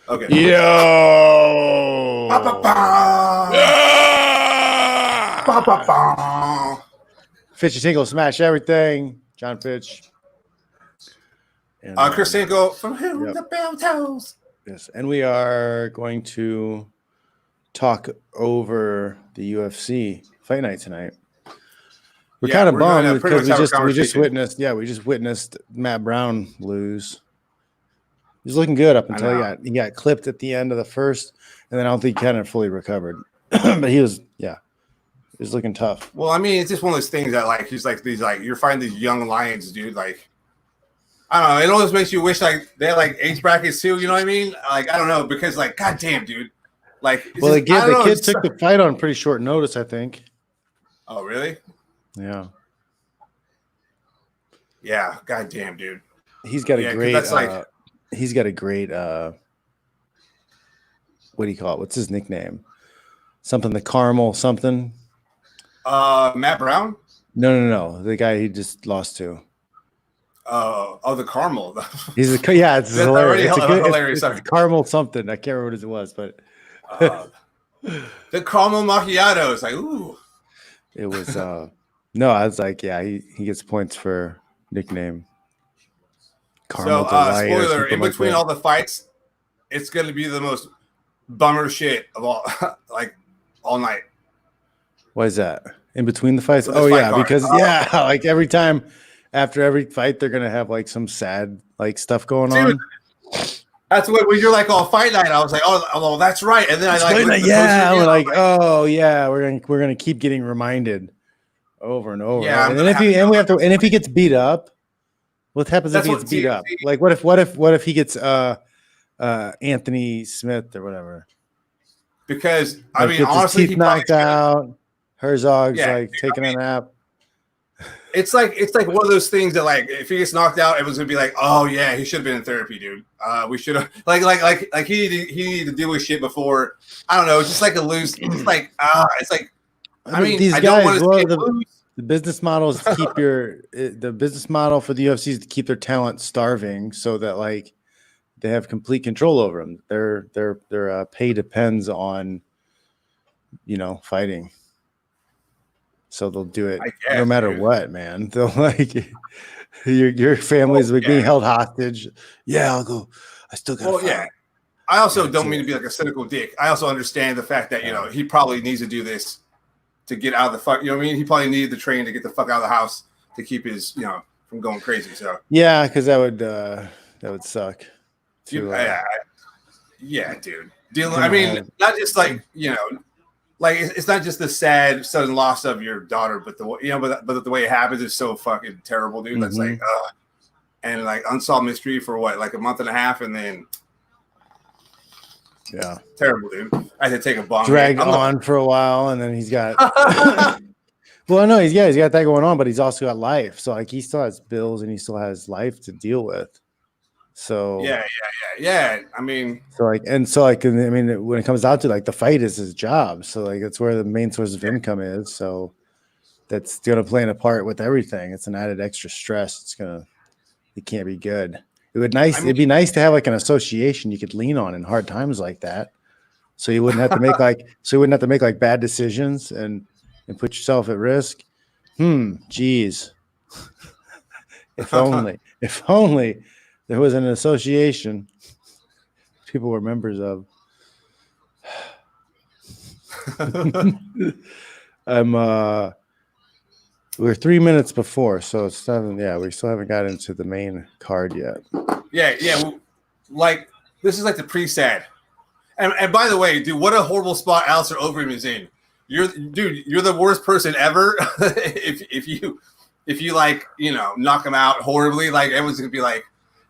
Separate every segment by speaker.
Speaker 1: Okay.
Speaker 2: Yo. Fitch and Tinkle smash everything. John Fitch.
Speaker 1: And, Kris Tinkle from whom the bell tolls.
Speaker 2: Yes, and we are going to talk over the UFC fight night tonight. We're kind of bummed because we just witnessed Matt Brown lose. He was looking good up until he got clipped at the end of the first, and then I don't think he kind of fully recovered. But he was looking tough.
Speaker 1: Well, I mean, it's just one of those things that you're fighting these young lions, dude. Like, I don't know. It always makes you wish they had age brackets too. You know what I mean? Like, I don't know, because goddamn, dude. Like,
Speaker 2: well, the kid took the fight on pretty short notice, I think.
Speaker 1: Oh, really?
Speaker 2: Yeah.
Speaker 1: Yeah. Goddamn, dude.
Speaker 2: He's got a great. He's got a great. What do you call it? What's his nickname? Something the caramel something.
Speaker 1: Matt Brown?
Speaker 2: No. The guy he just lost to.
Speaker 1: The caramel.
Speaker 2: He's it's hilarious. It's caramel something. I can't remember what it was, but
Speaker 1: the caramel macchiato. It's like, ooh.
Speaker 2: It was no, I was like, yeah, he gets points for nickname.
Speaker 1: Caramel spoiler, in between all the fights, it's gonna be the most bummer shit of all all night.
Speaker 2: Why is that? In between the fights? Oh yeah, because every time after every fight, they're gonna have some sad stuff going on.
Speaker 1: That's what when you're all fight night. I was like, oh, that's right. And then
Speaker 2: we're gonna keep getting reminded over and over.
Speaker 1: Yeah,
Speaker 2: and if he gets beat up, what happens if he gets beat up? Like what if he gets Anthony Smith or whatever?
Speaker 1: Because I mean, honestly,
Speaker 2: he knocked out. Herzog's taking a nap.
Speaker 1: It's like one of those things that if he gets knocked out, everyone's gonna be like, "Oh yeah, he should have been in therapy, dude. We should have he needed to deal with shit before. I don't know, just a loose. It's like I mean
Speaker 2: these
Speaker 1: I
Speaker 2: guys.
Speaker 1: Don't want to
Speaker 2: the business model is to keep the business model for the UFC is to keep their talent starving, so that they have complete control over them. Their pay depends on fighting. So they'll do it no matter what, man. They'll your family's being held hostage. Yeah, I'll go. I still got.
Speaker 1: Well, yeah. I also don't mean to be a cynical dick. I also understand the fact that he probably needs to do this to get out of the fuck. You know what I mean? He probably needed the train to get the fuck out of the house to keep his from going crazy. So
Speaker 2: yeah, because that would suck.
Speaker 1: Yeah, dude. I mean, not just it's not just the sad sudden loss of your daughter, but but the way it happens is so fucking terrible, dude. That's and unsolved mystery for a month and a half, and then terrible, dude. I had to take a bomb.
Speaker 2: Drag on for a while, and then he's got. Well, no, he's got that going on, but he's also got life. So he still has bills and he still has life to deal with. So
Speaker 1: yeah. I mean,
Speaker 2: when it comes down to the fight is his job. So that's where the main source of income is. So that's gonna play a part with everything. It's an added extra stress. It can't be good. It'd be nice to have an association you could lean on in hard times like that. So you wouldn't have to make bad decisions and put yourself at risk. Geez. If only there was an association people were members of. We're 3 minutes before, so it's 7. Yeah, we still haven't got into the main card yet.
Speaker 1: Yeah. This is the pre-sad. And by the way, dude, what a horrible spot Alistair Overeem is in. You're the worst person ever. if you knock him out horribly, everyone's gonna be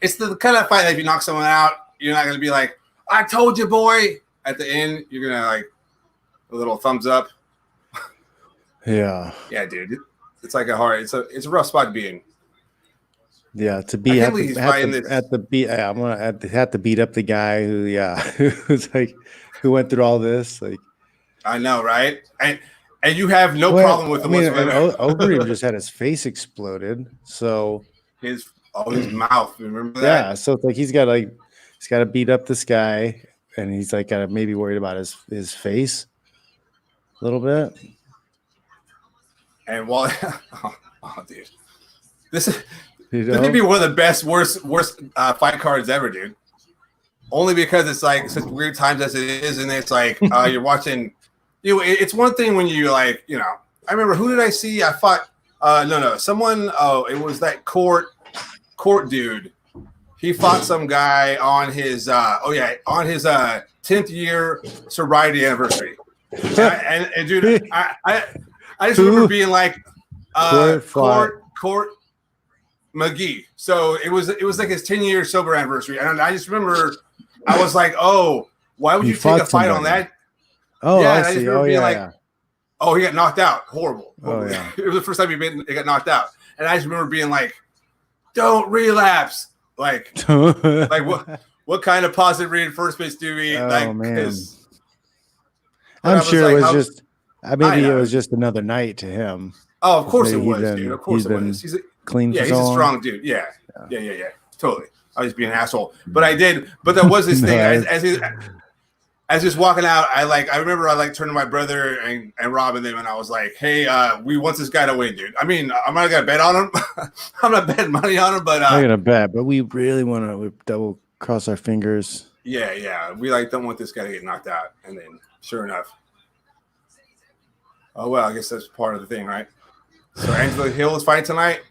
Speaker 1: it's the kind of fight that if you knock someone out, you're not gonna be I told you, boy. At the end, you're gonna a little thumbs up.
Speaker 2: Yeah.
Speaker 1: Yeah, dude. It's it's a rough spot to be in.
Speaker 2: Yeah, to be have to beat up the guy who's who went through all this.
Speaker 1: I know, right? And you have no problem with him whatsoever.
Speaker 2: Overeem just had his face exploded, so
Speaker 1: his mouth. Remember that?
Speaker 2: Yeah, so it's he's got He's got to beat up this guy, and he's like got to maybe worried about his face a little bit.
Speaker 1: And while, dude, this
Speaker 2: You
Speaker 1: may
Speaker 2: know?
Speaker 1: be one of the worst fight cards ever, dude. Only because it's like such weird times as it is, and it's like you're watching. It's one thing when you like, I remember who did I see? I fought. Someone. Oh, it was that court dude. He fought some guy on his 10th year sobriety anniversary. And dude, I just remember being like, Court McGee. So it was like his 10-year sober anniversary, and I just remember I was like, oh, why would you take a fight on that?
Speaker 2: Oh,
Speaker 1: yeah,
Speaker 2: I
Speaker 1: and I
Speaker 2: see.
Speaker 1: just remember being like,
Speaker 2: yeah.
Speaker 1: oh, he got knocked out. Horrible.
Speaker 2: Oh, yeah.
Speaker 1: It was the first time he got knocked out, and I just remember being like, don't relapse. Like what kind of positive reinforcement do we like?
Speaker 2: Man. I'm sure it was it was just another night to him.
Speaker 1: Oh, of course it was, dude. Of course it was. He's
Speaker 2: clean.
Speaker 1: Yeah, he's a strong dude. Yeah. Totally. I was being an asshole, but there was this thing as he's walking out. I remember I turned to my brother and Rob and them, and I was like, "Hey, we want this guy to win, dude. I mean, I'm not gonna bet on him. I'm not betting money on him, but
Speaker 2: I'm gonna bet. But we really want to double cross our fingers.
Speaker 1: Yeah. We don't want this guy to get knocked out, and then sure enough, oh well, I guess that's part of the thing, right? So Angela Hill is fighting tonight.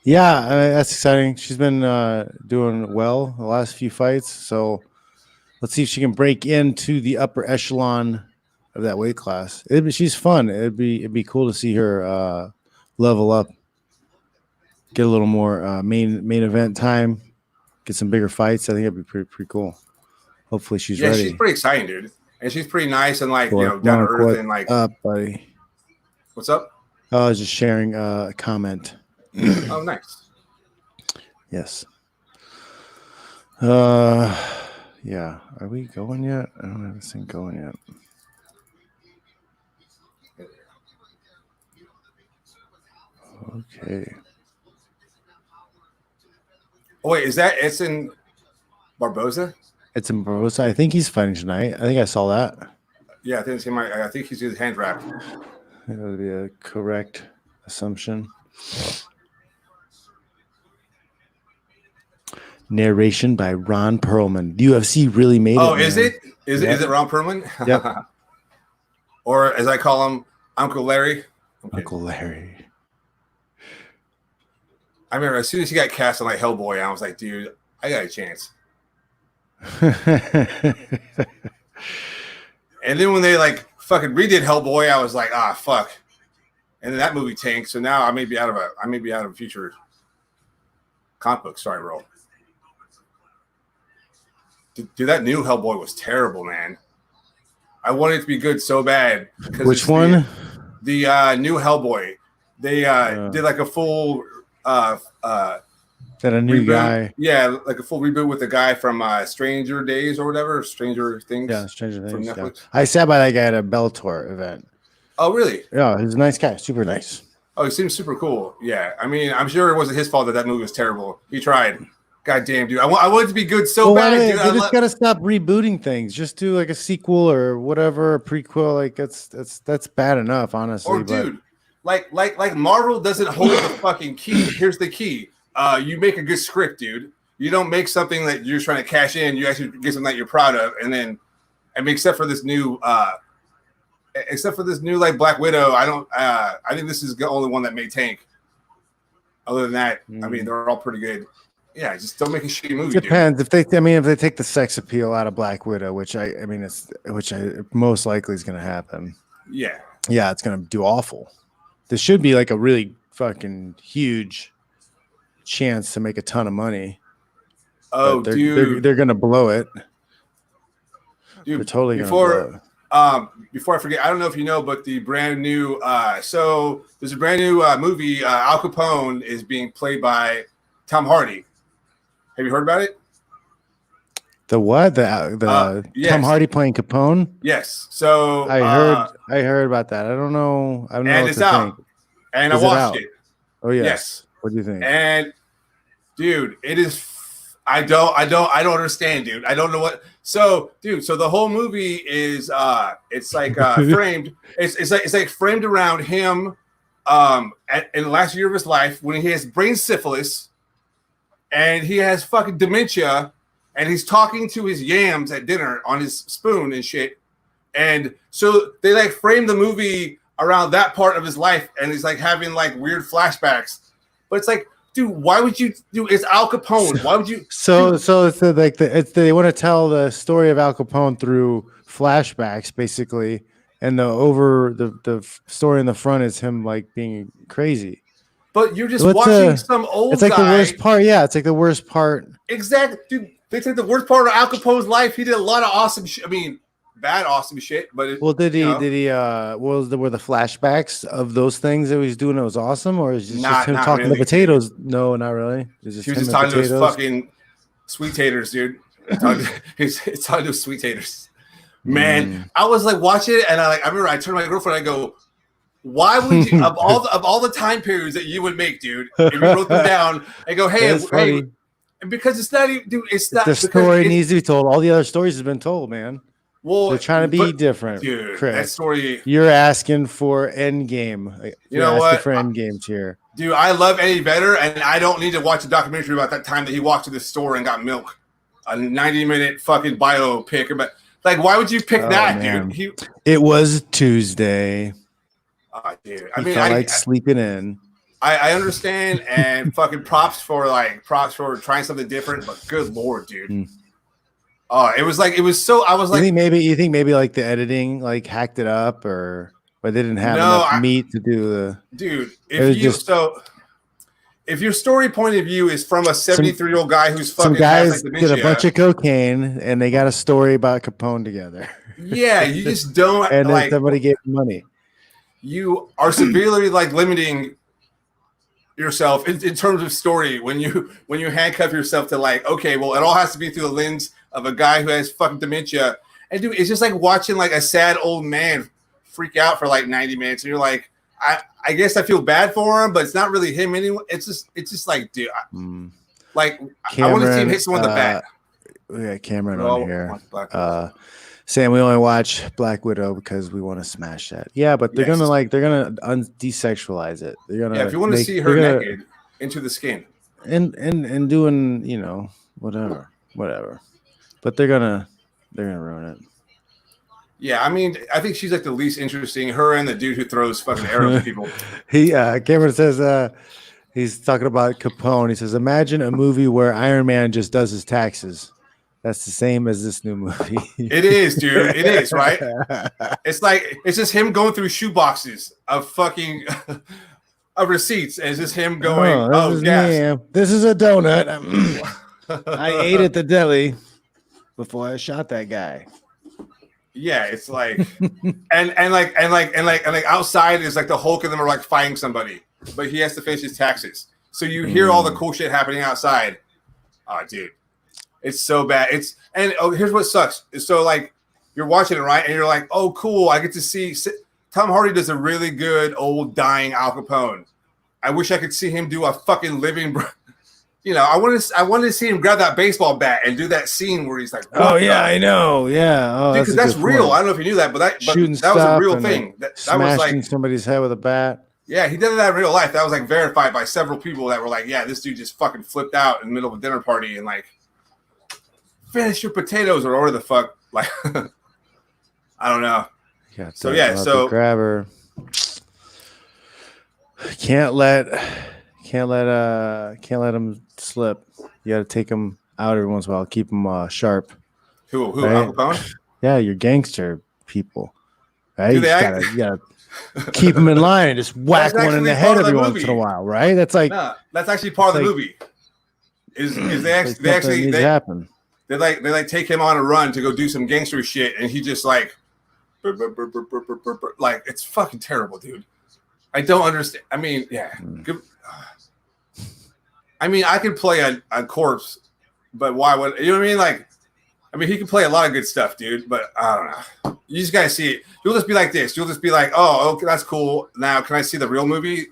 Speaker 2: Yeah, that's exciting. She's been doing well the last few fights. So let's see if she can break into the upper echelon of that weight class. She's fun. It'd be cool to see her level up, get a little more main event time, get some bigger fights. I think it'd be pretty cool. Hopefully she's ready.
Speaker 1: Yeah, she's pretty exciting, dude, and she's pretty nice and down to earth and like.
Speaker 2: Up, buddy.
Speaker 1: What's up?
Speaker 2: I was just sharing a comment.
Speaker 1: Oh, nice.
Speaker 2: Yes. Yeah. Are we going yet? I don't have this thing going yet. Okay.
Speaker 1: Oh, wait, it's in Barboza?
Speaker 2: It's in Barboza. I think he's fighting tonight. I think I saw that.
Speaker 1: Yeah, I think he's his hand wrapped.
Speaker 2: That would be a correct assumption. Narration by Ron Perlman. The UFC really made it.
Speaker 1: Oh, is it? Is it Ron Perlman?
Speaker 2: Yep.
Speaker 1: Or as I call him, Uncle Larry.
Speaker 2: Uncle Larry.
Speaker 1: I remember as soon as he got cast on Hellboy, I was like, dude, I got a chance. And then when they fucking redid Hellboy, I was like, fuck. And then that movie tanked, so now I may be out of a future comic book starring role. Dude, that new Hellboy was terrible, man. I wanted it to be good so bad.
Speaker 2: Which one?
Speaker 1: The new Hellboy. They did a full
Speaker 2: that a new
Speaker 1: reboot.
Speaker 2: guy?
Speaker 1: Yeah, a full reboot with the guy from Stranger Days or whatever, Stranger Things.
Speaker 2: Yeah, Stranger Things.
Speaker 1: Yeah.
Speaker 2: I sat by that guy at a Bellator event.
Speaker 1: Oh, really?
Speaker 2: Yeah, he's a nice guy. Super nice.
Speaker 1: Oh, he seems super cool. Yeah, I mean, I'm sure it wasn't his fault that movie was terrible. He tried. God damn, dude. I wanted it to be good so bad. Dude.
Speaker 2: They just gotta stop rebooting things. Just do a sequel or whatever, a prequel. That's bad enough, honestly.
Speaker 1: Or dude, like Marvel doesn't hold the fucking key. Here's the key. You make a good script, dude. You don't make something that you're trying to cash in. You actually get something that you're proud of, and then, except for this new Black Widow, I think this is the only one that may tank. Other than that, I mean, they're all pretty good. Yeah, just don't make a shitty movie.
Speaker 2: Depends if they take the sex appeal out of Black Widow, which most likely is going to happen.
Speaker 1: Yeah,
Speaker 2: it's going to do awful. This should be a really fucking huge chance to make a ton of money.
Speaker 1: Oh,
Speaker 2: dude, they're going to blow it.
Speaker 1: Dude,
Speaker 2: they're totally going to blow it.
Speaker 1: Before I forget, I don't know if you know, but the brand new so there's a brand new movie. Al Capone is being played by Tom Hardy. Have you heard about it?
Speaker 2: The what? The
Speaker 1: yes.
Speaker 2: Tom Hardy playing Capone?
Speaker 1: Yes. So
Speaker 2: I heard about that. I don't know. I don't know.
Speaker 1: And it's out. And I watched it.
Speaker 2: Oh yes. What do you think?
Speaker 1: And dude, it is I don't understand, dude. I don't know what. So, dude, so the whole movie is it's like framed. It's like framed around him in the last year of his life when he has brain syphilis and he has fucking dementia and he's talking to his yams at dinner on his spoon and shit. And so they like frame the movie around that part of his life and he's like having like weird flashbacks. But it's like, dude, why would you do? It's Al Capone. Why would you?
Speaker 2: So it's like they want to tell the story of Al Capone through flashbacks, basically, and the story in the front is him like being crazy.
Speaker 1: But you're just watching some old.
Speaker 2: It's like
Speaker 1: guy.
Speaker 2: The worst part. Yeah, it's like the worst part.
Speaker 1: Exactly, dude. They took the worst part of Al Capone's life. He did a lot of awesome shit. I mean, bad awesome shit. But
Speaker 2: were the flashbacks of those things that he was doing? It was awesome, or is it just him talking to potatoes? No, not really.
Speaker 1: He was just talking to his fucking sweet taters, dude. It's talking to sweet taters. Man, I was like watching it, and I remember I turned to my girlfriend. I go, "Why would you of all the time periods that you would make, dude? If you wrote them down, and go, hey, and because it's not even, dude, it's not.
Speaker 2: The story needs to be told. All the other stories have been told, man.
Speaker 1: Well,
Speaker 2: they're trying to be different,
Speaker 1: dude.
Speaker 2: Kris.
Speaker 1: That story.
Speaker 2: You're asking for Endgame.
Speaker 1: You know what?
Speaker 2: For Endgames here,
Speaker 1: dude. I love Eddie Vedder, and I don't need to watch a documentary about that time that he walked to the store and got milk. A 90-minute fucking biopic about. Like, why would you pick that, man. Dude?
Speaker 2: It was Tuesday.
Speaker 1: Dude.
Speaker 2: I mean, sleeping in.
Speaker 1: I understand, and fucking props for trying something different. But good lord, dude. It was so. I was like,
Speaker 2: you think maybe like the editing like hacked it up, or they didn't have enough meat to do the.
Speaker 1: Dude, if your story point of view is from a 73-year-old guy who's fucking
Speaker 2: some guys
Speaker 1: has, like,
Speaker 2: did a bunch of cocaine and they got a story about Capone together.
Speaker 1: Yeah, you just don't.
Speaker 2: And then somebody gave him money.
Speaker 1: You are severely like limiting yourself in terms of story when you handcuff yourself to like, okay, well, it all has to be through the lens of a guy who has fucking dementia. And dude, it's just like watching like a sad old man freak out for like 90 minutes, and you're like, I guess I feel bad for him, but it's not really him anyway. It's just like, dude, like Cameron, I want to see him hit someone in the back.
Speaker 2: We got Cameron on here. Saying we only watch Black Widow because we want to smash that. Yeah, but they're gonna desexualize it. They're gonna
Speaker 1: if you want to see her naked into the skin
Speaker 2: and doing whatever. But they're gonna ruin it.
Speaker 1: Yeah, I mean, I think she's like the least interesting. Her and the dude who throws fucking arrows at people.
Speaker 2: Cameron says he's talking about Capone. He says, imagine a movie where Iron Man just does his taxes. That's the same as this new movie.
Speaker 1: It is, dude. It is, right? It's like it's just him going through shoe boxes of fucking of receipts, and it's just him going,
Speaker 2: this is a donut. I ate at the deli before I shot that guy.
Speaker 1: Yeah, it's like and like outside is like the Hulk and them are like fighting somebody, but he has to finish his taxes. So you hear all the cool shit happening outside. Oh, dude. It's so bad. Here's what sucks. So like you're watching it, right? And you're like, oh, cool. I get to see Tom Hardy does a really good old dying Al Capone. I wish I could see him do a fucking living. I wanted to see him grab that baseball bat and do that scene where he's like,
Speaker 2: oh yeah, I know, yeah,
Speaker 1: because that's real. I don't know if you knew that, but that was a real thing. That was like
Speaker 2: somebody's head with a bat.
Speaker 1: Yeah, he did that in real life. That was like verified by several people that were like, yeah, this dude just fucking flipped out in the middle of a dinner party and like. Finish your potatoes or whatever the fuck. Like, I don't know. So
Speaker 2: grab her. Can't let him slip. You got to take him out every once in a while. Keep him sharp.
Speaker 1: Who? Right? Al Capone?
Speaker 2: Yeah, you're gangster people. Right? You gotta keep him in line and just whack one in the head every once in a while. Right? That's like
Speaker 1: that's actually part of the movie. Is they actually
Speaker 2: happen.
Speaker 1: They take him on a run to go do some gangster shit, and he just like it's fucking terrible, dude. I don't understand. I mean, yeah. I mean, I could play a corpse, but why would you know what I mean? Like, I mean, he can play a lot of good stuff, dude. But I don't know. You just gotta see it. You'll just be like this. You'll just be like, oh, okay, that's cool. Now, can I see the real movie?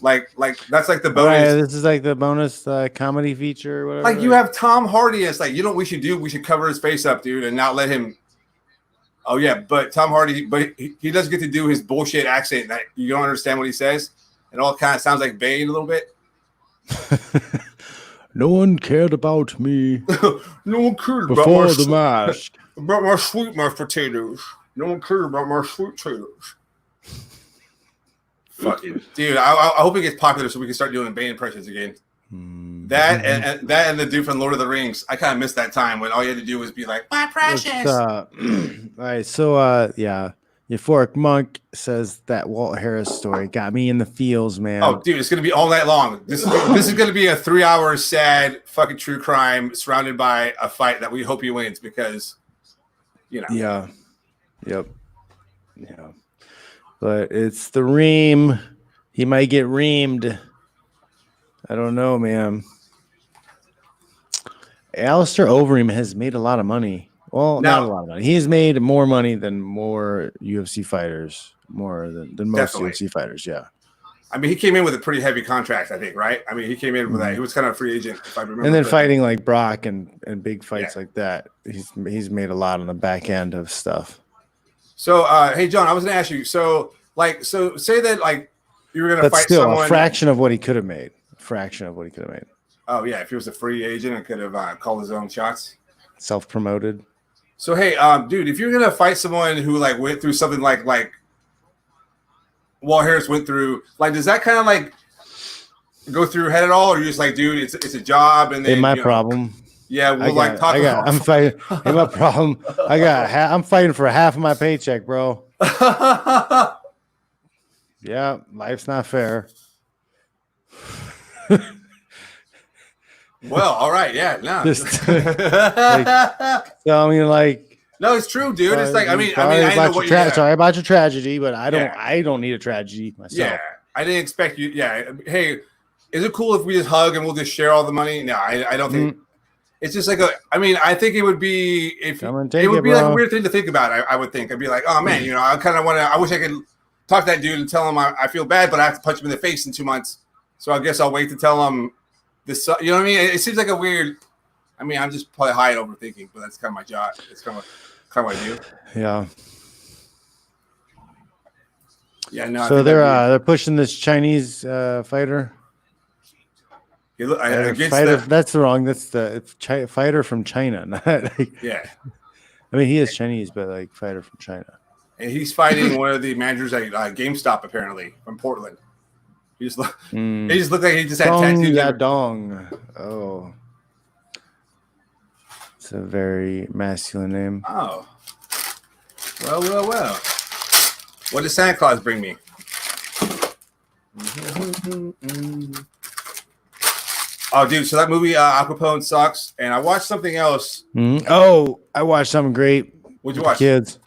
Speaker 1: Like that's like the
Speaker 2: All
Speaker 1: bonus.
Speaker 2: right, this is like the bonus comedy feature or whatever.
Speaker 1: Like you have Tom Hardy as like, you know what we should do? We should cover his face up, dude, and not let him. Oh yeah, but Tom Hardy, but he does get to do his bullshit accent that you don't understand what he says. It all kind of sounds like Bane a little bit.
Speaker 2: No one cared about me
Speaker 1: No one cared
Speaker 2: before the mask.
Speaker 1: About my sweet mashed potatoes. No one cared about my sweet potatoes. Fucking dude, I hope it gets popular so we can start doing Bane impressions again. That and the dude from Lord of the Rings. I kind of missed that time when all you had to do was be like, "My precious."
Speaker 2: All right, so yeah, Euphoric Monk says that Walt Harris story got me in the feels, man.
Speaker 1: Oh, dude, it's gonna be all night long. This is gonna be a 3-hour sad fucking true crime surrounded by a fight that we hope he wins because, you know.
Speaker 2: Yeah. Yep. Yeah. But it's the ream. He might get reamed. I don't know, man. Alistair Overeem has made a lot of money. Well, not a lot of money. He's made more money than more UFC fighters, more than most UFC fighters. Yeah.
Speaker 1: I mean, he came in with a pretty heavy contract, I think, right? I mean, he came in with that. He was kind of a free agent, if I remember.
Speaker 2: And then fighting like Brock and big fights like that, he's made a lot on the back end of stuff.
Speaker 1: So, hey, John, I was going to ask you. So say that like you were going to fight
Speaker 2: still
Speaker 1: someone.
Speaker 2: A fraction of what he could have made.
Speaker 1: Oh yeah, if he was a free agent and could have called his own shots.
Speaker 2: Self-promoted.
Speaker 1: So hey, dude, if you're gonna fight someone who like went through something like Walt Harris went through, like, does that kind of like go through your head at all, or you're just like, dude, it's a job, and then
Speaker 2: ain't my problem.
Speaker 1: Yeah, I'm
Speaker 2: fighting. Ain't my problem. I'm fighting for half of my paycheck, bro. Yeah, life's not fair.
Speaker 1: Well, all right, yeah, no. No, it's true, dude. It's like, I know what you're
Speaker 2: sorry about your tragedy, but I don't need a tragedy myself.
Speaker 1: Yeah, I didn't expect you. Yeah, hey, is it cool if we just hug and we'll just share all the money? No, I don't think. It's just like I think it would be like a weird thing to think about. I would think I'd be like, oh man, I kind of want to. I wish I could talk to that dude and tell him I feel bad, but I have to punch him in the face in 2 months. So I guess I'll wait to tell him this. You know what I mean? It seems like a weird. I mean, I'm just probably high and overthinking, but that's kind of my job. It's kind of what I do.
Speaker 2: Yeah.
Speaker 1: Yeah. No.
Speaker 2: So they're pushing this Chinese fighter. That's wrong. That's the fighter from China.
Speaker 1: Yeah.
Speaker 2: I mean, he is Chinese, but like fighter from China.
Speaker 1: And he's fighting one of the managers at GameStop, apparently, from Portland. He just looked like he just had tattoos.
Speaker 2: Dong. Oh. It's a very masculine name.
Speaker 1: Oh. Well. What does Santa Claus bring me? Oh, dude, so that movie, Al Capone, sucks. And I watched something else.
Speaker 2: Oh, I watched something great.
Speaker 1: What'd you watch?
Speaker 2: Kids.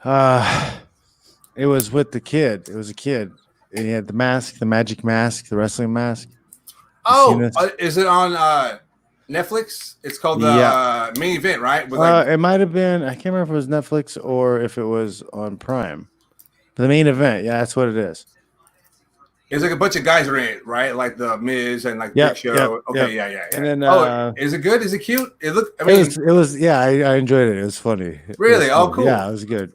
Speaker 2: It was with the kid. It was a kid. And he had the mask, the magic mask, the wrestling mask.
Speaker 1: Oh, is it on Netflix? It's called the Main Event, right?
Speaker 2: It might have been. I can't remember if it was Netflix or if it was on Prime. The Main Event. Yeah, that's what it is.
Speaker 1: It's like a bunch of guys are in it, right? Like the Miz and like Big Show. Okay, yeah. And
Speaker 2: then,
Speaker 1: is it good? Is it cute? It looked.
Speaker 2: It was. Yeah, I enjoyed it. It was funny.
Speaker 1: Really? Cool.
Speaker 2: Yeah, it was good.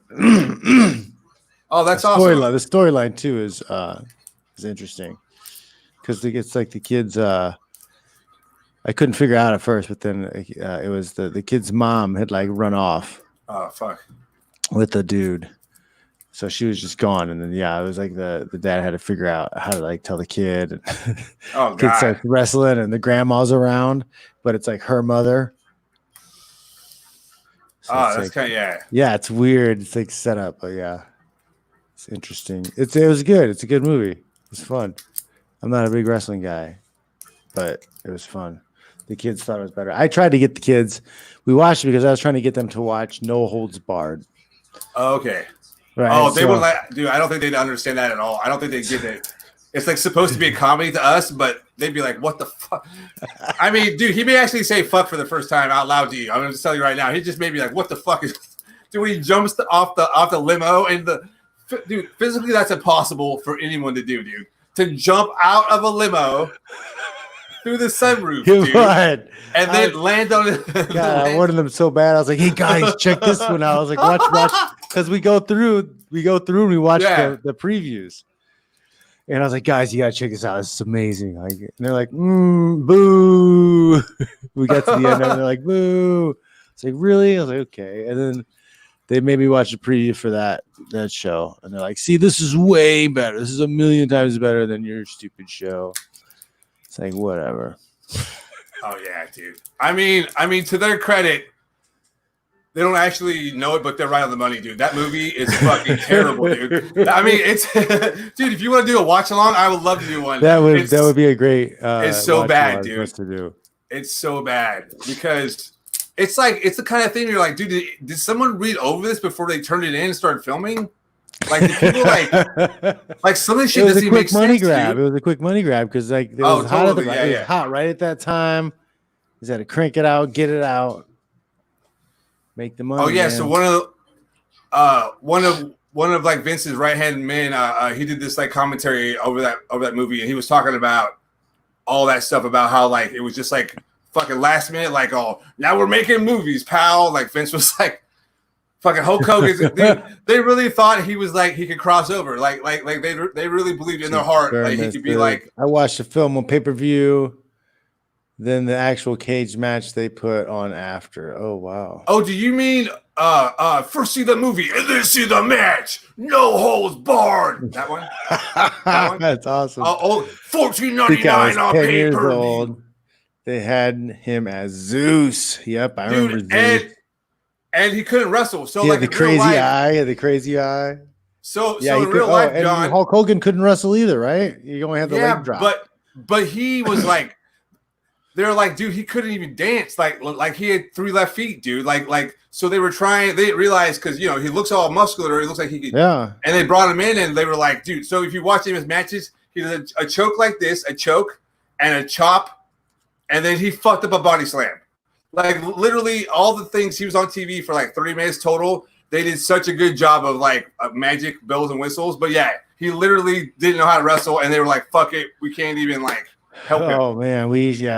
Speaker 1: Oh, that's awesome.
Speaker 2: The storyline too is interesting because it's like the kids. I couldn't figure out at first, but then it was the kid's mom had like run off.
Speaker 1: Oh fuck!
Speaker 2: With the dude, so she was just gone, and then it was like the dad had to figure out how to like tell the kid. And
Speaker 1: oh god!
Speaker 2: Kids like wrestling, and the grandma's around, but it's like her mother.
Speaker 1: So that's like, kind of
Speaker 2: yeah. It's weird. It's like set up, but yeah. It's interesting. It was good. It's a good movie. It's fun. I'm not a big wrestling guy, but it was fun. The kids thought it was better. I tried to get the kids. We watched it because I was trying to get them to watch No Holds Barred.
Speaker 1: Okay.
Speaker 2: Right.
Speaker 1: Oh, they would dude. I don't think they'd understand that at all. I don't think they get it. It's like supposed to be a comedy to us, but they'd be like, "What the fuck?" I mean, dude, he may actually say "fuck" for the first time out loud to you. I'm gonna just tell you right now. He just made me like, "What the fuck is?" Dude, when he jumps off the limo and dude, physically that's impossible for anyone to do, dude. to jump out of a limo through the sunroof,
Speaker 2: Come
Speaker 1: dude,
Speaker 2: on.
Speaker 1: and then land on it.
Speaker 2: God, I wanted them so bad. I was like, "Hey guys, check this one out." I was like, "Watch," because we go through and we watch the previews. And I was like, "Guys, you gotta check this out. This is amazing." Like, and they're like, "Boo!" We got to the end, and they're like, "Boo!" It's like, "Really?" I was like, "Okay." And then they made me watch a preview for that show, and they're like, "See, this is way better. This is a million times better than your stupid show." It's like, whatever.
Speaker 1: Oh yeah, dude. I mean, to their credit, they don't actually know it, but they're right on the money, dude. That movie is fucking terrible, dude. I mean, it's dude. If you want to do a watch along, I would love to do one.
Speaker 2: That would be a great.
Speaker 1: It's so bad, dude.
Speaker 2: For us to do.
Speaker 1: It's so bad because it's the kind of thing you're like, dude. Did someone read over this before they turned it in and started filming? Like, the people like some of the shit doesn't make sense.
Speaker 2: It was a quick money grab. It was a quick money grab because like it was hot.
Speaker 1: Totally.
Speaker 2: It was hot right at that time. He's had to crank it out, get it out, make the money.
Speaker 1: Oh yeah,
Speaker 2: man.
Speaker 1: so one of like Vince's right hand men, he did this like commentary over that movie, and he was talking about all that stuff about how like it was just like fucking last minute, like, oh, now we're making movies, pal. Like Vince was like. Fucking Hulk Hogan, they really thought he was like he could cross over, like they really believed in their heart like he could be like.
Speaker 2: I watched the film on pay-per-view, then the actual cage match they put on after. Oh wow!
Speaker 1: Oh, do you mean first see the movie and then see the match? No holds barred. That one. That one?
Speaker 2: That's awesome.
Speaker 1: $14.99 on pay-per-view.
Speaker 2: They had him as Zeus. Yep, I remember Zeus.
Speaker 1: And he couldn't wrestle. So like
Speaker 2: the crazy eye.
Speaker 1: So in real life, John,
Speaker 2: Hulk Hogan couldn't wrestle either, right? You only had the leg drop.
Speaker 1: But he was like, they're like, dude, he couldn't even dance. Like he had 3 left feet, dude. Like so they were trying. They didn't realize because he looks all muscular. He looks like he could.
Speaker 2: Yeah.
Speaker 1: And they brought him in, and they were like, dude. So if you watch him his matches, he does a choke like this, a choke, and a chop, and then he fucked up a body slam. Like literally all the things he was on TV for like 30 minutes total. They did such a good job of like magic bells and whistles. But yeah, he literally didn't know how to wrestle, and they were like, "Fuck it, we can't even like help him."
Speaker 2: Oh man, we should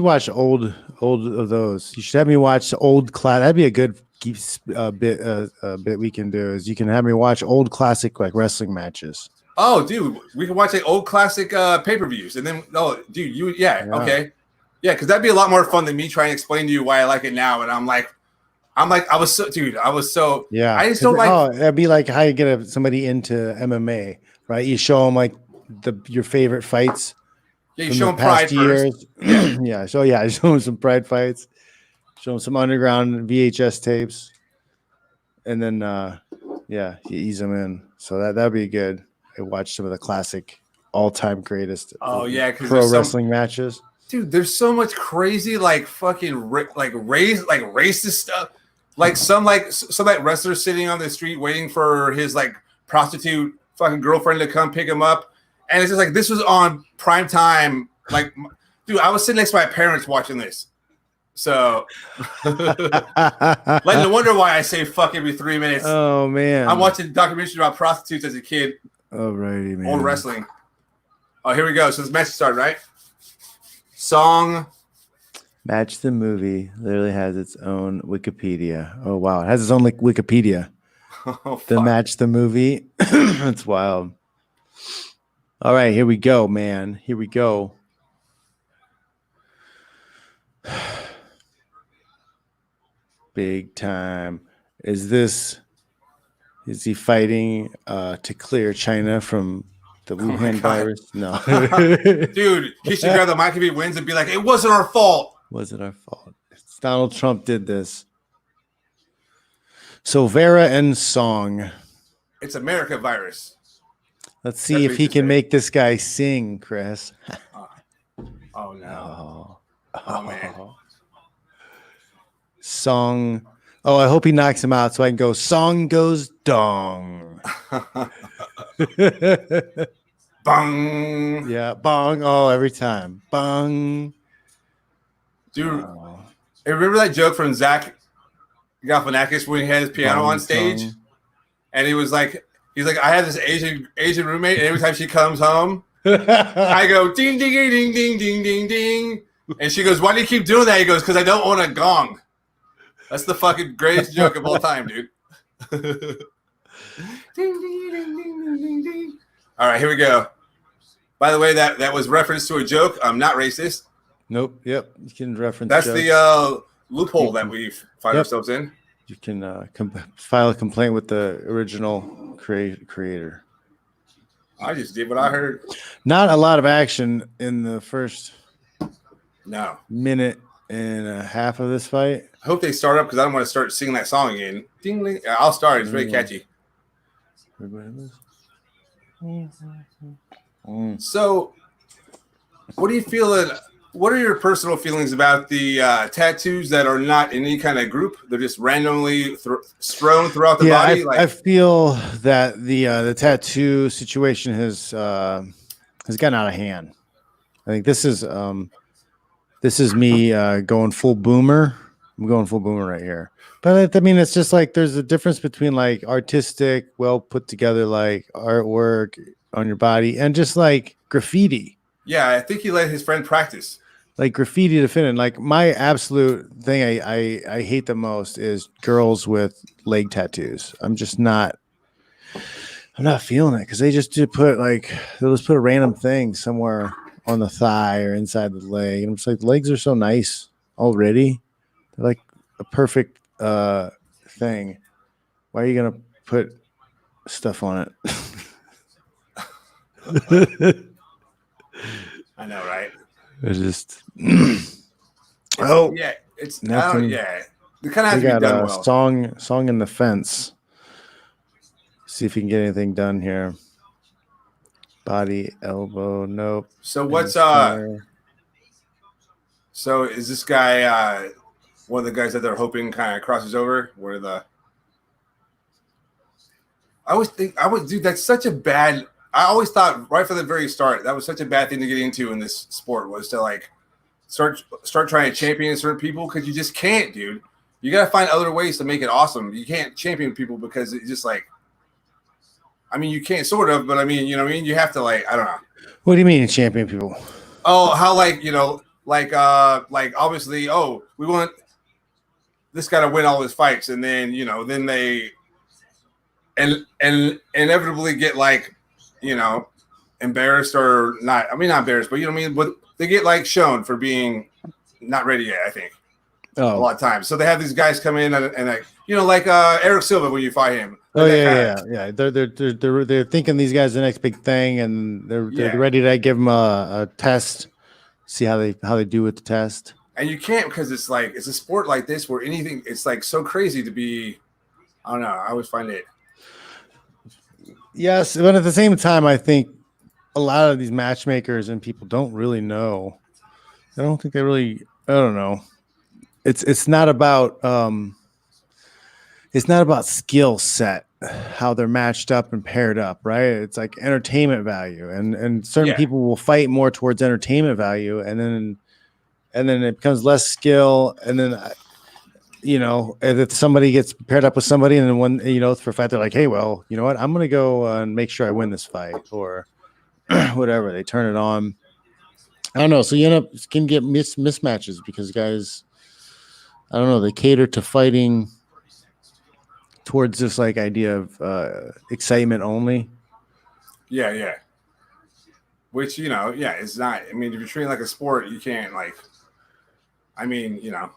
Speaker 2: watch old of those. You should have me watch old class. That'd be a good bit we can do. Is you can have me watch old classic like wrestling matches.
Speaker 1: Oh, dude, we can watch like old classic pay-per-views, and then dude, okay. Yeah, because that'd be a lot more fun than me trying to explain to you why I like it now. And I was so
Speaker 2: yeah.
Speaker 1: I just don't like.
Speaker 2: Oh, that'd be like how you get somebody into MMA, right? You show them like your favorite fights.
Speaker 1: Yeah, you show them Pride first.
Speaker 2: Yeah, show them some Pride fights. Show them some underground VHS tapes, and then you ease them in. So that'd be good. I watch some of the classic, all-time greatest. Pro wrestling matches.
Speaker 1: Dude, there's so much crazy like fucking racist stuff. Like some wrestler sitting on the street waiting for his like prostitute fucking girlfriend to come pick him up, and it's just like this was on prime time. Like, dude, I was sitting next to my parents watching this, so like no wonder why I say fuck every 3 minutes.
Speaker 2: Oh man,
Speaker 1: I'm watching documentaries about prostitutes as a kid.
Speaker 2: Alrighty, man.
Speaker 1: Old wrestling. Oh, here we go. So this match started, right? Song
Speaker 2: Match the Movie literally has its own Wikipedia. Oh wow, it has its own Wikipedia. The Match the Movie. It's wild. All right, here we go, man. Here we go. Big time. Is he fighting to clear China from the Wuhan virus? No.
Speaker 1: Dude, he should grab the mic if he wins and be like, it wasn't our fault.
Speaker 2: Wasn't our fault. It's Donald Trump did this. So Vera and Song.
Speaker 1: It's America virus.
Speaker 2: Let's see if he can make this guy sing, Kris.
Speaker 1: Oh no. Oh man.
Speaker 2: Song. Oh, I hope he knocks him out so I can go, Song goes dong.
Speaker 1: Bong.
Speaker 2: Yeah, bong. Oh, every time. Bong.
Speaker 1: Dude, hey, remember that joke from Zach Galifianakis when he had his piano on stage? And he was like, He's like, I have this Asian roommate, and every time she comes home, I go ding ding ding ding ding ding ding, and she goes, "Why do you keep doing that?" He goes, "Because I don't own a gong." That's the fucking greatest joke of all time, dude. Ding ding ding ding ding ding. All right, here we go. By the way, that was reference to a joke. I'm not racist.
Speaker 2: Nope. Yep. You can reference.
Speaker 1: That's
Speaker 2: jokes.
Speaker 1: the loophole that we find ourselves in.
Speaker 2: You can file a complaint with the original creator.
Speaker 1: I just did what I heard.
Speaker 2: Not a lot of action in the first minute and a half of this fight.
Speaker 1: I hope they start up because I don't want to start singing that song again. Ding, ding. I'll start. It's very catchy. So, what do you feel? What are your personal feelings about the tattoos that are not in any kind of group? They're just randomly strewn throughout the body.
Speaker 2: I feel that the tattoo situation has gotten out of hand. I think this is me going full boomer. I'm going full boomer right here. But I mean, it's just like there's a difference between like artistic, well put together like artwork on your body and just like graffiti.
Speaker 1: Yeah, I think he let his friend practice.
Speaker 2: Like graffiti to fit in. Like my absolute thing I hate the most is girls with leg tattoos. I'm not feeling it because they just they'll just put a random thing somewhere on the thigh or inside the leg. And I'm just like, legs are so nice already. They're like a perfect thing. Why are you gonna put stuff on it?
Speaker 1: I know, right?
Speaker 2: It's just
Speaker 1: it's nothing. It kind of has to be done well.
Speaker 2: Song in the fence. See if you can get anything done here. Body, elbow, nope.
Speaker 1: So what's So is this guy one of the guys that they're hoping kind of crosses over? I would do that's such a bad. I always thought right from the very start that was such a bad thing to get into in this sport was to like start trying to champion certain people because you just can't, dude. You got to find other ways to make it awesome. You can't champion people because it's just like, I mean, you can't sort of, but I mean, you know what I mean? You have to like, I don't know.
Speaker 2: What do you mean champion people?
Speaker 1: Oh, how like, you know, like obviously, oh, we want this guy to win all his fights. And then, you know, then they and inevitably get like, you know, embarrassed or not. I mean, not embarrassed, but you know what I mean? But they get like shown for being not ready yet, I think. A lot of times. So they have these guys come in and like, you know, like Eric Silva when you fight him.
Speaker 2: Yeah. They're thinking these guys are the next big thing, and they're ready to give them a test, see how they do with the test.
Speaker 1: And you can't because it's like it's a sport like this where anything it's like so crazy to be. I don't know. I always find it.
Speaker 2: Yes, but at the same time, I think a lot of these matchmakers and people don't really know. I don't think they really. I don't know. It's not about skill set, how they're matched up and paired up, right? It's like entertainment value, and certain people will fight more towards entertainment value, and then it becomes less skill, and then you know, if somebody gets paired up with somebody, and then one, you know, for a fact they're like, hey, well, you know what, I'm gonna go and make sure I win this fight, or whatever. They turn it on. I don't know. So you can get mismatches because guys, I don't know, they cater to fighting towards this like idea of excitement only. Yeah.
Speaker 1: Which, you know, it's not. I mean, if you're treating like a sport, you can't like. I mean, you know,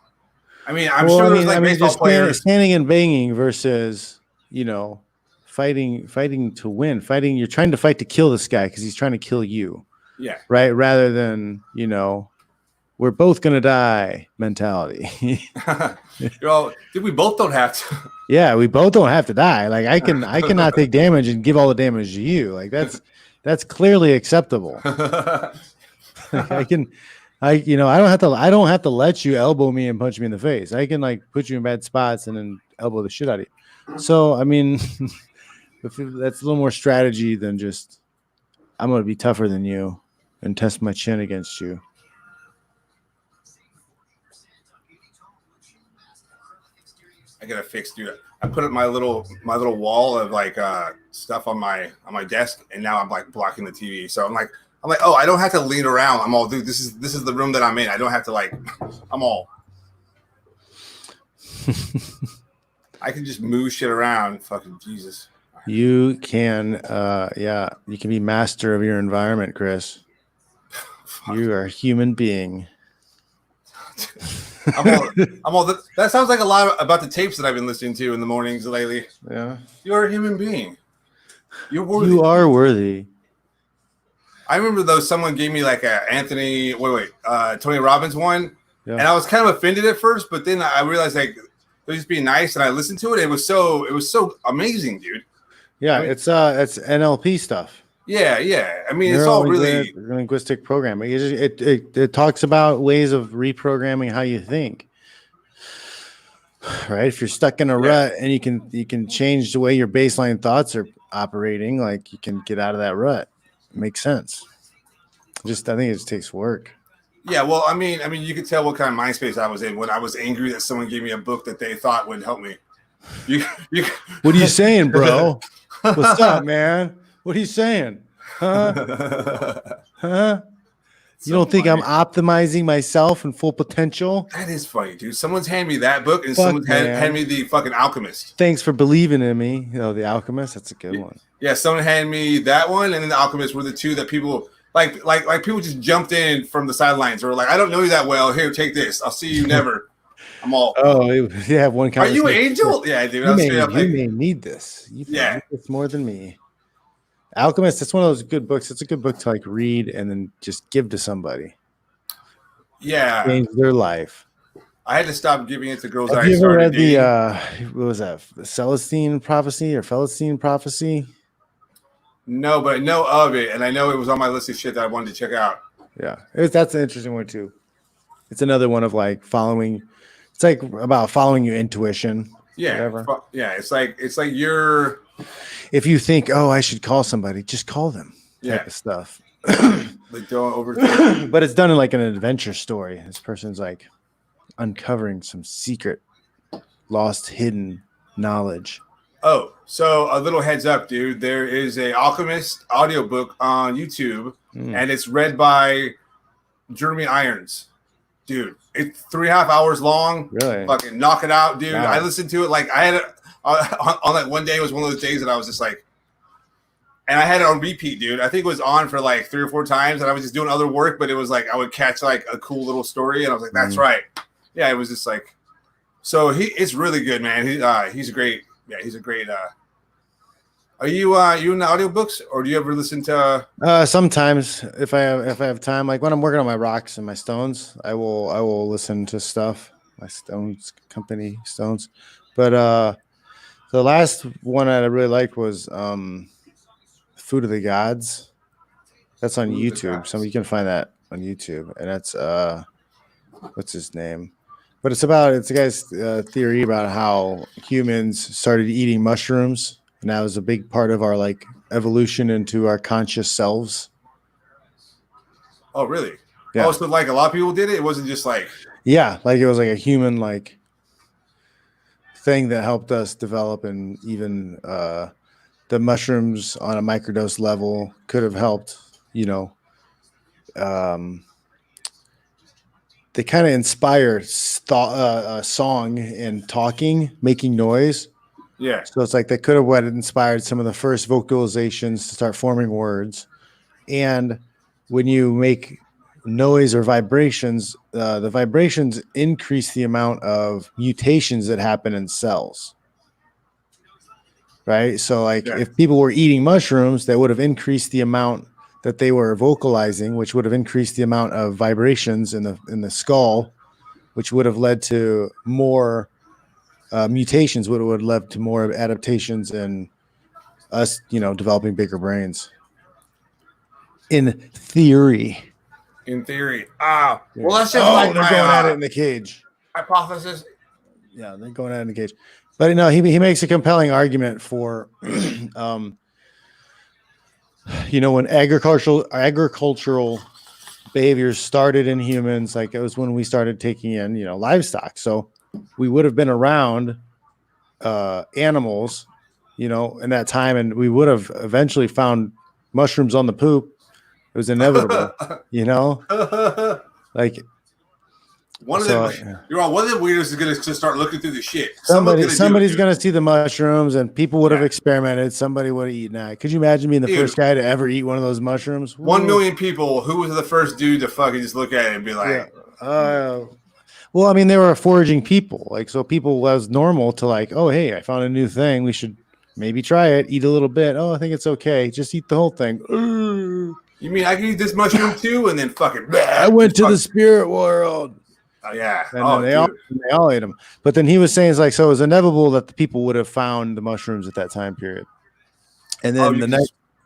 Speaker 1: I'm sure there's like baseball players
Speaker 2: standing and banging versus, you know, fighting to win. You're trying to fight to kill this guy because he's trying to kill you.
Speaker 1: Yeah.
Speaker 2: Right. Rather than, you know, we're both gonna die mentality.
Speaker 1: Well, we both don't have to.
Speaker 2: Yeah, we both don't have to die. Like I cannot take damage and give all the damage to you. Like that's clearly acceptable. I don't have to let you elbow me and punch me in the face. I can like put you in bad spots and then elbow the shit out of you. So I mean, that's a little more strategy than just I'm gonna be tougher than you and test my chin against you.
Speaker 1: I gotta fix, dude. I put up my little wall of like stuff on my desk, and now I'm like blocking the TV. So I'm like, oh, I don't have to lean around. I'm all, dude. This is the room that I'm in. I don't have to like. I'm all. I can just move shit around. Fucking Jesus.
Speaker 2: You can, you can be master of your environment, Kris. You are a human being.
Speaker 1: I'm all. That sounds like a lot about the tapes that I've been listening to in the mornings lately.
Speaker 2: Yeah,
Speaker 1: you're a human being. You're worthy.
Speaker 2: You are worthy.
Speaker 1: I remember though, someone gave me like a Tony Robbins one, and I was kind of offended at first, but then I realized like they're just being nice, and I listened to it. It was so amazing, dude.
Speaker 2: Yeah, I mean, it's NLP stuff.
Speaker 1: Yeah. I mean, it's all really
Speaker 2: linguistic programming. It talks about ways of reprogramming how you think. Right? If you're stuck in a rut and you can change the way your baseline thoughts are operating, like you can get out of that rut. It makes sense. I think it just takes work.
Speaker 1: Yeah, well, I mean, you could tell what kind of mind space I was in when I was angry that someone gave me a book that they thought would help me.
Speaker 2: What are you saying, bro? What's up, man? What are you saying? Huh? You don't think I'm optimizing myself in full potential?
Speaker 1: That is funny, dude. Someone's handed me that book, and someone's handed me the fucking Alchemist.
Speaker 2: Thanks for believing in me. You know, the Alchemist. That's a good one.
Speaker 1: Yeah, someone handed me that one, and then the Alchemist were the two that people like people just jumped in from the sidelines, or like, I don't know you that well. Here, take this. I'll see you never. I'm all.
Speaker 2: Oh, you have one.
Speaker 1: Are you an angel? Yeah, dude.
Speaker 2: You may need this. You need this more than me. Alchemist, it's one of those good books. It's a good book to like read and then just give to somebody.
Speaker 1: Yeah.
Speaker 2: Change their life.
Speaker 1: I had to stop giving it to girls.
Speaker 2: Have you ever read the what was that? The Celestine Prophecy or Celestine Prophecy?
Speaker 1: No, but I know of it, and I know it was on my list of shit that I wanted to check out.
Speaker 2: Yeah. That's an interesting one too. It's another one of like following. It's like about following your intuition.
Speaker 1: Yeah.
Speaker 2: Whatever.
Speaker 1: Yeah. It's like you're.
Speaker 2: If you think, oh, I should call somebody, just call them. Type of stuff.
Speaker 1: Like don't overthink.
Speaker 2: But it's done in like an adventure story. This person's like uncovering some secret, lost, hidden knowledge.
Speaker 1: Oh, so a little heads up, dude. There is a Alchemist audiobook on YouTube, and it's read by Jeremy Irons. Dude, it's 3.5 hours long.
Speaker 2: Really?
Speaker 1: Fucking knock it out, dude.
Speaker 2: Wow.
Speaker 1: I listened to it like I had on that one day. It was one of those days that I was just like, and I had it on repeat, dude. I think it was on for like 3 or 4 times, and I was just doing other work, but it was like I would catch like a cool little story, and I was like, that's right. Yeah, it was just like, so it's really good, man. He's a great. Yeah, he's a great. Are you in the audiobooks, or do you ever listen to?
Speaker 2: Sometimes, if I have time, like when I'm working on my rocks and my stones, I will listen to stuff. My stones company stones, but the last one that I really liked was Food of the Gods. That's on YouTube. So you can find that on YouTube, and that's what's his name? But it's a guy's theory about how humans started eating mushrooms, and that was a big part of our like evolution into our conscious selves.
Speaker 1: Oh, really?
Speaker 2: Yeah.
Speaker 1: Oh, so like a lot of people did it. It wasn't just like.
Speaker 2: Yeah, like it was like a human like thing that helped us develop, and even the mushrooms on a microdose level could have helped. You know. They kind of inspire song and talking, making noise.
Speaker 1: Yeah.
Speaker 2: So it's like they could have what inspired some of the first vocalizations to start forming words. And when you make noise or vibrations, the vibrations increase the amount of mutations that happen in cells. Right. So like if people were eating mushrooms, that would have increased the amount that they were vocalizing, which would have increased the amount of vibrations in the skull, which would have led to more mutations, would have led to more adaptations and us, developing bigger brains. In theory.
Speaker 1: Well, that's just like
Speaker 2: they're going at it in the cage.
Speaker 1: Hypothesis.
Speaker 2: Yeah, they're going at it in the cage. But he makes a compelling argument for when agricultural behaviors started in humans, like it was when we started taking in, livestock. So we would have been around animals, in that time, and we would have eventually found mushrooms on the poop. It was inevitable, like
Speaker 1: one of
Speaker 2: so.
Speaker 1: them, you're on. One of the weirdos is gonna just start looking through the shit.
Speaker 2: Somebody's gonna see the mushrooms, and people would have
Speaker 1: Yeah.
Speaker 2: experimented. Somebody would have eaten that. Could you imagine being the first guy to ever eat one of those mushrooms?
Speaker 1: 1 million people. Who was the first dude to fucking just look at it and be like,
Speaker 2: yeah. Well, I mean, they were foraging people, like, so people was normal to like, oh, hey, I found a new thing. We should maybe try it. Eat a little bit. Oh, I think it's okay. Just eat the whole thing.
Speaker 1: You mean I can eat this mushroom too? And then fucking.
Speaker 2: I went to the spirit world.
Speaker 1: Oh yeah.
Speaker 2: And they all ate them. But then he was saying, it's like, so it was inevitable that the people would have found the mushrooms at that time period. And then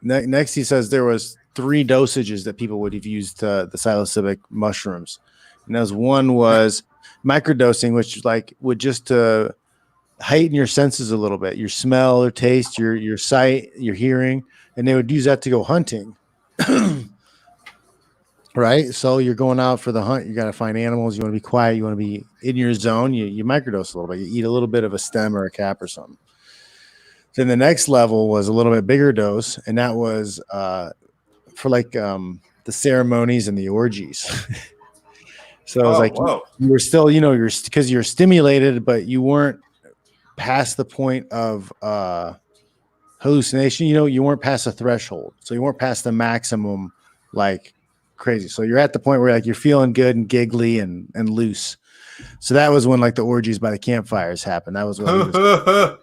Speaker 2: next he says there was 3 dosages that people would have used the psilocybic mushrooms. And as one was microdosing, which like would just heighten your senses a little bit, your smell or taste, your sight, your hearing, and they would use that to go hunting. Right, so you're going out for the hunt. You got to find animals. You want to be quiet. You want to be in your zone. You microdose a little bit. You eat a little bit of a stem or a cap or something. Then the next level was a little bit bigger dose, and that was for like the ceremonies and the orgies. So it was like you were still, because you're stimulated, but you weren't past the point of hallucination. You weren't past the threshold, so you weren't past the maximum, like. Crazy. So you're at the point where like you're feeling good and giggly and loose. So that was when like the orgies by the campfires happened. That was what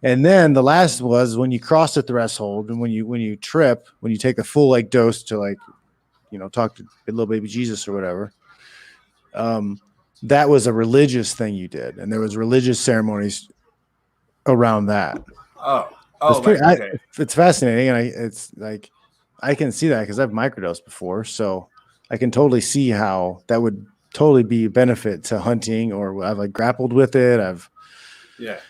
Speaker 2: and then the last was when you cross the threshold, and when you trip, when you take the full like dose to like, talk to little baby Jesus or whatever. That was a religious thing you did, and there was religious ceremonies around that. It's fascinating, and it's like. I can see that because I've microdosed before, so I can totally see how that would totally be a benefit to hunting, or I've like grappled with it.
Speaker 1: Yeah.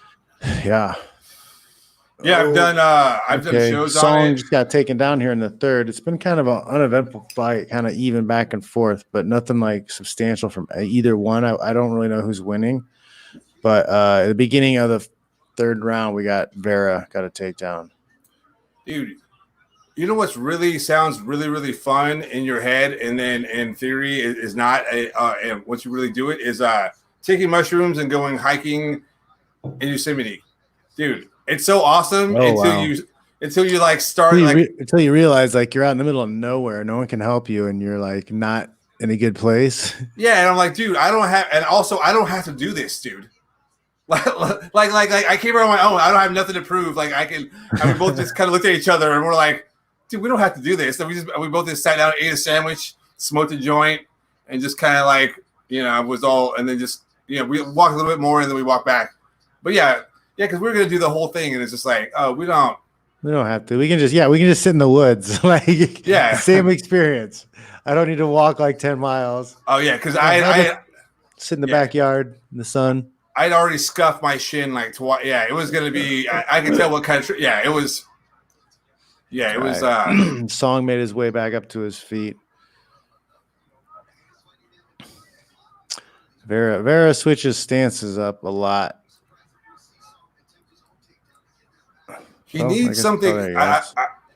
Speaker 2: I've
Speaker 1: done shows
Speaker 2: Song
Speaker 1: on it.
Speaker 2: Just got taken down here in the 3rd. It's been kind of an uneventful fight, kind of even back and forth, but nothing like substantial from either one. I don't really know who's winning, but at the beginning of the 3rd round, we got Vera got a takedown.
Speaker 1: Dude. You know what's really sounds really, really fun in your head, and then in theory is not. And once you really do it, is taking mushrooms and going hiking in Yosemite, dude. It's so awesome until you like start
Speaker 2: until you realize like you're out in the middle of nowhere, no one can help you, and you're like not in a good place.
Speaker 1: Yeah, and I'm like, dude, I don't have to do this, dude. Like I came around on my own. I don't have nothing to prove. Like we both just kind of looked at each other and we're like. Dude, we don't have to do this. So we both just sat down, ate a sandwich, smoked a joint, and just kind of like, was all, and then just, we walked a little bit more and then we walked back. But yeah, because we're gonna do the whole thing, and it's just like, oh, we don't
Speaker 2: have to. We can just sit in the woods, like same experience. I don't need to walk like 10 miles.
Speaker 1: Oh yeah, because I
Speaker 2: sit in the backyard in the sun.
Speaker 1: I'd already scuffed my shin like twice. Yeah, it was gonna be. I could tell what kind of. Yeah, it was. Yeah, it was.
Speaker 2: Song made his way back up to his feet. Vera switches stances up a lot.
Speaker 1: He needs something. I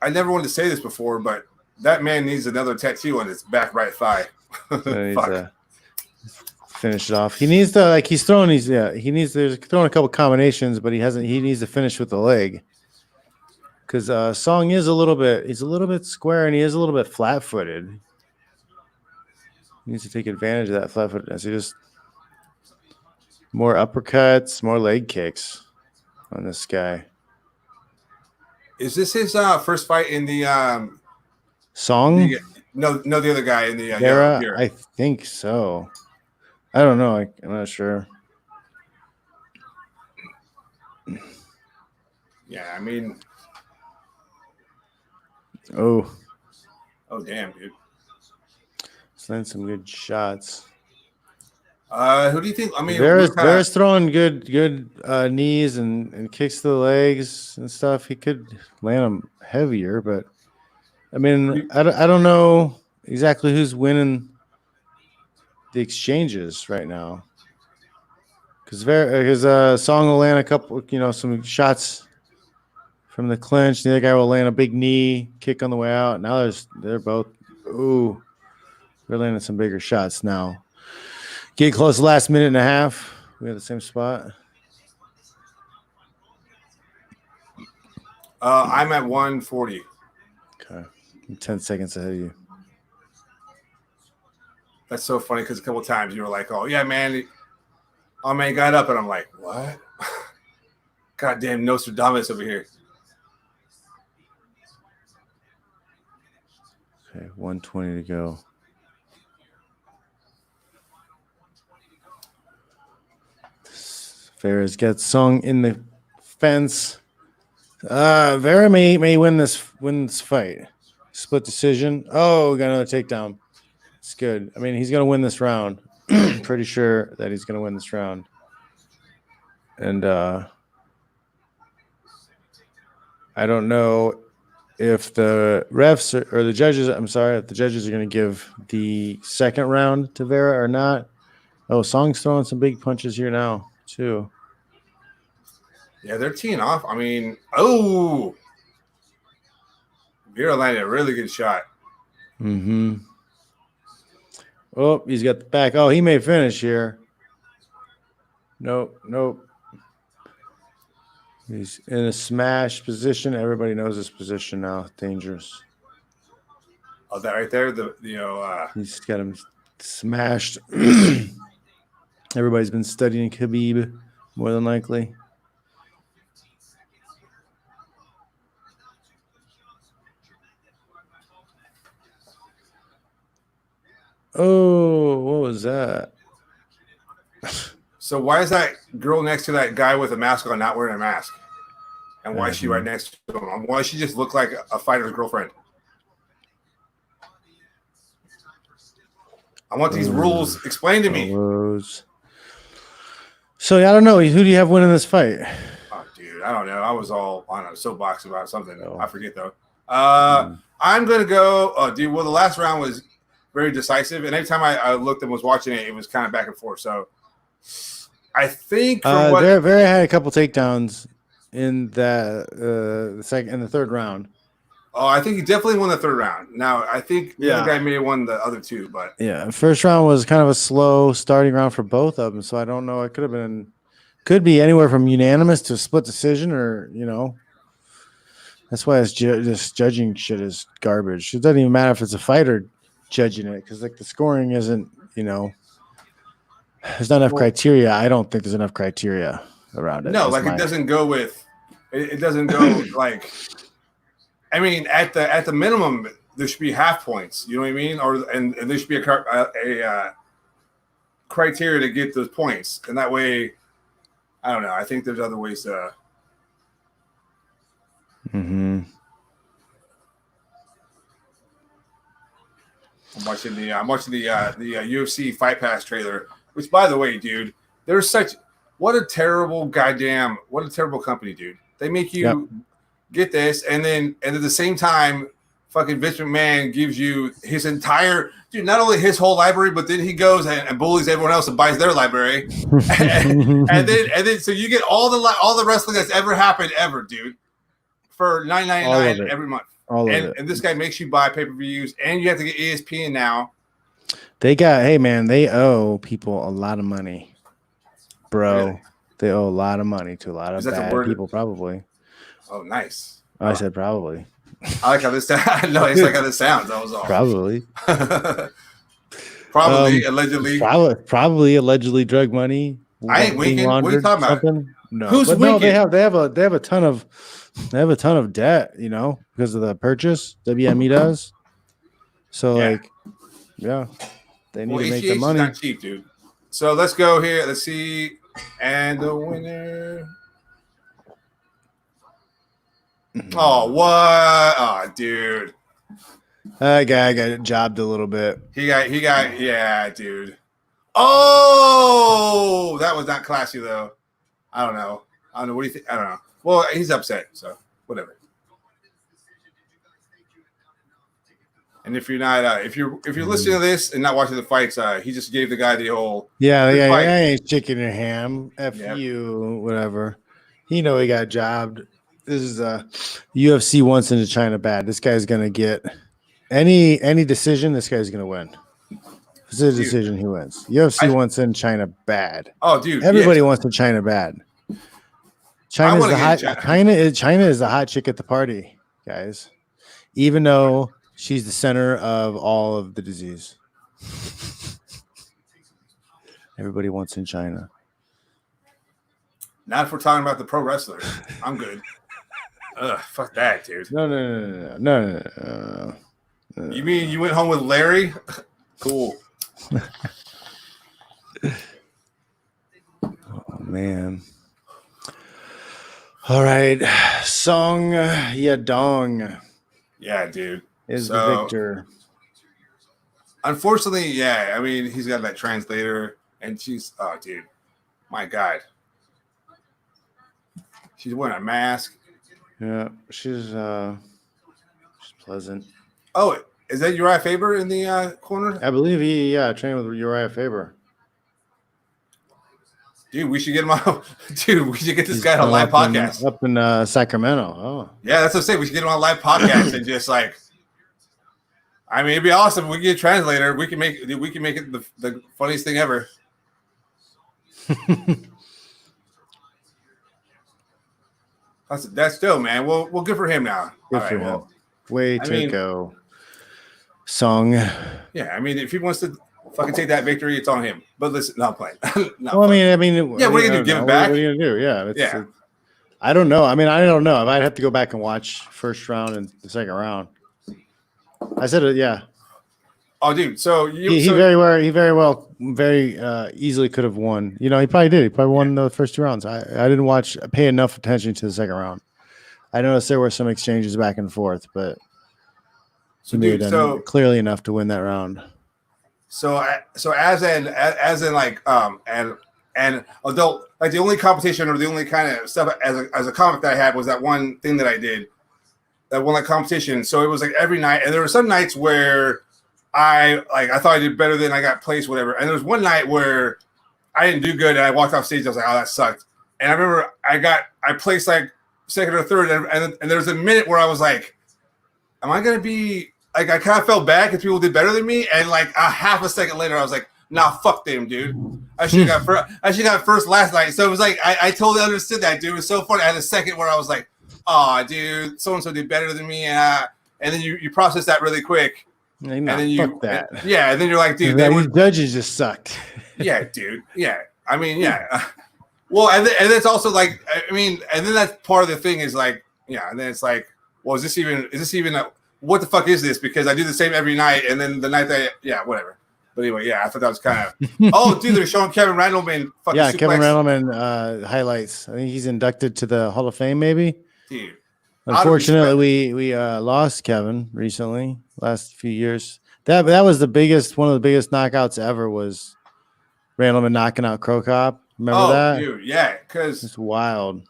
Speaker 1: never wanted to say this before, but that man needs another tattoo on his back right thigh.
Speaker 2: So finish it off. He needs to he's throwing these. Yeah, there's throwing a couple combinations, but he needs to finish with the leg. Because Song is he's a little bit square, and he is a little bit flat-footed. He needs to take advantage of that flat-footedness. He just more uppercuts, more leg kicks on this guy.
Speaker 1: Is this his first fight in the
Speaker 2: Song?
Speaker 1: No, the other guy in the
Speaker 2: Vera? I think so. I don't know. I'm not sure.
Speaker 1: Yeah, I mean.
Speaker 2: Oh
Speaker 1: damn, dude.
Speaker 2: Slaying some good shots.
Speaker 1: Who do you think? I mean,
Speaker 2: Vera's throwing good knees and kicks to the legs and stuff. He could land them heavier, but I mean, I don't know exactly who's winning the exchanges right now. Because Song will land a couple, some shots from the clinch. The other guy will land a big knee kick on the way out. Now they're both. Ooh, they're landing some bigger shots now. Get close. Last minute and a half. We have the same spot.
Speaker 1: I'm at 140.
Speaker 2: Okay, I'm 10 seconds ahead of you.
Speaker 1: That's so funny because a couple of times you were like, "Oh yeah, man." Oh man, got up, and I'm like, "What?" Goddamn Nostradamus over here.
Speaker 2: Okay, 120 to go. Vera's got Song in the fence. Vera may win this fight. Split decision. Oh, we got another takedown. It's good. I mean, he's gonna win this round. Pretty sure that he's gonna win this round. And I don't know if the refs or the judges. I'm sorry, if the judges are gonna give the second round to Vera or not. Oh, Song's throwing some big punches here now too.
Speaker 1: Yeah, they're teeing off. I mean, oh, Vera landed a really good shot.
Speaker 2: Mm-hmm. Oh, he's got the back. Oh, he may finish here. Nope. He's in a smash position. Everybody knows his position now. Dangerous.
Speaker 1: Oh, that right there.
Speaker 2: He's got him smashed. Everybody's been studying Khabib, more than likely. Oh, what was that?
Speaker 1: So why is that girl next to that guy with a mask on not wearing a mask? And why is she right next to him? Why does she just look like a fighter's girlfriend? I want these rules explained to me.
Speaker 2: So I don't know. Who do you have winning this fight?
Speaker 1: Oh, dude, I don't know. I was all on a soapbox about something. Oh. I forget though. I'm gonna go. Dude, well, the last round was very decisive, and every time I looked and was watching it, it was kind of back and forth. So I think
Speaker 2: Vera had a couple takedowns in the second and the third round.
Speaker 1: Oh, I think he definitely won the third round. Now I think the other guy may have won the other two, but
Speaker 2: yeah, first round was kind of a slow starting round for both of them. So I don't know. It could be anywhere from unanimous to a split decision, or that's why this judging shit is garbage. It doesn't even matter if it's a fighter judging it, because like the scoring isn't, there's not enough criteria. I don't think there's enough criteria around it.
Speaker 1: No, like it doesn't go with it doesn't go like. I mean, at the minimum, there should be half points. You know what I mean? And there should be a criteria to get those points, and that way, I don't know. I think there's other ways to.
Speaker 2: Mm-hmm.
Speaker 1: I'm watching the UFC Fight Pass trailer. Which, by the way, dude, what a terrible company, dude. They make you get this, and then at the same time, fucking Vince McMahon gives you his entire not only his whole library, but then he goes and bullies everyone else and buys their library, and then so you get all the wrestling that's ever happened ever, dude, for $9.99 every month. And this guy makes you buy pay-per-views, and you have to get ESPN now.
Speaker 2: They owe people a lot of money, bro. Really? They owe a lot of money to a lot of bad people, probably.
Speaker 1: Oh, nice.
Speaker 2: I said probably.
Speaker 1: I like how this sounds. No, it's like how this sounds. That was all.
Speaker 2: Probably.
Speaker 1: Allegedly.
Speaker 2: Probably allegedly drug money.
Speaker 1: I ain't winking. What are you talking about?
Speaker 2: No.
Speaker 1: Who's winking? No,
Speaker 2: they have a ton of debt, because of the purchase WME does. So they need to make the money.
Speaker 1: Not cheap, dude. So let's go here. Let's see. And the winner. Oh, what? Oh, dude.
Speaker 2: That guy got jobbed a little bit.
Speaker 1: He got, yeah, dude. Oh, that was not classy, though. I don't know. What do you think? I don't know. Well, he's upset, so whatever. And if you're not, if you're listening to this and not watching the fights, he just gave the guy the whole
Speaker 2: yeah,
Speaker 1: fight.
Speaker 2: I ain't chicken or ham. F
Speaker 1: Yep.
Speaker 2: you, whatever. He got jobbed. This is UFC wants into China bad. This guy's gonna get any decision. This guy's gonna win. If it's a decision, he wins. UFC wants in China bad.
Speaker 1: Oh, dude,
Speaker 2: everybody wants in China bad. China is the hot chick at the party, guys. Even though she's the center of all of the disease. Everybody wants in China.
Speaker 1: Not if we're talking about the pro wrestlers. I'm good. Ugh, fuck that, dude.
Speaker 2: No.
Speaker 1: You mean you went home with Larry? Cool.
Speaker 2: Oh man. All right. Song Yadong.
Speaker 1: Yeah, dude.
Speaker 2: Is the victor.
Speaker 1: Unfortunately, yeah. I mean, he's got that translator, and she's dude. My God. She's wearing a mask.
Speaker 2: Yeah, she's pleasant.
Speaker 1: Oh, is that Uriah Faber in the corner?
Speaker 2: I believe he trained with Uriah Faber.
Speaker 1: Dude, we should get him on. Dude, we should get this guy on a live podcast.
Speaker 2: Up in Sacramento. Oh.
Speaker 1: Yeah, that's what I'm saying. We should get him on a live podcast and just like, I mean, it'd be awesome if we get a translator. We can make it the funniest thing ever. That's still, man. We'll good for him now.
Speaker 2: Good for him. Way to go. Song.
Speaker 1: Yeah, I mean, if he wants to fucking take that victory, it's on him. But listen, no, I'm playing.
Speaker 2: Well, I mean,
Speaker 1: yeah, what are you gonna do? Give it back?
Speaker 2: What are you gonna do? Yeah, I don't know. I mean, I don't know. I might have to go back and watch first round and the second round. I said it. Yeah.
Speaker 1: Oh, dude. So
Speaker 2: he very easily could have won. You know, he probably did. He probably won the first two rounds. I didn't pay enough attention to the second round. I noticed there were some exchanges back and forth, but he made clearly enough to win that round. So as in like and adult, like the only competition or the only kind of stuff as a comic that I had was that one thing that I did, that one like competition. So it was like every night, and there were some nights where I thought I did better than I got placed, whatever. And there was one night where I didn't do good, and I walked off stage. I was like, oh, that sucked. And I remember I placed like second or third, and there was a minute where I was like, am I gonna be like, I kind of felt bad because people did better than me, and like a half a second later, I was like, nah, fuck them, dude. I should have got first last night. So it was like I totally understood that, dude. It was so funny. I had a second where I was like, oh, dude, so and so did better than me, and then you process that really quick. And then you that.
Speaker 1: And then you're like, dude,
Speaker 2: these judges just sucked.
Speaker 1: Yeah, dude. Yeah. I mean, yeah. Well, and it's also like, I mean, and then that's part of the thing is like, yeah, and then it's like, well, is this even what the fuck is this? Because I do the same every night, and then the night that whatever. But anyway, yeah, I thought that was kind of oh, dude, they're showing Kevin Randleman fucking suplex.
Speaker 2: Kevin Randleman highlights. I think he's inducted to the Hall of Fame, maybe.
Speaker 1: Dude.
Speaker 2: Unfortunately, we lost Kevin recently, last few years. That was one of the biggest knockouts ever was Randleman knocking out Crow Cop. Remember that?
Speaker 1: Dude, yeah, because
Speaker 2: it's wild.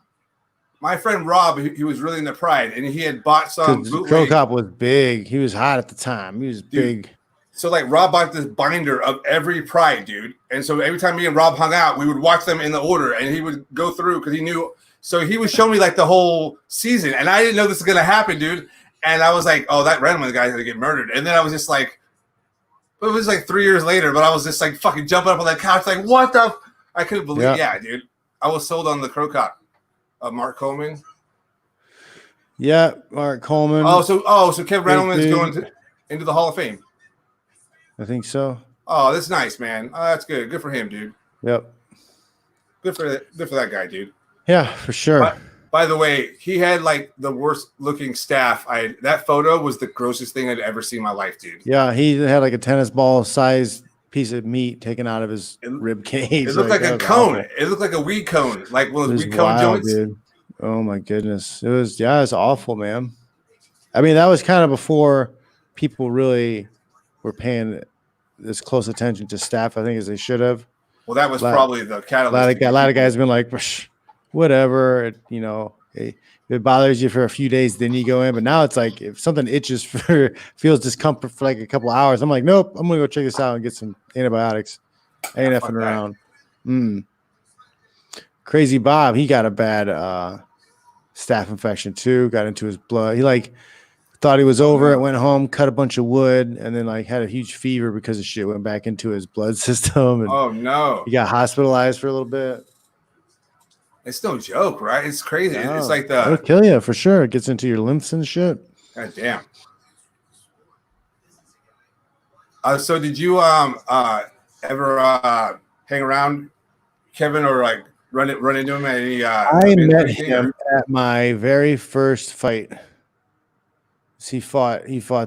Speaker 1: My friend Rob, he was really into Pride, and he had bought some bootleg.
Speaker 2: Crow Cop was big. He was hot at the time. He was big.
Speaker 1: So like Rob bought this binder of every Pride, dude. And so every time me and Rob hung out, we would watch them in the order, and he would go through because he knew. So he was showing me like the whole season, and I didn't know this was gonna happen, dude. And I was like, "Oh, that Randleman guy's gonna get murdered." And then I was just like, it was like 3 years later, but I was just like fucking jumping up on that couch, like, "What the?" I couldn't believe. Yeah, dude, I was sold on the Crow Cop. Mark Coleman.
Speaker 2: Yeah, Mark Coleman.
Speaker 1: So Kevin Randleman's going into the Hall of Fame.
Speaker 2: I think so.
Speaker 1: Oh, that's nice, man. Oh, that's good. Good for him, dude.
Speaker 2: Yep.
Speaker 1: Good for that guy, dude.
Speaker 2: Yeah, for sure.
Speaker 1: By the way, he had like the worst looking staff. That photo was the grossest thing I'd ever seen in my life, dude.
Speaker 2: Yeah, he had like a tennis ball sized piece of meat taken out of his rib cage.
Speaker 1: It looked like a cone. Awful. It looked like a weed cone, like one of those weed cone joints.
Speaker 2: Dude. Oh my goodness. It's awful, man. I mean, that was kind of before people really were paying this close attention to staff, I think, as they should have. Well,
Speaker 1: that was probably the catalyst.
Speaker 2: A lot of guys have been like, whatever, if it bothers you for a few days, then you go in. But now it's like if something itches for feels discomfort for like a couple hours, I'm like, nope, I'm gonna go check this out and get some antibiotics. I ain't effing around. Crazy Bob, he got a bad staph infection too. Got into his blood. He like thought he was over it, went home, cut a bunch of wood, and then like had a huge fever because the shit went back into his blood system. And
Speaker 1: oh no,
Speaker 2: he got hospitalized for a little bit.
Speaker 1: It's no joke, right? It's crazy.
Speaker 2: No,
Speaker 1: it's like
Speaker 2: it'll kill you for sure. It gets into your lymphs and shit.
Speaker 1: God damn. So did you ever hang around Kevin or like run into him at any?
Speaker 2: I met him at my very first fight. He fought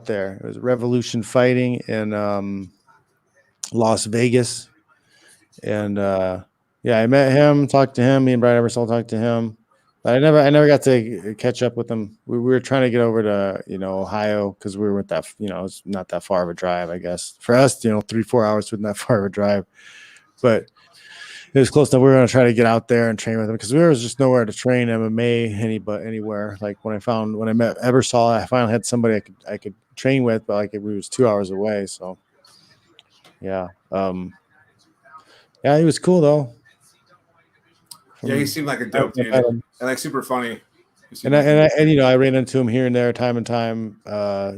Speaker 2: there. It was Revolution Fighting in Las Vegas, and yeah, I met him, talked to him. Me and Brian Ebersol talked to him, but I never got to catch up with him. We were trying to get over to Ohio because we were with that. It's not that far of a drive, I guess for us. 3-4 hours wasn't that far of a drive, but it was close enough. We were going to try to get out there and train with him because there was just nowhere to train MMA anywhere. Like when I met Ebersol, I finally had somebody I could train with, but like it was 2 hours away. So yeah, yeah, he was cool though.
Speaker 1: Yeah, he seemed like a dope dude, and like super funny.
Speaker 2: And I ran into him here and there, time and time,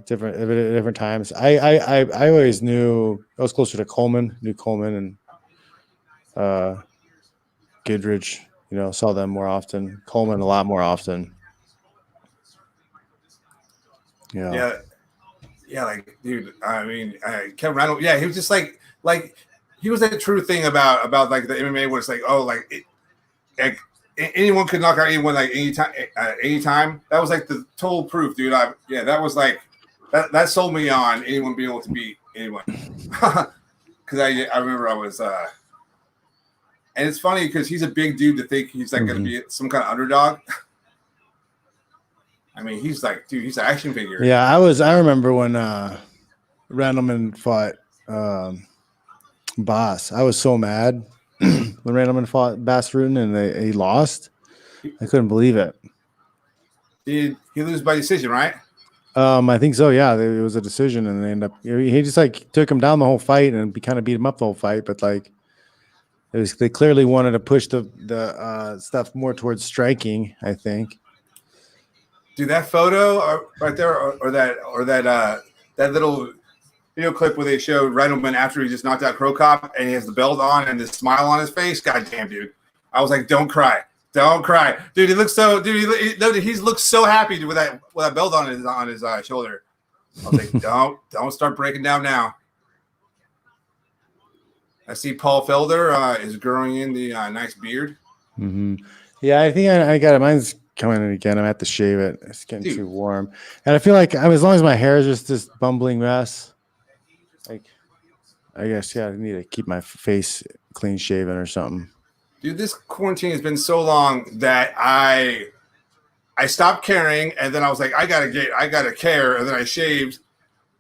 Speaker 2: different times. I always knew I was closer to Coleman, and Goodridge. Saw them more often. Coleman a lot more often.
Speaker 1: Yeah. Like dude, I mean, Kevin Randall. Yeah, he was just like he was that true thing about like the MMA where it's like like anyone could knock out anyone like anytime. That was like the total proof, dude. That was like that sold me on anyone being able to beat anyone. Because I remember I was and it's funny because he's a big dude to think he's like going to be some kind of underdog. I mean, he's like, dude, he's an action figure.
Speaker 2: Yeah, I remember when Randleman fought Boss. I was so mad when Randleman fought Bass Rutten and he lost. I couldn't believe it.
Speaker 1: Did he lose by decision, right?
Speaker 2: I think so. Yeah, it was a decision, and they end up. He just like took him down the whole fight and kind of beat him up the whole fight. But like, they clearly wanted to push the stuff more towards striking. I think.
Speaker 1: Dude, that photo right there, or that little video clip where they showed Randleman after he just knocked out Crow Cop and he has the belt on and the smile on his face. God damn, dude! I was like, don't cry. Don't cry, dude. He looks so, dude. He looks so happy with that belt on his shoulder. I was like, don't start breaking down now. I see Paul Felder is growing in the nice beard.
Speaker 2: Mm-hmm. Yeah, I think I got it. Mine's coming in again. I'm at to shave it. It's getting too warm, and I feel like as long as my hair is just this bumbling mess, like I guess I need to keep my face clean shaven or something.
Speaker 1: Dude, this quarantine has been so long that I stopped caring, and then I was like, I gotta care, and then I shaved,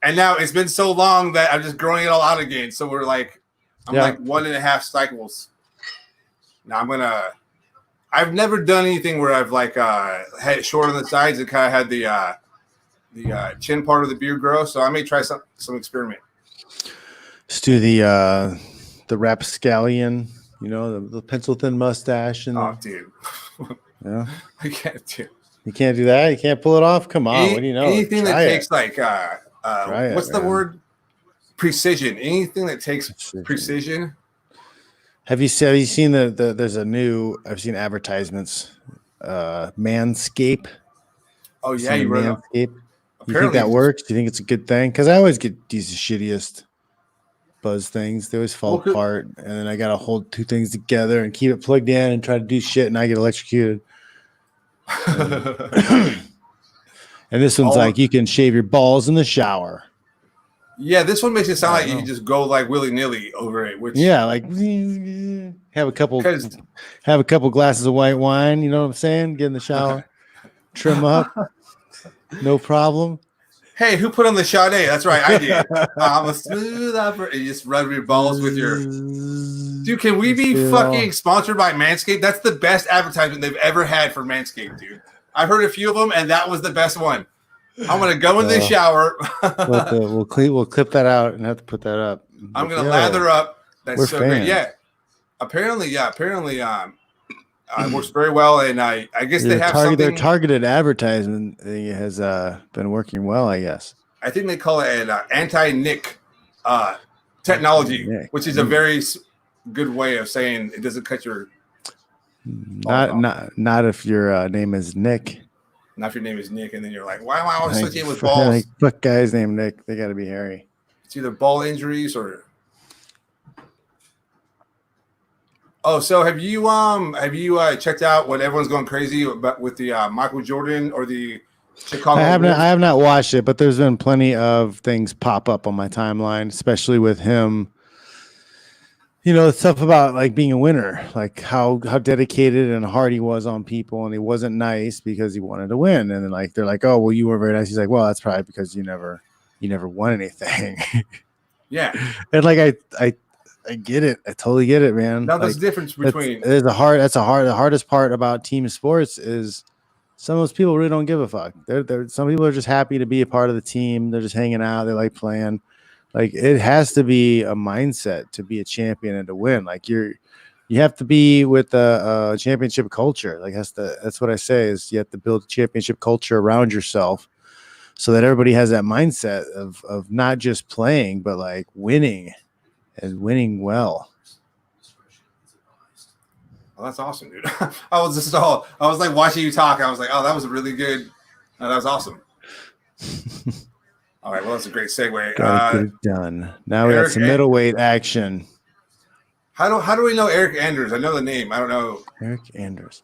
Speaker 1: and now it's been so long that I'm just growing it all out again. So we're like, I'm like 1.5 cycles. Now I've never done anything where I've like had it short on the sides and kind of had the chin part of the beard grow. So I may try some experiment.
Speaker 2: Just do the rapscallion. The pencil thin mustache and
Speaker 1: dude.
Speaker 2: Yeah.
Speaker 1: I can't do.
Speaker 2: You can't do that? You can't pull it off? Come on. What do you know?
Speaker 1: Anything that takes like
Speaker 2: what's
Speaker 1: the word? Precision. Anything that takes precision.
Speaker 2: Have you seen there's a new I've seen advertisements Manscaped.
Speaker 1: Oh yeah, you read
Speaker 2: Manscaped. You think that works? Do you think it's a good thing? Because I always get these shittiest buzz things. They always fall apart, and then I gotta hold two things together and keep it plugged in and try to do shit, and I get electrocuted. And this one's like you can shave your balls in the shower.
Speaker 1: Yeah, this one makes it sound like you can just go like willy-nilly over it. Which
Speaker 2: like have a couple glasses of white wine. You know what I'm saying? Get in the shower, trim up, no problem.
Speaker 1: Hey, who put on the Sade? That's right, I did. I'm a smooth operator. You just rub your balls with your. Dude, can we be fucking sponsored by Manscaped? That's the best advertisement they've ever had for Manscaped, dude. I've heard a few of them, and that was the best one. I'm gonna go in the shower.
Speaker 2: We'll clip that out and have to put that up.
Speaker 1: I'm gonna lather up. That's so
Speaker 2: fans.
Speaker 1: great. Yeah. Apparently, works very well, and I guess they have something.
Speaker 2: Their targeted advertisement has been working well, I guess.
Speaker 1: I think they call it an anti-nick technology, which is a very good way of saying it doesn't cut your.
Speaker 2: Not if your name is Nick.
Speaker 1: Not if your name is Nick, and then you're like, why am I always associated with balls?
Speaker 2: Like, fuck guys named Nick. They got to be hairy.
Speaker 1: It's either ball injuries or. Oh, so have you checked out what everyone's going crazy about with the Michael Jordan or the Chicago?
Speaker 2: I have not watched it, but there's been plenty of things pop up on my timeline, especially with him. You know, stuff about like being a winner, like how dedicated and hard he was on people, and he wasn't nice because he wanted to win. And then like they're like, "Oh, well, you were very nice." He's like, "Well, that's probably because you never won anything."
Speaker 1: Yeah,
Speaker 2: and like I get it. I totally get it, man.
Speaker 1: Now there's a difference between
Speaker 2: the hardest part about team sports is some of those people really don't give a fuck. Some people are just happy to be a part of the team. They're just hanging out. They like playing. Like it has to be a mindset to be a champion and to win. Like you have to be with a championship culture. Like that's what I say is you have to build a championship culture around yourself so that everybody has that mindset of not just playing, but like winning and winning well.
Speaker 1: Well, that's awesome, dude. I was like watching you talk. I was like, oh, that was really good. Oh, that was awesome. All right, well, that's a great segue.
Speaker 2: Gotta get it done. Now we got some middleweight action.
Speaker 1: How do we know Eric Anders? I know the name. I don't know.
Speaker 2: Eric Anders.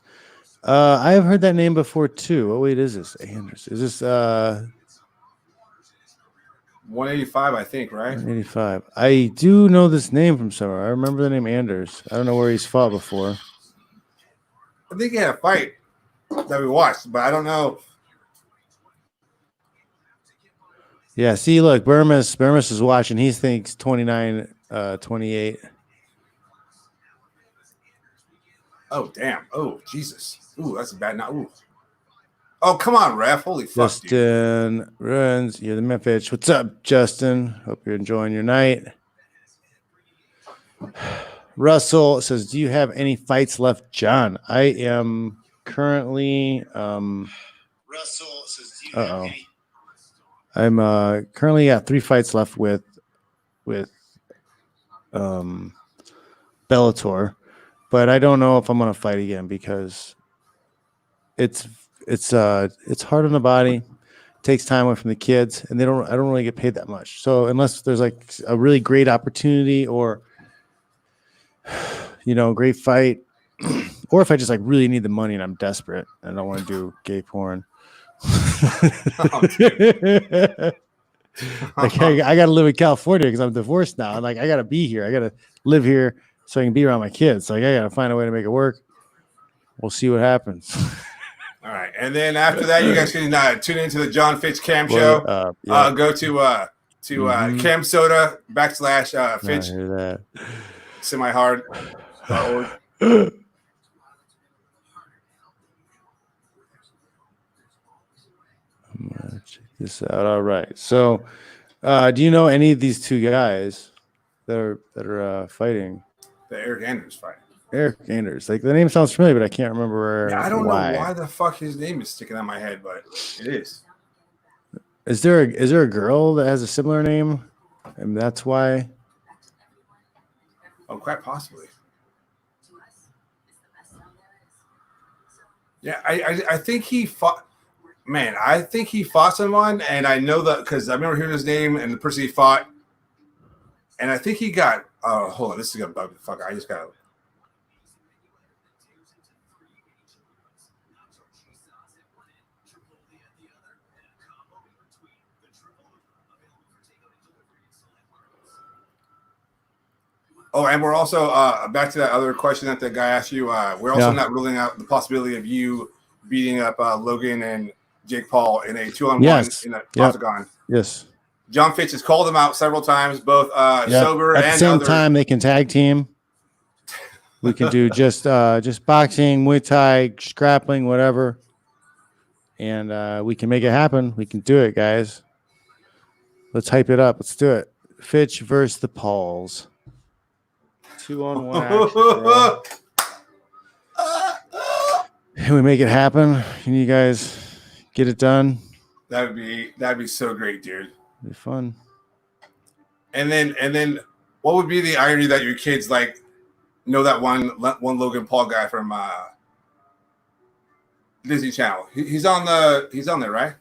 Speaker 2: I have heard that name before too. Oh, wait, is this Anders? Is this
Speaker 1: 185, I think, right?
Speaker 2: 185. I do know this name from somewhere. I remember the name Anders. I don't know where he's fought before.
Speaker 1: I think he had a fight that we watched, but I don't know.
Speaker 2: Yeah, see, look, Burmis is watching. He thinks 29, 28.
Speaker 1: Oh, damn. Oh, Jesus. Ooh, that's a bad night. Ooh. Oh, come on, ref. Holy fuck,
Speaker 2: Justin runs. You're the man, Fitch. What's up, Justin? Hope you're enjoying your night. Russell says, do you have any fights left, John? I am currently Russell says, do you have any? I'm currently got 3 fights left with Bellator, but I don't know if I'm gonna fight again because it's hard on the body, it takes time away from the kids, and I don't really get paid that much. So unless there's like a really great opportunity or great fight, or if I just like really need the money and I'm desperate and I don't want to do gay porn. Like I gotta live in California because I'm divorced now, and like I gotta be here. I gotta live here so I can be around my kids. Like I gotta find a way to make it work. We'll see what happens.
Speaker 1: All right, and then after that, you guys can tune into the John Fitch Cam Show. Yeah. Go to Cam Soda / Fitch.
Speaker 2: I hear that.
Speaker 1: Semi-hard.
Speaker 2: Check this out. All right. So, do you know any of these 2 guys that are fighting?
Speaker 1: The Eric Anders fight.
Speaker 2: Eric Anders. Like the name sounds familiar, but I can't remember.
Speaker 1: Yeah, I don't know why the fuck his name is sticking out my head, but it is.
Speaker 2: Is there a girl that has a similar name, and that's why?
Speaker 1: Oh, quite possibly. Yeah, I think he fought. Man, I think he fought someone, and I know that because I remember hearing his name and the person he fought, and I think he got. Oh, hold on, this is gonna bug the fuck. I just got. Oh, and we're also back to that other question that the guy asked you. We're also not ruling out the possibility of you beating up Logan and Jake Paul in a 2-on-1 in an octagon.
Speaker 2: Yes.
Speaker 1: John Fitch has called them out several times, both sober and
Speaker 2: at the same time. They can tag team. We can do just boxing, Muay Thai, grappling, whatever. and we can make it happen. We can do it, guys. Let's hype it up. Let's do it. Fitch versus the Pauls. 2-on-1 action, bro. Can we make it happen? Can you guys get it done?
Speaker 1: That'd be so great, dude.
Speaker 2: It'd be fun.
Speaker 1: And then what would be the irony that your kids like know that one Logan Paul guy from Disney Channel? He's on there, right?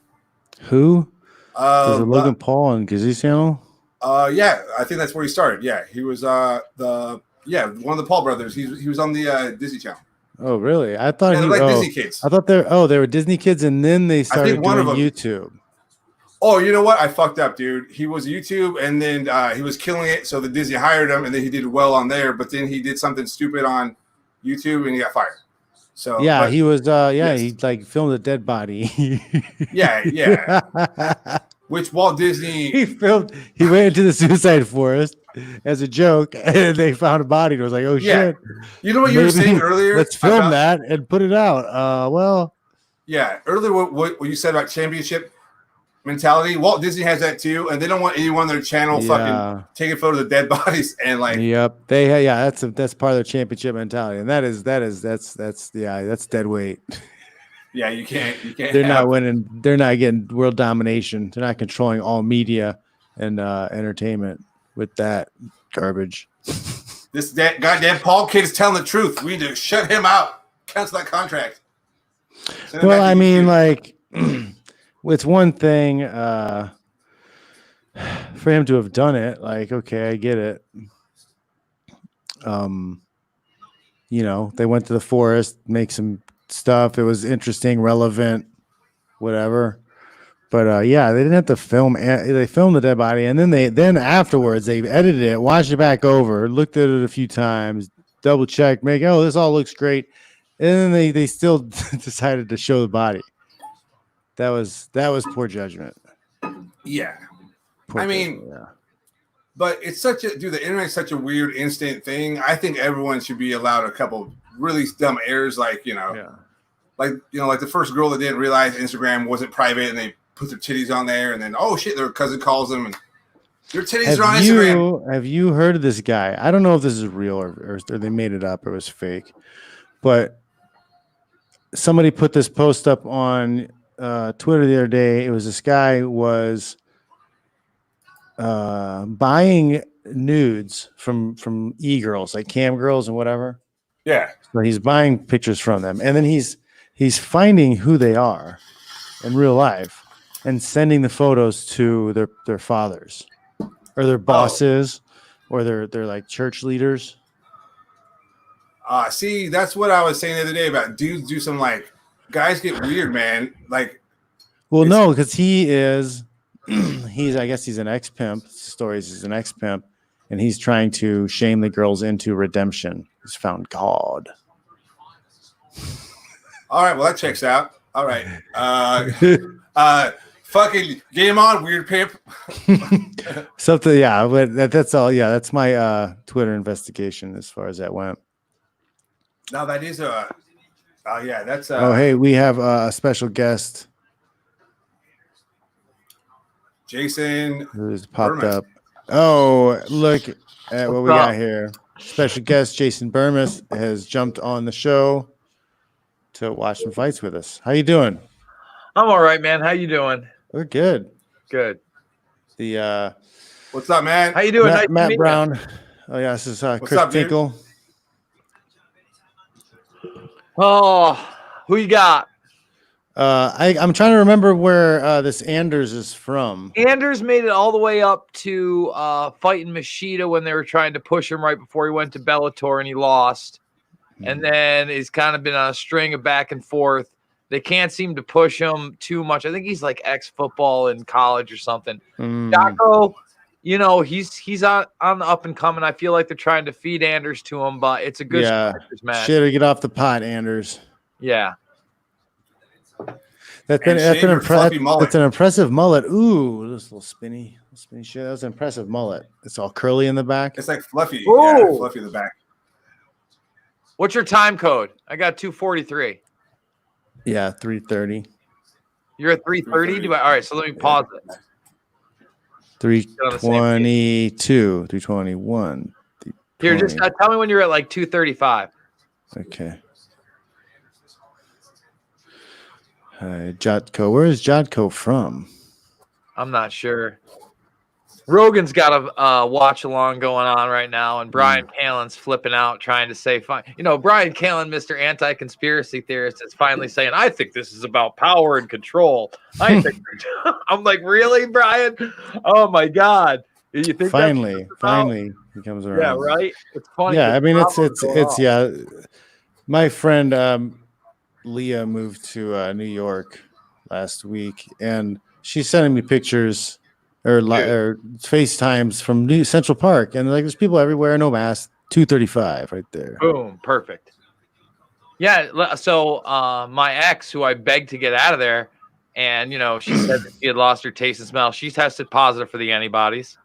Speaker 2: Who? Is it Logan Paul on Disney Channel?
Speaker 1: Yeah, I think that's where he started. Yeah, he was one of the Paul brothers. He was on the Disney Channel.
Speaker 2: Oh, really? I thought
Speaker 1: they're like Disney kids.
Speaker 2: I thought they were Disney kids, and then they started doing YouTube.
Speaker 1: Oh, you know what? I fucked up, dude. He was YouTube, and then he was killing it. So the Disney hired him, and then he did well on there. But then he did something stupid on YouTube, and he got fired. So
Speaker 2: yeah, he was. Yes. He like filmed a dead body.
Speaker 1: yeah. Which Walt Disney
Speaker 2: he went into the suicide forest as a joke, and they found a body. And it was like, oh shit!
Speaker 1: You know what you were saying earlier?
Speaker 2: Let's film that and put it out.
Speaker 1: Earlier what you said about championship mentality. Walt Disney has that too, and they don't want anyone on their channel fucking taking photos of dead bodies and like.
Speaker 2: Yep, that's part of their championship mentality, and that's dead weight.
Speaker 1: Yeah, you can't.
Speaker 2: They're not winning. They're not getting world domination. They're not controlling all media and entertainment with that garbage.
Speaker 1: That goddamn Paul kid is telling the truth. We need to shut him out. Cancel that contract.
Speaker 2: Well, I mean, like, it's one thing for him to have done it. Like, okay, I get it. They went to the forest, make some stuff. It was interesting, relevant, whatever. But they didn't have to film. They filmed the dead body, and then afterwards they edited it, watched it back over, looked at it a few times, double checked, this all looks great, and then they still decided to show the body. That was poor judgment.
Speaker 1: Yeah,
Speaker 2: Yeah.
Speaker 1: But it's the internet's such a weird instant thing. I think everyone should be allowed a couple really dumb errors, like like the first girl that didn't realize Instagram wasn't private, and they put their titties on there, and then their cousin calls them, and your titties are on Instagram.
Speaker 2: Have you heard of this guy? I don't know if this is real or they made it up or it was fake, but somebody put this post up on Twitter the other day. It was this guy was buying nudes from e-girls, like cam girls and whatever.
Speaker 1: Yeah.
Speaker 2: So he's buying pictures from them, and then he's finding who they are in real life and sending the photos to their fathers or their bosses or their like church leaders.
Speaker 1: See, that's what I was saying the other day about dudes do some like guys get weird, man. Like,
Speaker 2: well, no, because he is I guess he's an ex-pimp. Stories he's an ex-pimp, and he's trying to shame the girls into redemption. He's found God.
Speaker 1: All right, well that checks out. All right, fucking game on, weird pimp.
Speaker 2: Something, yeah. But that's all. Yeah, that's my Twitter investigation as far as that went.
Speaker 1: No, that is that's.
Speaker 2: Hey, we have a special guest.
Speaker 1: Jason,
Speaker 2: who's popped up. Oh, look at what we got here. Special guest Jason Burmis has jumped on the show to watch some fights with us. How you doing?
Speaker 3: I'm all right, man. How you doing?
Speaker 2: We're good.
Speaker 3: Good.
Speaker 1: What's up, man?
Speaker 3: How you doing?
Speaker 2: Matt Brown. Oh yeah, this is Kris
Speaker 1: up,
Speaker 2: Tinkle.
Speaker 3: Oh, who you got?
Speaker 2: I'm trying to remember where this Anders is from.
Speaker 3: Anders made it all the way up to fighting Machida when they were trying to push him right before he went to Bellator, and he lost. And then he's kind of been on a string of back and forth. They can't seem to push him too much. I think he's like ex-football in college or something. Jocko, he's on the up and coming. I feel like they're trying to feed Anders to him, but it's a good match.
Speaker 2: Shit, get off the pot, Anders.
Speaker 3: Yeah.
Speaker 2: That's an impressive mullet. Ooh, this little spinny shit. That was an impressive mullet. It's all curly in the back.
Speaker 1: It's like fluffy.
Speaker 3: Ooh.
Speaker 1: Yeah, fluffy in the back.
Speaker 3: What's your time code? I got 2:43.
Speaker 2: Yeah, 3:30.
Speaker 3: You're at 330. All right, so let me pause it.
Speaker 2: 322, 321.
Speaker 3: Here, just tell me when you're at like 235.
Speaker 2: Okay. Jotko. Where is Jotko from?
Speaker 3: I'm not sure. Rogan's got a watch along going on right now, and Brian Callen's flipping out, trying to say, fine. You know, Brian Callen, Mr. Anti-Conspiracy Theorist, is finally saying, I think this is about power and control. I think I'm like, really, Brian? Oh my God. You think
Speaker 2: finally he comes around?
Speaker 3: Yeah, right. It's funny.
Speaker 2: Yeah, I mean it's yeah. My friend Leah moved to New York last week, and she's sending me pictures or FaceTimes from Central Park, and like there's people everywhere, no mask. 235 right there.
Speaker 3: Boom, perfect. Yeah, so my ex, who I begged to get out of there, and you know, she said that she had lost her taste and smell. She tested positive for the antibodies.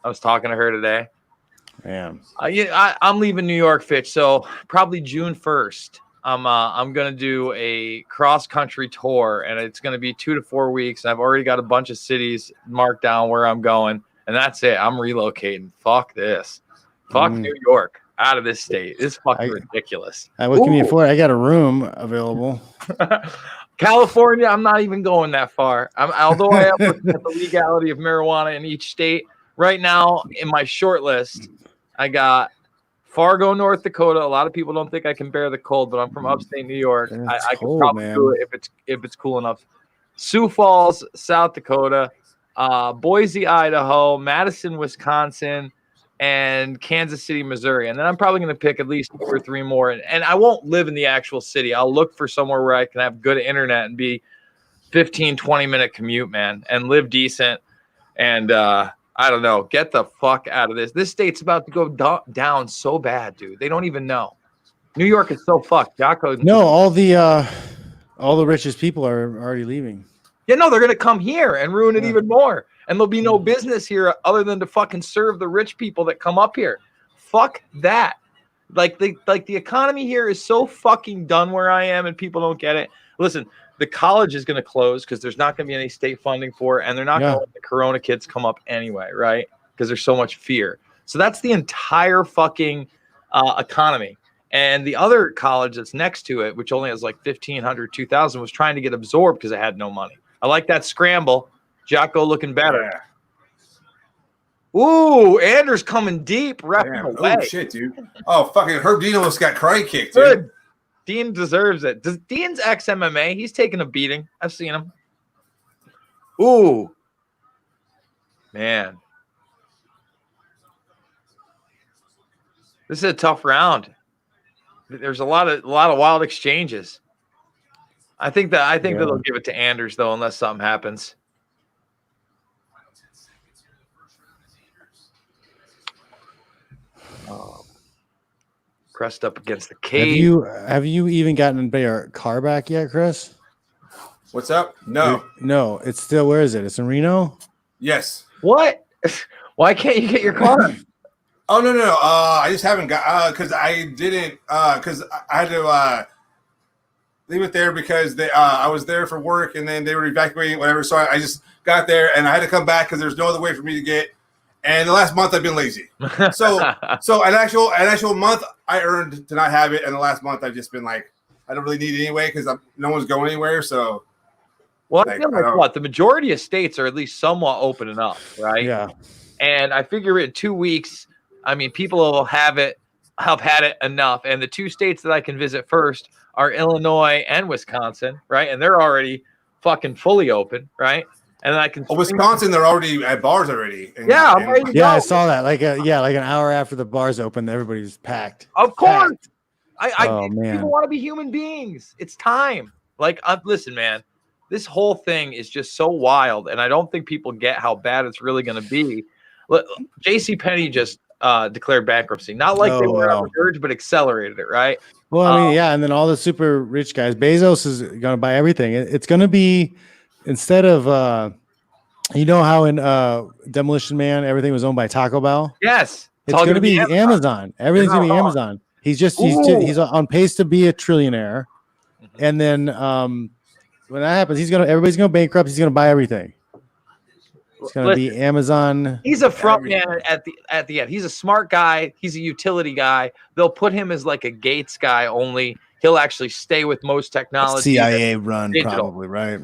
Speaker 3: I was talking to her today.
Speaker 2: Damn.
Speaker 3: I'm leaving New York, Fitch. So probably June 1st. I'm gonna do a cross country tour, and it's gonna be 2 to 4 weeks. And I've already got a bunch of cities marked down where I'm going, and that's it. I'm relocating. Fuck this. Fuck New York. Out of this state. It's fucking ridiculous.
Speaker 2: What can you afford? I got a room available.
Speaker 3: California, I'm not even going that far. Although I have looked at the legality of marijuana in each state. Right now, in my short list, I got Fargo, North Dakota. A lot of people don't think I can bear the cold, but I'm from upstate New York. I can probably do it if it's cool enough. Sioux Falls, South Dakota, Boise, Idaho, Madison, Wisconsin, and Kansas City, Missouri. And then I'm probably going to pick at least 2 or 3 more. And I won't live in the actual city. I'll look for somewhere where I can have good internet and be 15, 20-minute commute, man, and live decent. And I don't know. Get the fuck out of this. This state's about to go down so bad, dude. They don't even know. New York is so fucked. Jocko.
Speaker 2: No, all the richest people are already leaving.
Speaker 3: Yeah, no, they're gonna come here and ruin it even more. And there'll be no business here other than to fucking serve the rich people that come up here. Fuck that. Like the economy here is so fucking done where I am, and people don't get it. Listen, the college is going to close because there's not going to be any state funding for it, and they're not going to let the Corona kids come up anyway, right? Because there's so much fear. So that's the entire fucking economy. And the other college that's next to it, which only has like 1,500, 2,000, was trying to get absorbed because it had no money. I like that scramble. Jocko looking better. Yeah. Ooh, Anders coming deep, repping away.
Speaker 1: Oh, shit, dude. Oh, fucking Herb Dean almost got karate kicked, dude.
Speaker 3: Good. Dean deserves it. Does Dean's ex-MMA? He's taking a beating. I've seen him. Ooh. Man. This is a tough round. There's a lot of wild exchanges. I think that they'll give it to Anders though, unless something happens. Pressed up against the cage.
Speaker 2: Have you even gotten your car back yet, Kris?
Speaker 1: What's up? No,
Speaker 2: it's still. Where is it? It's in Reno.
Speaker 1: Yes.
Speaker 3: What? Why can't you get your car?
Speaker 1: Oh no. I just haven't got because I didn't because I had to leave it there because I was there for work and then they were evacuating whatever. So I just got there and I had to come back because there's no other way for me to get. And the last month I've been lazy. So an actual month I earned to not have it, and the last month I've just been like, I don't really need it anyway because no one's going anywhere. So,
Speaker 3: well, I feel like what the majority of states are at least somewhat opening up, right?
Speaker 2: Yeah.
Speaker 3: And I figure in 2 weeks, I mean, people will have had it enough. And the 2 states that I can visit first are Illinois and Wisconsin, right? And they're already fucking fully open, right? And then I can.
Speaker 1: Wisconsin, they're already at bars already.
Speaker 3: I'm ready to go.
Speaker 2: I saw that. Like an hour after the bars open, everybody's packed.
Speaker 3: Of course.
Speaker 2: Packed.
Speaker 3: People want to be human beings. It's time. Like, listen, man, this whole thing is just so wild, and I don't think people get how bad it's really going to be. Look, JCPenney just declared bankruptcy. Not like they were on the verge, but accelerated it, right?
Speaker 2: Well, I mean, and then all the super rich guys. Bezos is going to buy everything. It's going to be. Instead of, you know how in Demolition Man, everything was owned by Taco Bell?
Speaker 3: Yes.
Speaker 2: It's going to be Amazon. Everything's going to be Amazon. He's on pace to be a trillionaire. And then when that happens, everybody's gonna bankrupt. He's gonna buy everything. It's gonna
Speaker 3: Listen,
Speaker 2: be Amazon.
Speaker 3: he's a front man at the end. He's a smart guy. He's a utility guy. They'll put him as like a Gates guy only. He'll actually stay with most technology.
Speaker 2: CIA run,
Speaker 3: digital.
Speaker 2: probably, right?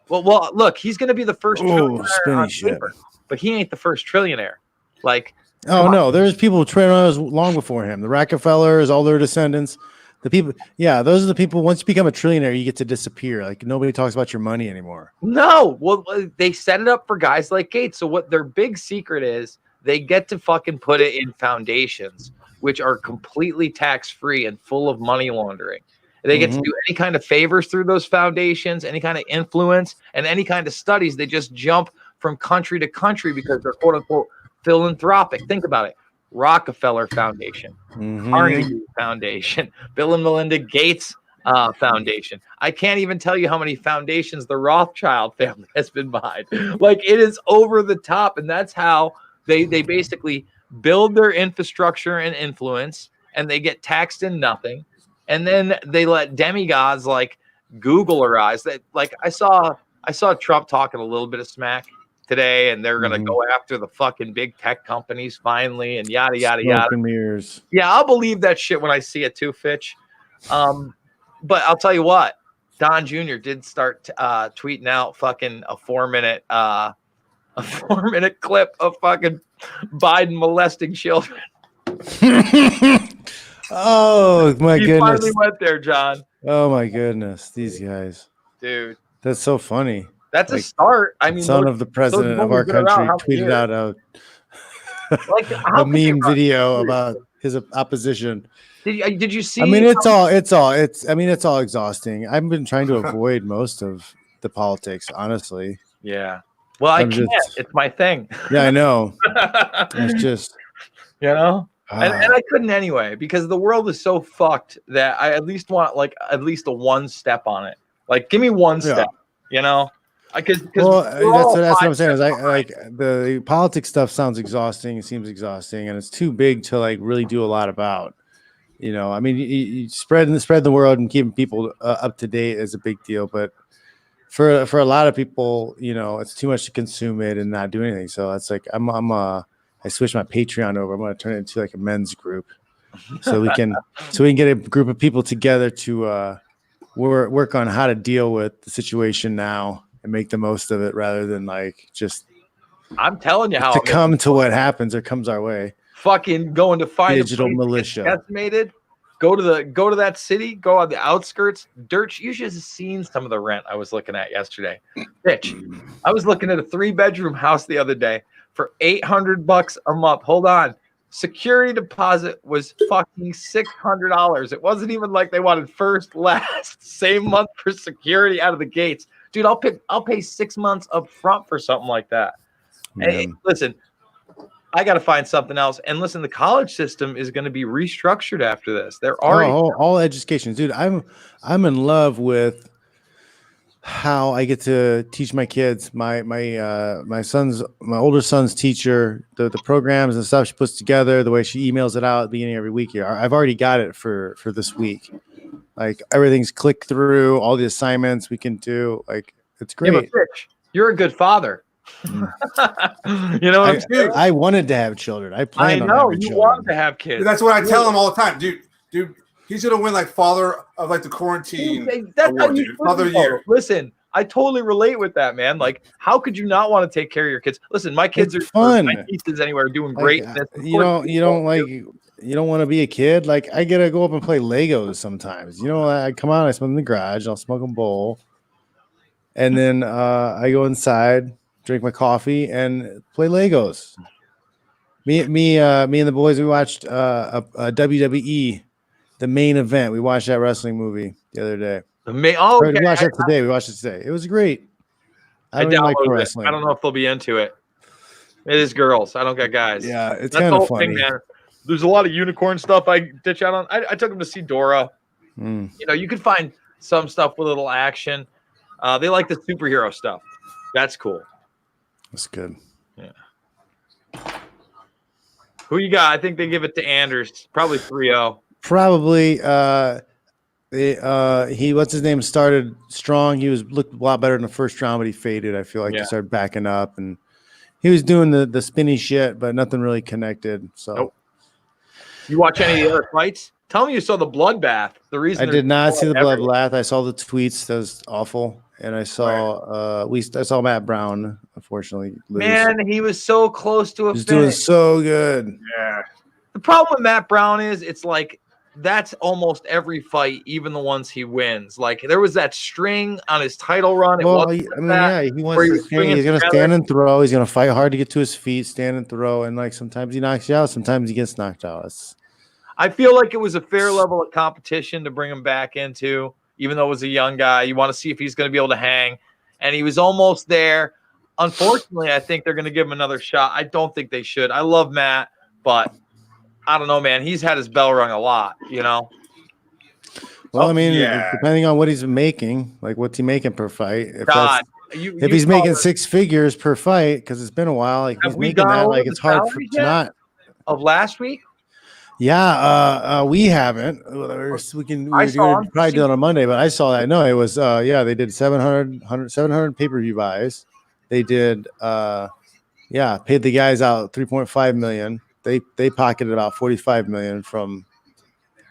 Speaker 3: Well, look, he's going to be the first trillionaire on
Speaker 2: shit.
Speaker 3: paper, but he ain't the first trillionaire. Like,
Speaker 2: oh no, there's people trillionaires long before him. The Rockefellers, all their descendants, the people. Yeah, those are the people. Once you become a trillionaire, you get to disappear. Like nobody talks about your money anymore.
Speaker 3: No, well, they set it up for guys like Gates. So what their big secret is, they get to fucking put it in foundations, which are completely tax-free and full of money laundering. They get to do any kind of favors through those foundations, any kind of influence, and any kind of studies. They just jump from country to country because they're quote unquote philanthropic. Think about it. Rockefeller Foundation, Carnegie Foundation, Bill and Melinda Gates Foundation. I can't even tell you how many foundations the Rothschild family has been behind. Like it is over the top. And that's how they basically build their infrastructure and influence, and they get taxed in nothing. And then they let demigods like Google arise. That like I saw Trump talking a little bit of smack today, and they're gonna go after the fucking big tech companies finally, and yada yada yada.
Speaker 2: Mirrors.
Speaker 3: Yeah, I'll believe that shit when I see it too, Fitch. But I'll tell you what, Don Jr. did start tweeting out fucking a 4-minute clip of fucking Biden molesting children.
Speaker 2: Oh my goodness!
Speaker 3: Finally went there, John.
Speaker 2: Oh my goodness, these guys,
Speaker 3: dude.
Speaker 2: That's so funny.
Speaker 3: That's like, a start. I mean,
Speaker 2: son of the president of our country tweeted out
Speaker 3: like,
Speaker 2: a meme video about his opposition.
Speaker 3: Did you see?
Speaker 2: I mean, it's all exhausting. I've been trying to avoid most of the politics, honestly.
Speaker 3: Yeah. Well, I can't. It's my thing.
Speaker 2: Yeah, I know. It's just,
Speaker 3: you know. And I couldn't anyway, because the world is so fucked that I at least want at least a one step on it. Like, give me one step, you know?
Speaker 2: That's what I'm saying. Is like the politics stuff sounds exhausting. It seems exhausting, and it's too big to like really do a lot about. You know, I mean, you spread the world and keeping people up to date is a big deal, but for a lot of people, you know, it's too much to consume it and not do anything. So it's like I switched my Patreon over. I'm going to turn it into like a men's group, so we can get a group of people together to work on how to deal with the situation now and make the most of it, rather than like just.
Speaker 3: I'm telling you how
Speaker 2: to come to what happens or comes our way.
Speaker 3: Fucking going to find
Speaker 2: digital militia.
Speaker 3: Estimated. Go to that city. Go on the outskirts. Dirt. You should have seen some of the rent I was looking at yesterday. Bitch, I was looking at a 3-bedroom house the other day for $800 a month. Hold on. Security deposit was fucking $600. It wasn't even like they wanted first, last, same month for security out of the gates. Dude, I'll pay 6 months up front for something like that. Hey, listen, I got to find something else. And listen, the college system is going to be restructured after this. They're already
Speaker 2: all education, dude. I'm in love with how I get to teach my kids. My older son's teacher, the programs and stuff she puts together, the way she emails it out at the beginning of every week here. I've already got it for this week. Like everything's clicked through, all the assignments we can do. Like it's great.
Speaker 3: Yeah, but Fitch, you're a good father. You know what I'm saying?
Speaker 2: I wanted to have children. I planned on having children.
Speaker 3: Wanted to have kids.
Speaker 1: Dude, that's what I tell him all the time, dude. He's gonna win like father of like the quarantine award, dude. Father of the year.
Speaker 3: Listen, I totally relate with that, man. Like, how could you not want to take care of your kids? Listen, my kids are
Speaker 2: fun.
Speaker 3: My nieces anywhere doing great.
Speaker 2: You don't want to be a kid. Like I gotta go up and play Legos sometimes. You know, I come out, I smoke in the garage, I'll smoke a bowl, and then I go inside, drink my coffee, and play Legos. Me and the boys, we watched a WWE, the main event. We watched that wrestling movie the other day.
Speaker 3: We
Speaker 2: watched it today. We watched it today. It was great. I don't like pro wrestling.
Speaker 3: I don't know if they'll be into it. It is girls. I don't got guys.
Speaker 2: Yeah, it's kind of funny.
Speaker 3: Man. There's a lot of unicorn stuff I ditch out on. I took them to see Dora. You know, you can find some stuff with a little action. They like the superhero stuff. That's cool.
Speaker 2: That's good.
Speaker 3: Yeah. Who you got? I think they give it to Anders. Probably 3-0.
Speaker 2: Probably. What's his name, started strong. He looked a lot better in the first round, but he faded. I feel like
Speaker 3: Yeah.
Speaker 2: he started backing up, and he was doing the spinny shit, but nothing really connected. So,
Speaker 3: Nope. You watch any of the other fights? Tell me you saw the bloodbath. The reason
Speaker 2: I did not see the
Speaker 3: everywhere.
Speaker 2: bloodbath. I saw the tweets. That was awful, and I saw I saw Matt Brown. Unfortunately, lose.
Speaker 3: Man, he was so close to a
Speaker 2: He's doing
Speaker 3: finish.
Speaker 2: so good.
Speaker 1: Yeah.
Speaker 3: The problem with Matt Brown is it's like that's almost every fight, even the ones he wins. Like there was that string on his title run. It
Speaker 2: Well,
Speaker 3: wasn't
Speaker 2: I mean,
Speaker 3: that,
Speaker 2: yeah, he wants
Speaker 3: where he
Speaker 2: to
Speaker 3: was
Speaker 2: stand. He's
Speaker 3: stringing
Speaker 2: going to
Speaker 3: together.
Speaker 2: stand and throw. He's going to fight hard to get to his feet, stand and throw, and like sometimes he knocks you out, sometimes he gets knocked out.
Speaker 3: I feel like it was a fair level of competition to bring him back into, even though it was a young guy. You want to see if he's going to be able to hang, and he was almost there. Unfortunately, I think they're going to give him another shot. I don't think they should. I love Matt, but I don't know, man. He's had his bell rung a lot, you know.
Speaker 2: Well, I mean,
Speaker 1: yeah.
Speaker 2: depending on what he's making, like what's he making per fight? If he's making 6 figures per fight, because it's been a while, like
Speaker 3: Have
Speaker 2: he's
Speaker 3: we
Speaker 2: making
Speaker 3: gone
Speaker 2: that,
Speaker 3: over
Speaker 2: like
Speaker 3: the
Speaker 2: it's hard
Speaker 3: salaries
Speaker 2: to
Speaker 3: yet?
Speaker 2: not.
Speaker 3: Of last week?
Speaker 2: Yeah, we haven't. We
Speaker 3: I saw him.
Speaker 2: probably do it on Monday, but I saw that. No, it was they did 700 pay-per-view buys. They did paid the guys out 3.5 million. They pocketed about 45 million from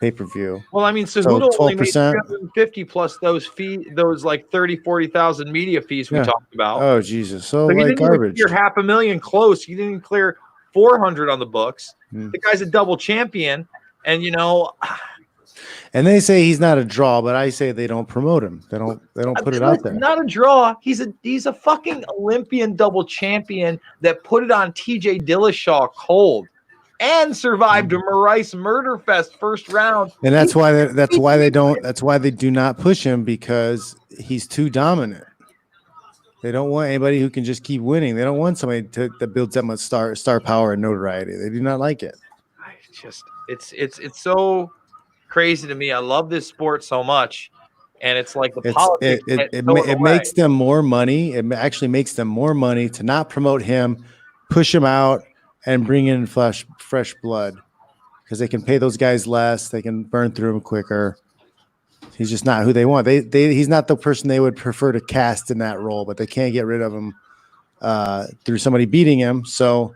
Speaker 2: pay-per-view.
Speaker 3: Well, I mean,
Speaker 2: So
Speaker 3: Cejudo only made
Speaker 2: 12%.
Speaker 3: 350 plus those fees, those like 30,000-40,000 media fees we talked about.
Speaker 2: Oh Jesus! So
Speaker 3: he
Speaker 2: like
Speaker 3: didn't
Speaker 2: garbage.
Speaker 3: You're $500,000 close. You didn't clear 400 on the books.
Speaker 2: Hmm.
Speaker 3: The guy's a double champion, and
Speaker 2: And they say he's not a draw, but I say they don't promote him. They don't put it out there.
Speaker 3: Not a draw. He's a fucking Olympian double champion that put it on TJ Dillashaw cold and survived a Maurice murder fest first round.
Speaker 2: And that's why they do not push him, because he's too dominant. They don't want anybody who can just keep winning. They don't want somebody that builds that much star power and notoriety. They do not like it.
Speaker 3: It's so crazy to me. I love this sport so much, and it's like the politics.
Speaker 2: It makes them more money. It actually makes them more money to not promote him, push him out, and bring in fresh blood, because they can pay those guys less. They can burn through him quicker. He's just not who they want. He's not the person they would prefer to cast in that role, but they can't get rid of him through somebody beating him. So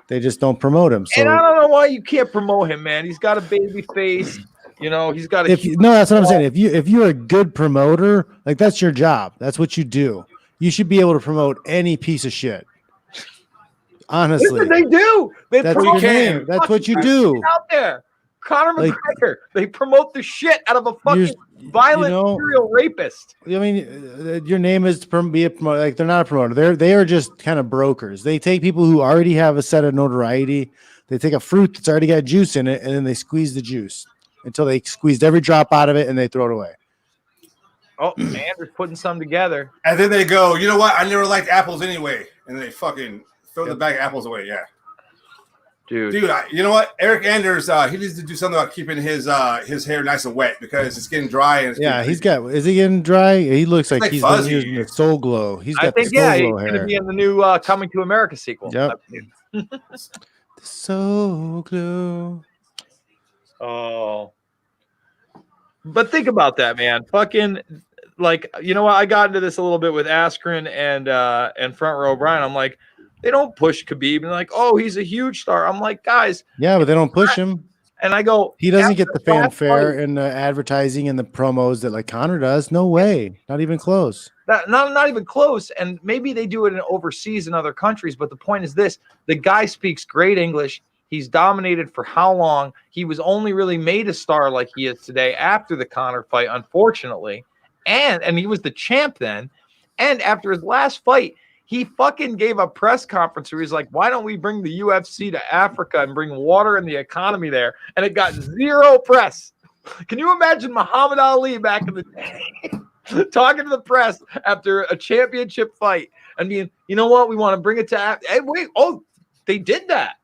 Speaker 2: they just don't promote him. So,
Speaker 3: and I don't know why you can't promote him, man. He's got a baby face. He's got a.
Speaker 2: That's what I'm saying. If you're a good promoter, like that's your job. That's what you do. You should be able to promote any piece of shit. Honestly,
Speaker 3: that's what they do.
Speaker 2: That's your name. That's what you do
Speaker 3: out there. Conor McGregor. They promote the shit out of a fucking violent serial rapist.
Speaker 2: I mean, your name is to be a promoter. Like, they're not a promoter. They are just kind of brokers. They take people who already have a set of notoriety. They take a fruit that's already got juice in it, and then they squeeze the juice until they squeezed every drop out of it, and they throw it away.
Speaker 3: Oh, Andrew's putting some together.
Speaker 1: And then they go, you know what? I never liked apples anyway. And they fucking throw the bag of apples away. Yeah. Dude, you know what? Eric Anders, he needs to do something about keeping his hair nice and wet, because it's getting dry. And
Speaker 2: is he getting dry? He looks like he's using the Soul Glow. He's got the Soul Glow hair.
Speaker 3: He's going to be in the new Coming to America sequel.
Speaker 2: Yep. The Soul Glow.
Speaker 3: Oh. But think about that, man. Fucking, like, you know what? I got into this a little bit with Askren and Front Row Brian. I'm like, they don't push Khabib, and like, oh, he's a huge star. I'm like, guys.
Speaker 2: Yeah, but they don't push him.
Speaker 3: And I go,
Speaker 2: he doesn't get the fanfare and the advertising and the promos that like Conor does. No way. Not even close.
Speaker 3: Not even close. And maybe they do it in overseas in other countries. But the point is this: the guy speaks great English. He's dominated for how long? He was only really made a star like he is today after the Conor fight, unfortunately. And he was the champ then. And after his last fight, he fucking gave a press conference where he's like, why don't we bring the UFC to Africa and bring water and the economy there? And it got zero press. Can you imagine Muhammad Ali back in the day talking to the press after a championship fight and being, you know what, we want to bring it to Hey, wait, they did that.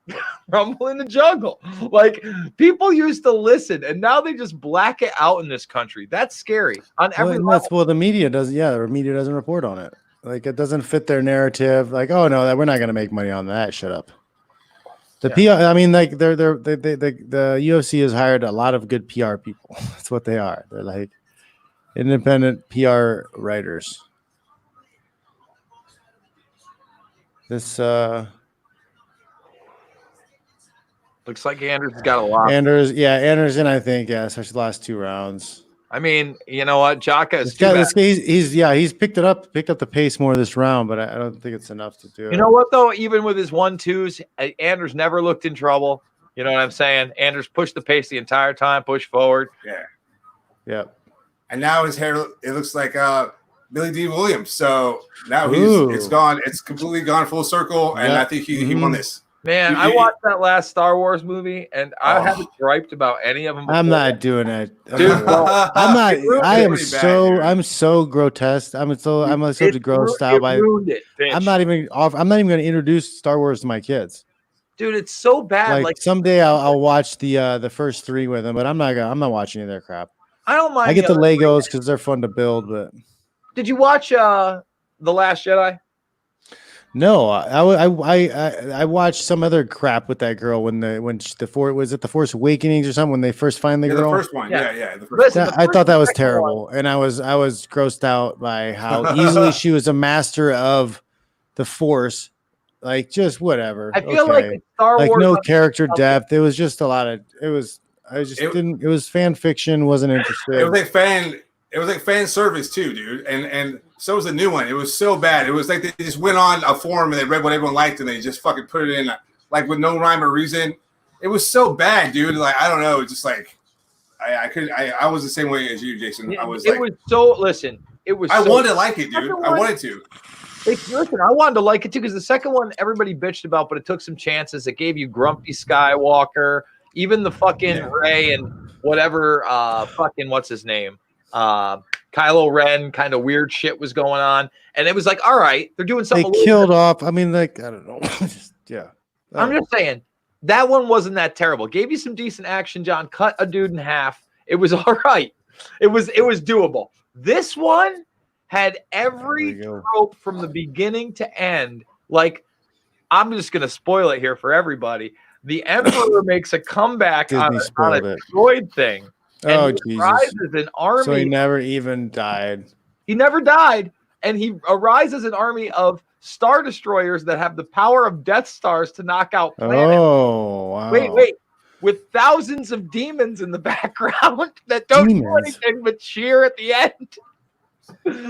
Speaker 3: Rumble in the Jungle. Like, people used to listen, and now they just black it out in this country. That's scary on every level.
Speaker 2: The media does. Yeah, the media doesn't report on it. Like, it doesn't fit their narrative. Like, oh no, we're not going to make money on that. Shut up. The PR. I mean, like, the UFC has hired a lot of good PR people. That's what they are. They're like, Independent PR writers. This
Speaker 3: Looks like Anders has got a lot.
Speaker 2: Anderson, I think, especially the last 2 rounds.
Speaker 3: I mean, you know what? Jaka is
Speaker 2: he's picked up the pace more this round, but I don't think it's enough to do it.
Speaker 3: You know what though? Even with his 1-2s, Anders never looked in trouble. You know what I'm saying? Anders pushed the pace the entire time, pushed forward.
Speaker 1: Yeah.
Speaker 2: Yep.
Speaker 1: And now his hair, it looks like Billy D. Williams. So now it's gone. It's completely gone full circle. And I think he won this.
Speaker 3: Man, I watched that last Star Wars movie, and I haven't griped about any of them before.
Speaker 2: I'm not doing it,
Speaker 3: dude.
Speaker 2: I'm not. I'm so grotesque. I'm so grossed out by it. I'm not even going to introduce Star Wars to my kids.
Speaker 3: Dude, it's so bad.
Speaker 2: Like someday I'll watch the first 3 with them, but I'm not watching any of their crap.
Speaker 3: I don't mind.
Speaker 2: I get the Legos because they're fun to build. But
Speaker 3: did you watch The Last Jedi?
Speaker 2: No, I watched some other crap with that girl when the Force Awakenings or something when they first find the girl.
Speaker 1: The first one, yeah.
Speaker 2: I thought that was terrible, and I was grossed out by how easily she was a master of the Force. Like just whatever.
Speaker 3: I feel like Star Wars,
Speaker 2: no character depth. It was just a lot of. It was fan fiction. Wasn't interested.
Speaker 1: It was like fan service too, dude. And so was the new one. It was so bad. It was like they just went on a forum and they read what everyone liked and they just fucking put it in like with no rhyme or reason. It was so bad, dude. Like I don't know, just like I was the same way as you, Jason.
Speaker 3: Yeah,
Speaker 1: I was
Speaker 3: it was
Speaker 1: I wanted to like it, dude. I wanted to.
Speaker 3: Listen, I wanted to like it too because the second one everybody bitched about, but it took some chances. It gave you Grumpy Skywalker, even the fucking Rey and whatever fucking what's his name? Kylo Ren kind of weird shit was going on, and it was like, all right, they're doing something.
Speaker 2: They killed off. I mean, like I don't know.
Speaker 3: I'm just saying that one wasn't that terrible. Gave you some decent action. John cut a dude in half. It was all right. It was doable. This one had every trope from the beginning to end. Like I'm just gonna spoil it here for everybody. The Emperor makes a comeback on a droid thing. And he arises an army.
Speaker 2: So he never even died.
Speaker 3: He never died. And he arises an army of Star Destroyers that have the power of Death Stars to knock out planets.
Speaker 2: Oh, wow.
Speaker 3: Wait. With thousands of demons in the background that don't do anything but cheer at the end.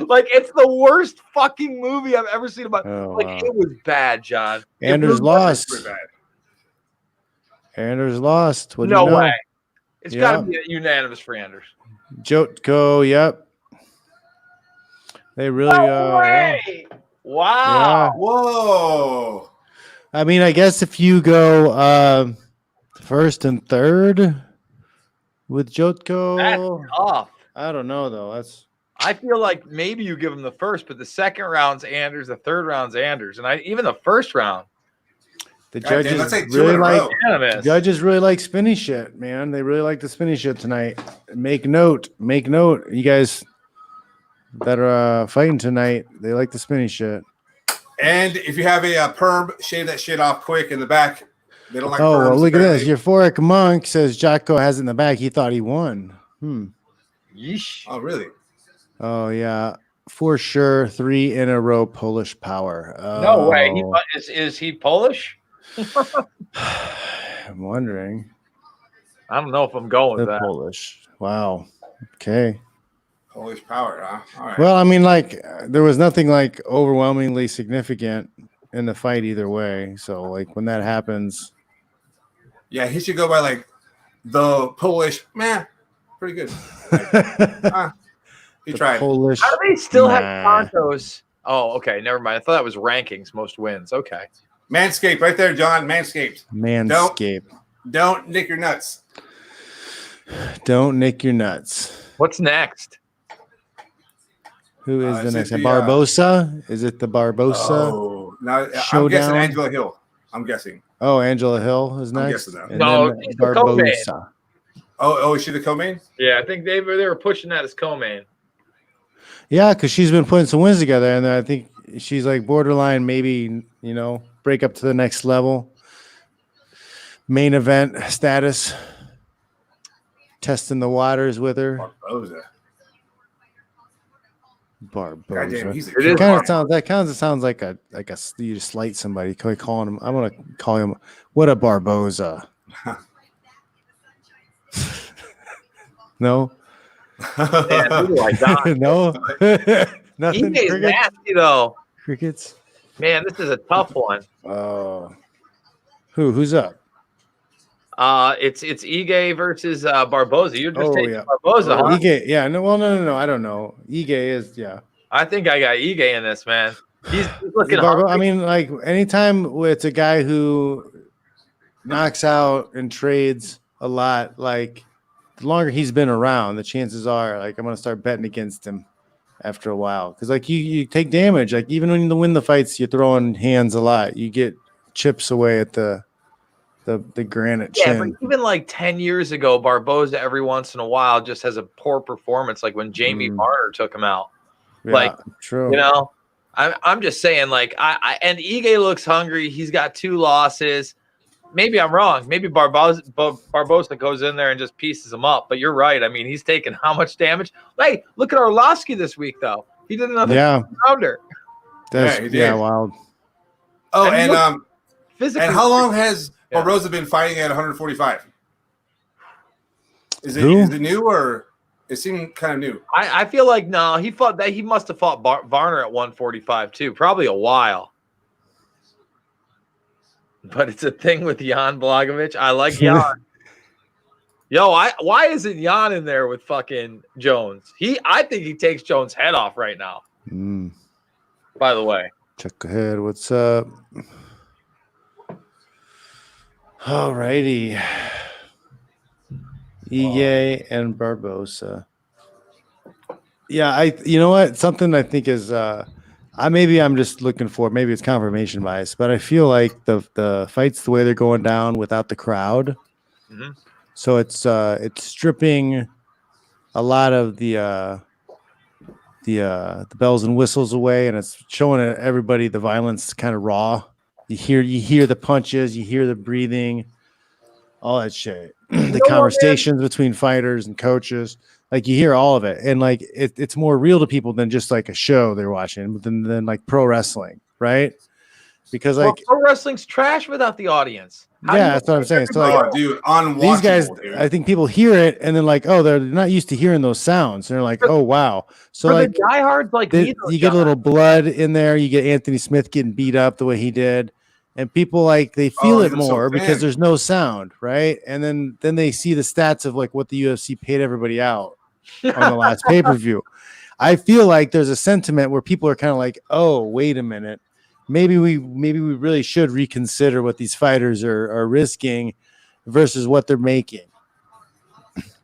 Speaker 3: Like, it's the worst fucking movie I've ever seen. It was bad, John.
Speaker 2: Anders lost. Anders lost.
Speaker 3: No way. It's got to be a unanimous for Anders.
Speaker 2: Jotko, yep. They really
Speaker 3: Wow.
Speaker 1: Yeah. Whoa.
Speaker 2: I mean, I guess if you go first and third with Jotko.
Speaker 3: That's tough.
Speaker 2: I don't know though.
Speaker 3: I feel like maybe you give him the first, but the second round's Anders, the third round's Anders, and even the first round.
Speaker 2: The judges really like spinny shit, man. They really like the spinny shit tonight. Make note, you guys that are fighting tonight. They like the spinny shit.
Speaker 1: And if you have a perm, shave that shit off quick in the back. They don't like.
Speaker 2: Oh, well, look at this. Euphoric Monk says Jocko has it in the back. He thought he won.
Speaker 3: Yeesh.
Speaker 1: Oh, really?
Speaker 2: Oh yeah, for sure. 3 in a row. Polish power.
Speaker 3: No way. Is he Polish?
Speaker 2: I'm wondering.
Speaker 3: I don't know if I'm going with that.
Speaker 2: Polish. Wow. Okay.
Speaker 1: Polish power, huh? All right.
Speaker 2: Well, I mean, like there was nothing like overwhelmingly significant in the fight either way. So, like when that happens,
Speaker 1: yeah, he should go by like the Polish. Man, pretty good. He tried.
Speaker 2: Polish.
Speaker 3: How do they still have Santos? Oh, okay. Never mind. I thought that was rankings, most wins. Okay.
Speaker 1: Manscaped, right there, John. Manscaped. Don't nick your nuts.
Speaker 2: Don't nick your nuts.
Speaker 3: What's next?
Speaker 2: Who is the next? Barbosa? Is it the Barbosa?
Speaker 1: Oh, no, I'm guessing Angela Hill. I'm guessing.
Speaker 2: Oh, Angela Hill is next.
Speaker 3: No,
Speaker 2: Barbosa.
Speaker 1: Oh, is she the co-main?
Speaker 3: Yeah, I think they were pushing that as co-main.
Speaker 2: Yeah, because she's been putting some wins together, and I think she's like borderline, maybe break up to the next level. Main event status. Testing the waters with her.
Speaker 1: Barbosa.
Speaker 2: Barboza.
Speaker 1: Goddamn, he's a
Speaker 3: It is
Speaker 1: killer.
Speaker 2: That kind of sounds like a you slight somebody calling him. I'm gonna call him what a Barboza. No,
Speaker 3: Man, who do I got?
Speaker 2: no, nothing.
Speaker 3: E's
Speaker 2: Crickets.
Speaker 3: nasty though.
Speaker 2: Crickets.
Speaker 3: Man, this is a tough one.
Speaker 2: Who's up?
Speaker 3: It's Ige versus Barboza. You're just taking Barboza, huh?
Speaker 2: Ige, yeah. No. I don't know. Ige is, yeah.
Speaker 3: I think I got Ige in this, man. He's looking hungry.
Speaker 2: I mean, like anytime it's a guy who knocks out and trades a lot, like the longer he's been around, the chances are like I'm gonna start betting against him after a while. Because like you take damage. Like even when you win the fights, you're throwing hands a lot. You get chips away at the granite chin.
Speaker 3: But even like 10 years ago, Barboza every once in a while just has a poor performance, like when Jamie Varner took him out.
Speaker 2: Yeah,
Speaker 3: like,
Speaker 2: true.
Speaker 3: You know, I'm just saying, like, and Ige looks hungry. He's got 2 losses. Maybe I'm wrong. Maybe Barboza goes in there and just pieces him up. But you're right. I mean, he's taking how much damage? Hey, look at Arlovsky this week, though. He did another rounder.
Speaker 2: Wild.
Speaker 1: Oh, and
Speaker 3: physically,
Speaker 1: how long has Barboza been fighting at 145? Is it new or it seemed kind of new?
Speaker 3: I feel like he must have fought Varner at 145 too, probably a while. But it's a thing with Jan Blagojevich. I like Jan. Yo, why isn't Jan in there with fucking Jones? I think he takes Jones' head off right now. By the way,
Speaker 2: check ahead. What's up? All righty. Ige and Barboza. Yeah, you know what? Something I think is I'm just looking for, maybe it's confirmation bias, but I feel like the fights the way they're going down without the crowd.
Speaker 3: Mm-hmm.
Speaker 2: So it's stripping a lot of the bells and whistles away, and it's showing everybody the violence kind of raw. You hear the punches, you hear the breathing, all that shit. The conversations between fighters and coaches, like you hear all of it, and like it's more real to people than just like a show they're watching, than like pro wrestling, right? Because like
Speaker 3: pro wrestling's trash without the audience.
Speaker 2: That's what I'm saying. So like,
Speaker 1: dude, on
Speaker 2: these guys,
Speaker 1: dude.
Speaker 2: I think people hear it and then like, oh, they're not used to hearing those sounds. And they're like, oh wow. So like
Speaker 3: diehards, like
Speaker 2: you get a little blood in there. You get Anthony Smith getting beat up the way he did. And people like they feel it more because there's no sound, right? And then they see the stats of like what the UFC paid everybody out on the last pay-per-view. I feel like there's a sentiment where people are kind of like, oh, wait a minute, maybe we really should reconsider what these fighters are risking versus what they're making.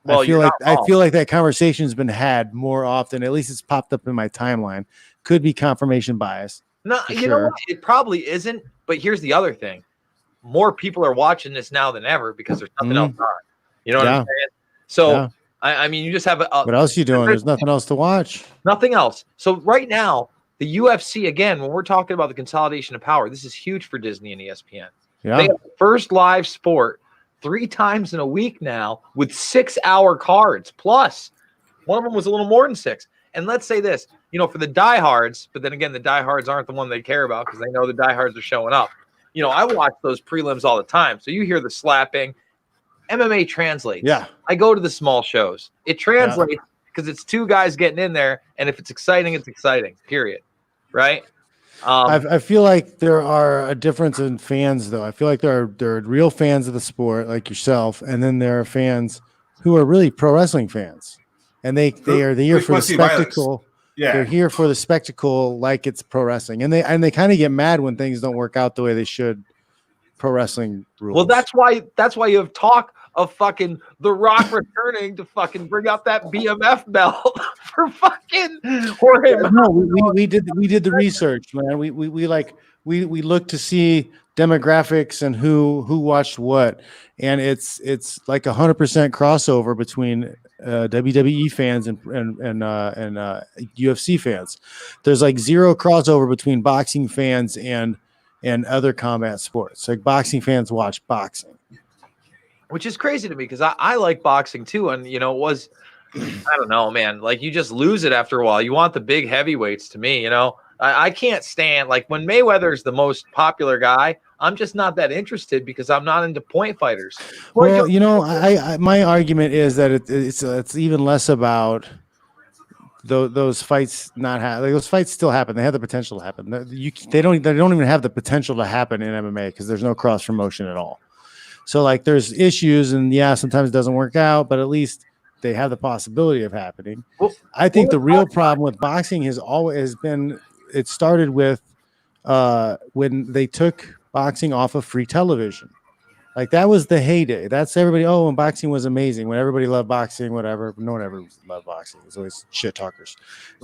Speaker 2: Well, I feel like that conversation's been had more often. At least it's popped up in my timeline. Could be confirmation bias.
Speaker 3: No, you know what? It probably isn't. But here's the other thing: more people are watching this now than ever because there's nothing else on. You know what I'm saying? So, I mean, you just have
Speaker 2: what else are you doing? There's nothing else to watch.
Speaker 3: Nothing else. So right now, the UFC again, when we're talking about the consolidation of power, this is huge for Disney and ESPN.
Speaker 2: Yeah.
Speaker 3: They have the first live sport 3 times in a week now with 6-hour cards. Plus, one of them was a little more than 6. And let's say this, for the diehards, but then again, the diehards aren't the one they care about because they know the diehards are showing up. I watch those prelims all the time. So you hear the slapping. MMA translates.
Speaker 2: Yeah.
Speaker 3: I go to the small shows. It translates because it's 2 guys getting in there. And if it's exciting, it's exciting, period. Right?
Speaker 2: I feel like there are a difference in fans, though. I feel like there are real fans of the sport like yourself. And then there are fans who are really pro wrestling fans. And they are here for the spectacle.
Speaker 1: Violence. Yeah,
Speaker 2: they're here for the spectacle, like it's pro wrestling, and they kind of get mad when things don't work out the way they should. Pro wrestling rules.
Speaker 3: Well, that's why you have talk of fucking The Rock returning to fucking bring out that BMF belt for fucking Jorge.
Speaker 2: No, we did the research, man. We looked to see demographics and who watched what, and it's like 100% crossover between WWE fans and UFC fans. There's like 0 crossover between boxing fans and other combat sports. Like boxing fans watch boxing,
Speaker 3: which is crazy to me because I like boxing too, and it was I don't know, man. Like you just lose it after a while. You want the big heavyweights to me, I can't stand like when Mayweather's the most popular guy. I'm just not that interested because I'm not into point fighters.
Speaker 2: Well, I my argument is that it's even less about those fights not like those fights still happen. They have the potential to happen. They don't even have the potential to happen in MMA because there's no cross promotion at all. So like there's issues, and sometimes it doesn't work out, but at least they have the possibility of happening. I think the real problem with boxing has always been it started with when they took boxing off of free television. Like that was the heyday. That's everybody. Oh, when boxing was amazing, when everybody loved boxing, whatever. No one ever loved boxing. It was always shit talkers.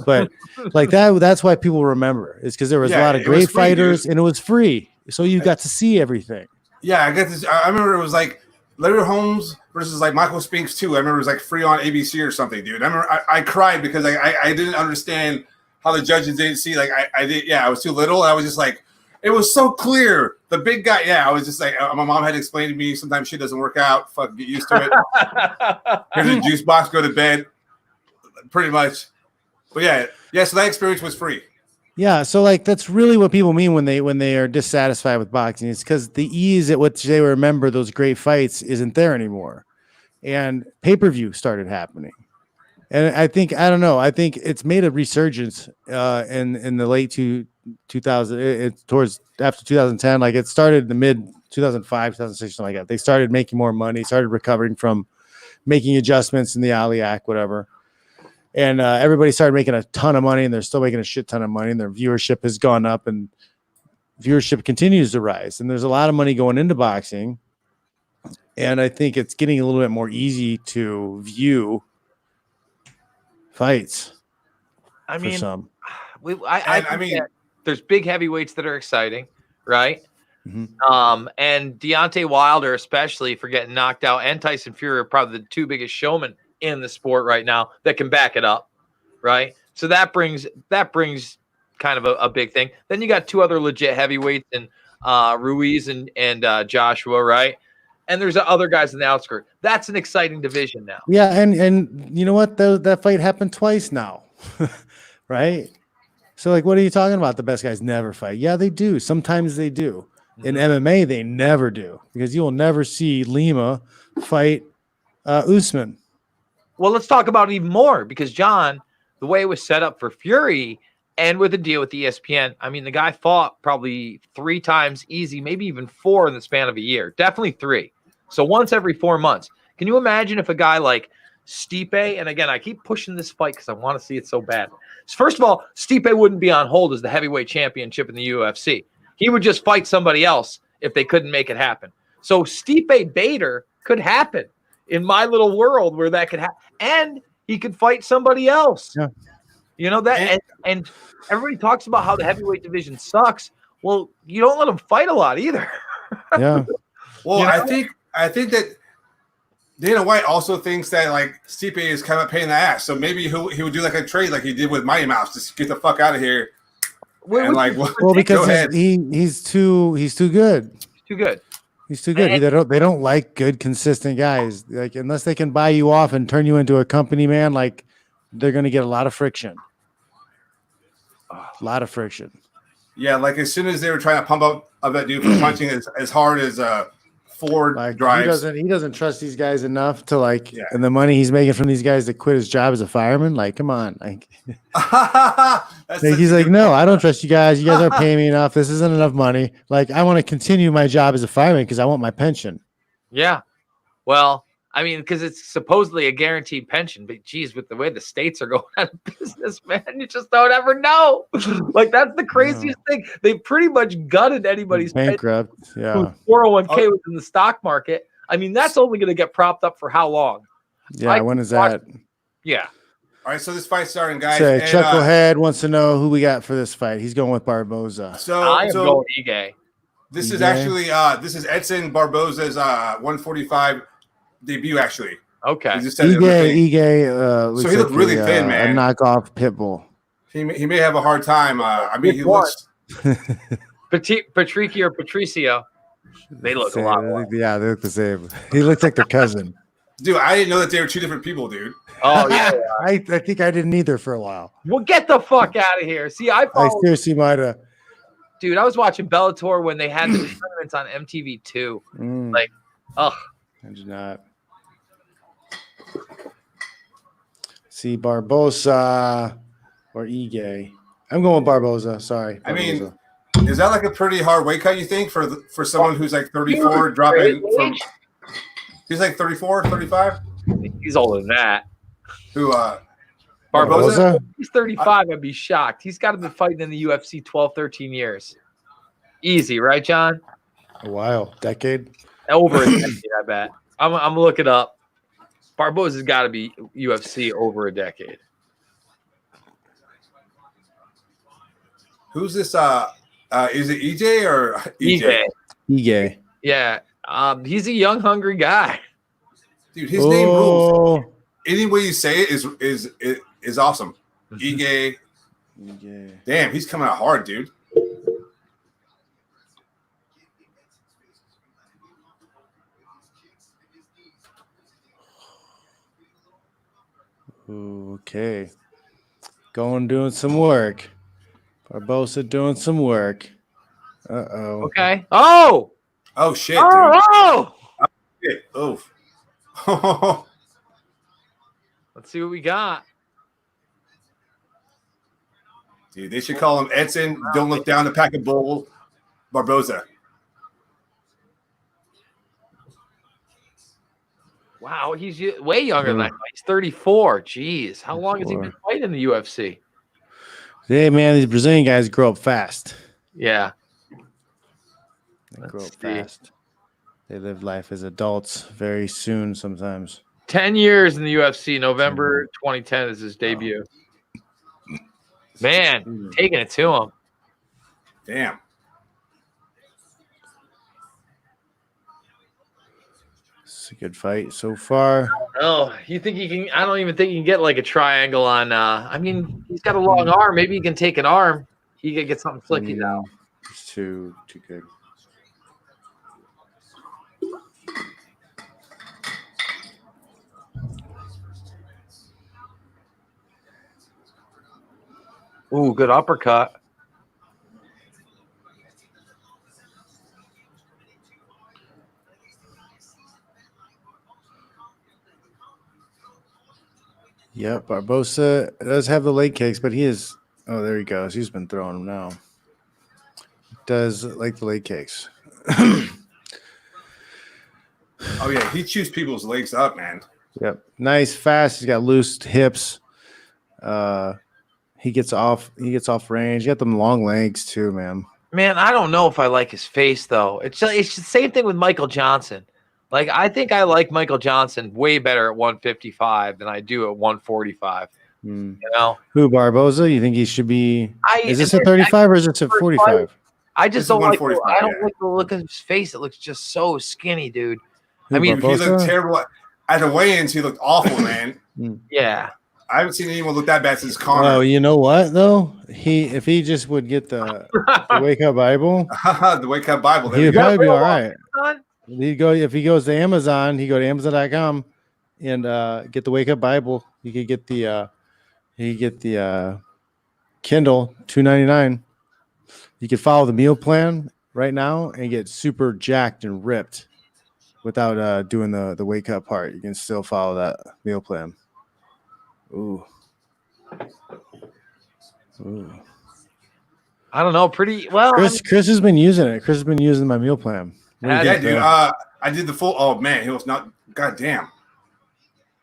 Speaker 2: But like that's why people remember. It's because there was a lot of great fighters and it was free. So you got to see everything.
Speaker 1: Yeah, I get this. I remember it was like Larry Holmes versus like Michael Spinks too. I remember it was like free on ABC or something, dude. I remember I cried because I didn't understand how the judges didn't see. Like I did. Yeah, I was too little. I was just like, it was so clear. The big guy. Yeah, I was just like, my mom had to explain to me. Sometimes shit doesn't work out. Fuck, get used to it. Here's a juice box. Go to bed. Pretty much. But yeah. So that experience was free.
Speaker 2: Yeah, so like that's really what people mean when they are dissatisfied with boxing. It's because the ease at which they remember those great fights isn't there anymore, and pay-per-view started happening. And I think it's made a resurgence in the late 2000 towards after 2010. Like it started in the mid 2005, 2006, something like that. They started making more money, started recovering from making adjustments in the Ali Act, whatever. And everybody started making a ton of money, and they're still making a shit ton of money, and their viewership has gone up, and viewership continues to rise. And there's a lot of money going into boxing, and I think it's getting a little bit more easy to view fights.
Speaker 3: I mean,
Speaker 2: some.
Speaker 3: I mean, there's big heavyweights that are exciting, right?
Speaker 2: Mm-hmm.
Speaker 3: And Deontay Wilder, especially for getting knocked out, and Tyson Fury are probably the two biggest showmen in the sport right now that can back it up, right? So that brings kind of a big thing. Then you got two other legit heavyweights in Ruiz and Joshua, right? And there's other guys in the outskirts. That's an exciting division now.
Speaker 2: Yeah, and you know what? That fight happened twice now, right? So like, what are you talking about? The best guys never fight. Yeah, they do. Sometimes they do. In MMA, they never do because you will never see Lima fight Usman.
Speaker 3: Well, let's talk about it even more because, John, the way it was set up for Fury and with the deal with ESPN, I mean, the guy fought probably 3 times easy, maybe even 4 in the span of a year. Definitely 3. So once every 4 months. Can you imagine if a guy like Stipe, and again, I keep pushing this fight because I want to see it so bad. First of all, Stipe wouldn't be on hold as the heavyweight championship in the UFC. He would just fight somebody else if they couldn't make it happen. So Stipe Bader could happen in my little world where that could happen. And he could fight somebody else. Yeah. You know that, and everybody talks about how the heavyweight division sucks. Well, you don't let them fight a lot either.
Speaker 2: Yeah.
Speaker 1: Well, I think that Dana White also thinks that like Stipe is kind of a pain in the ass. So maybe he would do like a trade like he did with Mighty Mouse, just get the fuck out of here.
Speaker 2: Because he's too good.
Speaker 3: He's too good.
Speaker 2: He's too good. They don't like good, consistent guys. Like unless they can buy you off and turn you into a company man, like they're gonna get a lot of friction. A lot of friction.
Speaker 1: Yeah, like as soon as they were trying to pump up that dude for punching as hard as Ford drives.
Speaker 2: He doesn't trust these guys enough to and the money he's making from these guys to quit his job as a fireman. Like, come on. Like he's like, no, I don't trust you guys. You guys aren't paying me enough. This isn't enough money. Like, I want to continue my job as a fireman because I want my pension.
Speaker 3: Yeah. Well, I mean, because it's supposedly a guaranteed pension, but geez, with the way the states are going out of business, man, you just don't ever know. Like, that's the craziest thing. They pretty much gutted anybody's
Speaker 2: bankrupt. Yeah.
Speaker 3: 401k was in the stock market. I mean, that's only going to get propped up for how long?
Speaker 2: Yeah. When is that?
Speaker 3: Yeah.
Speaker 1: All right. So this fight's starting, guys.
Speaker 2: Chucklehead wants to know who we got for this fight. He's going with Barboza.
Speaker 3: I am going Ige.
Speaker 1: This is actually this is Edson Barboza's 145 debut, actually.
Speaker 3: Okay.
Speaker 2: Ige,
Speaker 1: so he looked really thin, man.
Speaker 2: A knockoff Pitbull.
Speaker 1: He may have a hard time. I mean, he looks
Speaker 3: Patricio or Patricio. They look a lot more.
Speaker 2: Yeah, they look the same. He looks like their cousin.
Speaker 1: Dude, I didn't know that they were two different people, dude.
Speaker 3: Oh yeah.
Speaker 2: I think I didn't either for a while.
Speaker 3: Well, get the fuck out of here. See,
Speaker 2: I seriously might have.
Speaker 3: Dude, I was watching Bellator when they had the tournaments on MTV2. Like, ugh.
Speaker 2: I did not. See Barbosa or Ige. I'm going Barbosa. Sorry. Barbosa.
Speaker 1: I mean, is that like a pretty hard weight cut, you think, for someone who's like 34 dropping from he's like 34, 35?
Speaker 3: He's older than that.
Speaker 1: Who
Speaker 2: Barbosa?
Speaker 3: He's 35, I'd be shocked. He's got to be fighting in the UFC 12, 13 years. Easy, right, John?
Speaker 2: A while. Decade?
Speaker 3: Over a decade, I bet. I'm going to look it up. Barbosa's got to be UFC over a decade.
Speaker 1: Who's this? Is it EJ or EJ?
Speaker 2: Ige.
Speaker 3: Yeah. He's a young, hungry guy.
Speaker 1: Dude, his name rules. Any way you say it is awesome. Ige. Damn, he's coming out hard, dude.
Speaker 2: Okay. Going doing some work. Barbosa doing some work. Uh-oh.
Speaker 3: Okay. Oh!
Speaker 1: Oh, shit, dude.
Speaker 3: Oh!
Speaker 1: Shit. Oh.
Speaker 3: Let's see what we got.
Speaker 1: Dude, they should call him Edson. Don't look down the pack of bull. Barbosa.
Speaker 3: Wow, he's way younger than I thought. He's 34. Jeez. How long has he been fighting in the UFC?
Speaker 2: Hey, man, these Brazilian guys grow up fast.
Speaker 3: Yeah.
Speaker 2: They grow up fast. They live life as adults very soon sometimes.
Speaker 3: 10 years in the UFC. November 2010 is his debut. Man, taking it to him.
Speaker 1: Damn.
Speaker 2: It's a good fight so far.
Speaker 3: Oh, you think he can? I don't even think he can get like a triangle on. I mean, he's got a long arm. Maybe he can take an arm. He can get something flicky now.
Speaker 2: It's too good.
Speaker 3: Ooh, good uppercut.
Speaker 2: Yep, Barbosa does have the leg kicks, but he is. Oh, there he goes. He's been throwing them now. Does like the leg kicks.
Speaker 1: Oh, yeah. He chews people's legs up, man.
Speaker 2: Yep. Nice, fast. He's got loose hips. He gets off range. He got them long legs too, man.
Speaker 3: Man, I don't know if I like his face though. It's the same thing with Michael Johnson. Like, I think I like Michael Johnson way better at 155 than I do at 145. You know?
Speaker 2: Who, Barbosa? You think he should be? Is this a 35 or is this a 45?
Speaker 3: I just don't like. I don't like the look of his face. It looks just so skinny, dude.
Speaker 2: Who,
Speaker 3: I mean,
Speaker 1: he looked terrible at the weigh-ins. He looked awful, man.
Speaker 3: Yeah.
Speaker 1: I haven't seen anyone look that bad since Connor.
Speaker 2: Oh, you know what though? If he just would get the Wake Up Bible,
Speaker 1: the Wake Up Bible,
Speaker 2: he'd probably be all right. If he goes to Amazon, he go to Amazon.com and get the Wake Up Bible. You could get the Kindle $2.99. You could follow the meal plan right now and get super jacked and ripped without doing the wake up part. You can still follow that meal plan. Ooh.
Speaker 3: I don't know. Pretty well.
Speaker 2: Kris has been using it. Kris has been using my meal plan.
Speaker 1: Yeah, dude. I did the full. Oh man, he was not. God damn.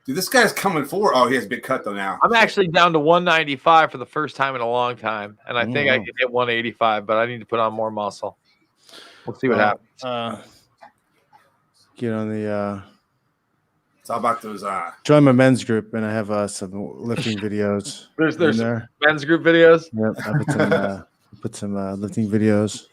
Speaker 1: Dude, this guy's coming forward. Oh, he has a big cut though now.
Speaker 3: I'm actually down to 195 for the first time in a long time, and I think I can hit 185, but I need to put on more muscle. We'll see what happens.
Speaker 2: Get on the.
Speaker 1: It's all about those.
Speaker 2: Join my men's group, and I have some lifting videos.
Speaker 3: There's there. Men's group videos.
Speaker 2: Yep, I put some lifting videos.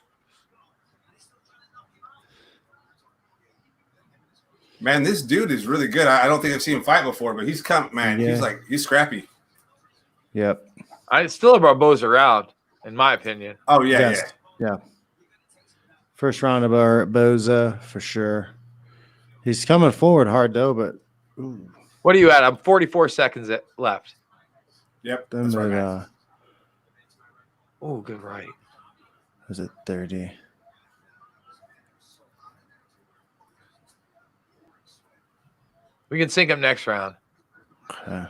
Speaker 1: Man, this dude is really good. I don't think I've seen him fight before, but he's come. Man,
Speaker 2: Yeah.
Speaker 1: he's scrappy.
Speaker 2: Yep.
Speaker 3: I still have Barbosa around, in my opinion.
Speaker 1: Oh yeah,
Speaker 2: yeah. First round of Barbosa for sure. He's coming forward hard though, but Ooh.
Speaker 3: What are you at? I'm 44 seconds left.
Speaker 1: Yep.
Speaker 2: Then
Speaker 1: That's right, man.
Speaker 2: at,
Speaker 3: Oh, good right.
Speaker 2: was it 30?
Speaker 3: We can sync him next round.
Speaker 2: Okay.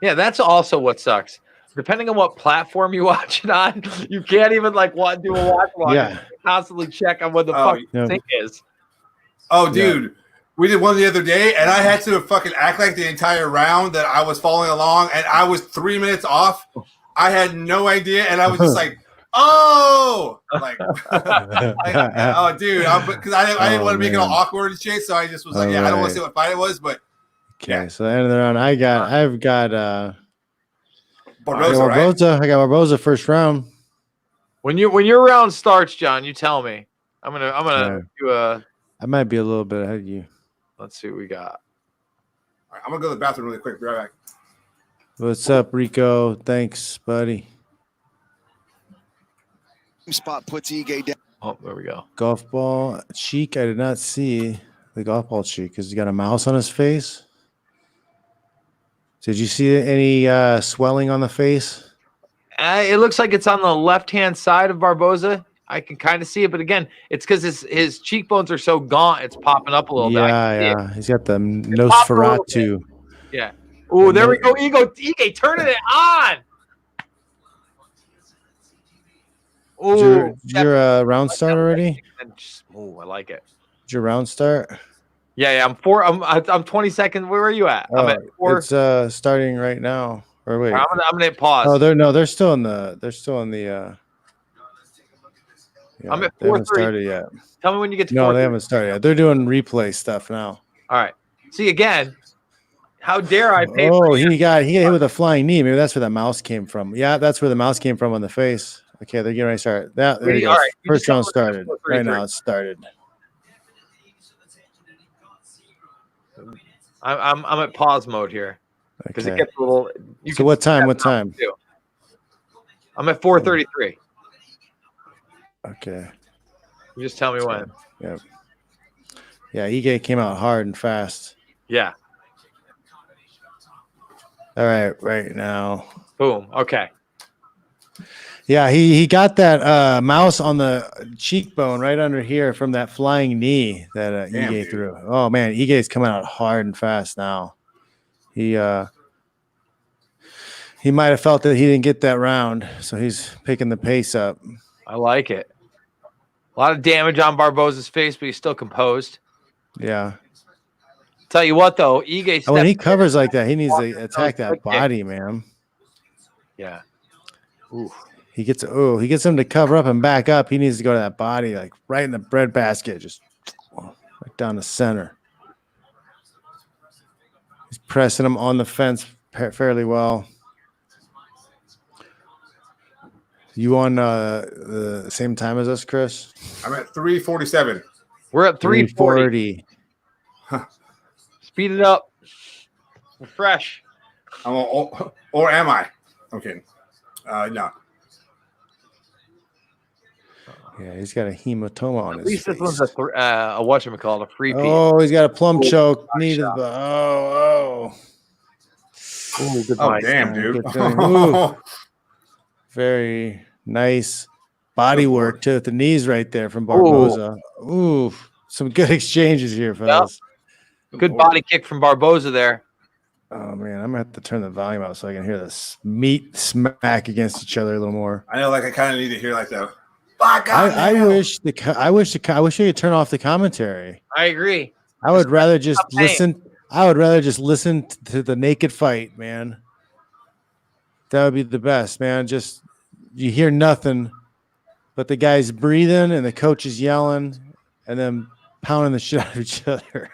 Speaker 3: Yeah, that's also what sucks. Depending on what platform you watch it on, you can't even like do a watch along.
Speaker 2: Yeah.
Speaker 3: You constantly check on what the fuck
Speaker 2: yeah.
Speaker 3: sync is.
Speaker 1: Oh, dude. We did one the other day, and I had to fucking act like the entire round that I was following along, and I was 3 minutes off. I had no idea, and I was just like, oh! Like, oh, dude. Because I didn't want to make it all awkward and shit, so I just was like, I don't want to say what fight it was, but
Speaker 2: okay. So the end of the round, I've got
Speaker 1: Barboza, right?
Speaker 2: I got Barboza first round.
Speaker 3: When your round starts, John, you tell me. I'm gonna do a.
Speaker 2: I might be a little bit ahead of you.
Speaker 3: Let's see what we got.
Speaker 1: All right, I'm gonna go to the bathroom really quick. Be right back.
Speaker 2: What's up, Rico? Thanks, buddy.
Speaker 4: Spot puts Ige down.
Speaker 3: Oh, there we go.
Speaker 2: Golf ball cheek. I did not see the golf ball cheek because he got a mouse on his face. Did you see any swelling on the face?
Speaker 3: It looks like it's on the left-hand side of Barboza. I can kind of see it, but again, it's because his cheekbones are so gaunt, it's popping up a little bit.
Speaker 2: Yeah. He's got the Nosferatu.
Speaker 3: Yeah. Oh, there we go. Ige turning it on.
Speaker 2: Did your round start already?
Speaker 3: Oh, I like it.
Speaker 2: Did your round start?
Speaker 3: Yeah. I'm 20 seconds. Where are you at? I'm at 4.
Speaker 2: It's starting right now. Or wait.
Speaker 3: I'm gonna hit pause.
Speaker 2: Oh, they're still in the.
Speaker 3: I'm at 4:30.
Speaker 2: They haven't started yet.
Speaker 3: Tell me when you get to 4:30.
Speaker 2: No, they haven't started yet. They're doing replay stuff now.
Speaker 3: All right. See again. How dare I pay?
Speaker 2: He got hit with a flying knee. Maybe that's where the mouse came from. Yeah, that's where the mouse came from on the face. Okay, they're getting ready to start. There you go.
Speaker 3: Right.
Speaker 2: First round started. Right now, it started.
Speaker 3: I'm at pause mode here because it gets a little.
Speaker 2: So what time? What time?
Speaker 3: I'm at 4:33.
Speaker 2: Okay.
Speaker 3: You just tell me when.
Speaker 2: Yep. Yeah, Ige came out hard and fast.
Speaker 3: Yeah.
Speaker 2: All right, right now.
Speaker 3: Boom. Okay.
Speaker 2: Yeah, he got that mouse on the cheekbone right under here from that flying knee that Ige threw. Oh man, Ige's coming out hard and fast now. He might have felt that he didn't get that round, so he's picking the pace up.
Speaker 3: I like it. A lot of damage on Barboza's face, but he's still composed.
Speaker 2: Yeah.
Speaker 3: Tell you what, though, Ige.
Speaker 2: When he covers like that, he needs to attack that body, man.
Speaker 3: Yeah. Ooh.
Speaker 2: He gets him to cover up and back up. He needs to go to that body, like right in the breadbasket, just right down the center. He's pressing him on the fence fairly well. You on the same time as us, Kris?
Speaker 1: I'm at 3:47.
Speaker 3: We're at 3:40. Speed it up. We're fresh.
Speaker 1: Or am I? Okay. No.
Speaker 2: Yeah, he's got a hematoma on his face.
Speaker 3: At least this one's a whatchamacallit, a free piece.
Speaker 2: Oh, he's got a plum choke. Oh,
Speaker 1: goodbye. Oh, damn, dude.
Speaker 2: Very nice body work too at the knees right there from Barboza. Ooh, some good exchanges here, fellas.
Speaker 3: Yep. Good body kick from Barboza there.
Speaker 2: Oh man, I'm gonna have to turn the volume up so I can hear this meat smack against each other a little more.
Speaker 1: I know, like I kind of need to hear like that.
Speaker 2: I wish you could turn off the commentary.
Speaker 3: I agree.
Speaker 2: I would rather just listen. I would rather just listen to the naked fight, man. That would be the best, man. Just you hear nothing, but the guy's breathing and the coach is yelling and then pounding the shit out of each other.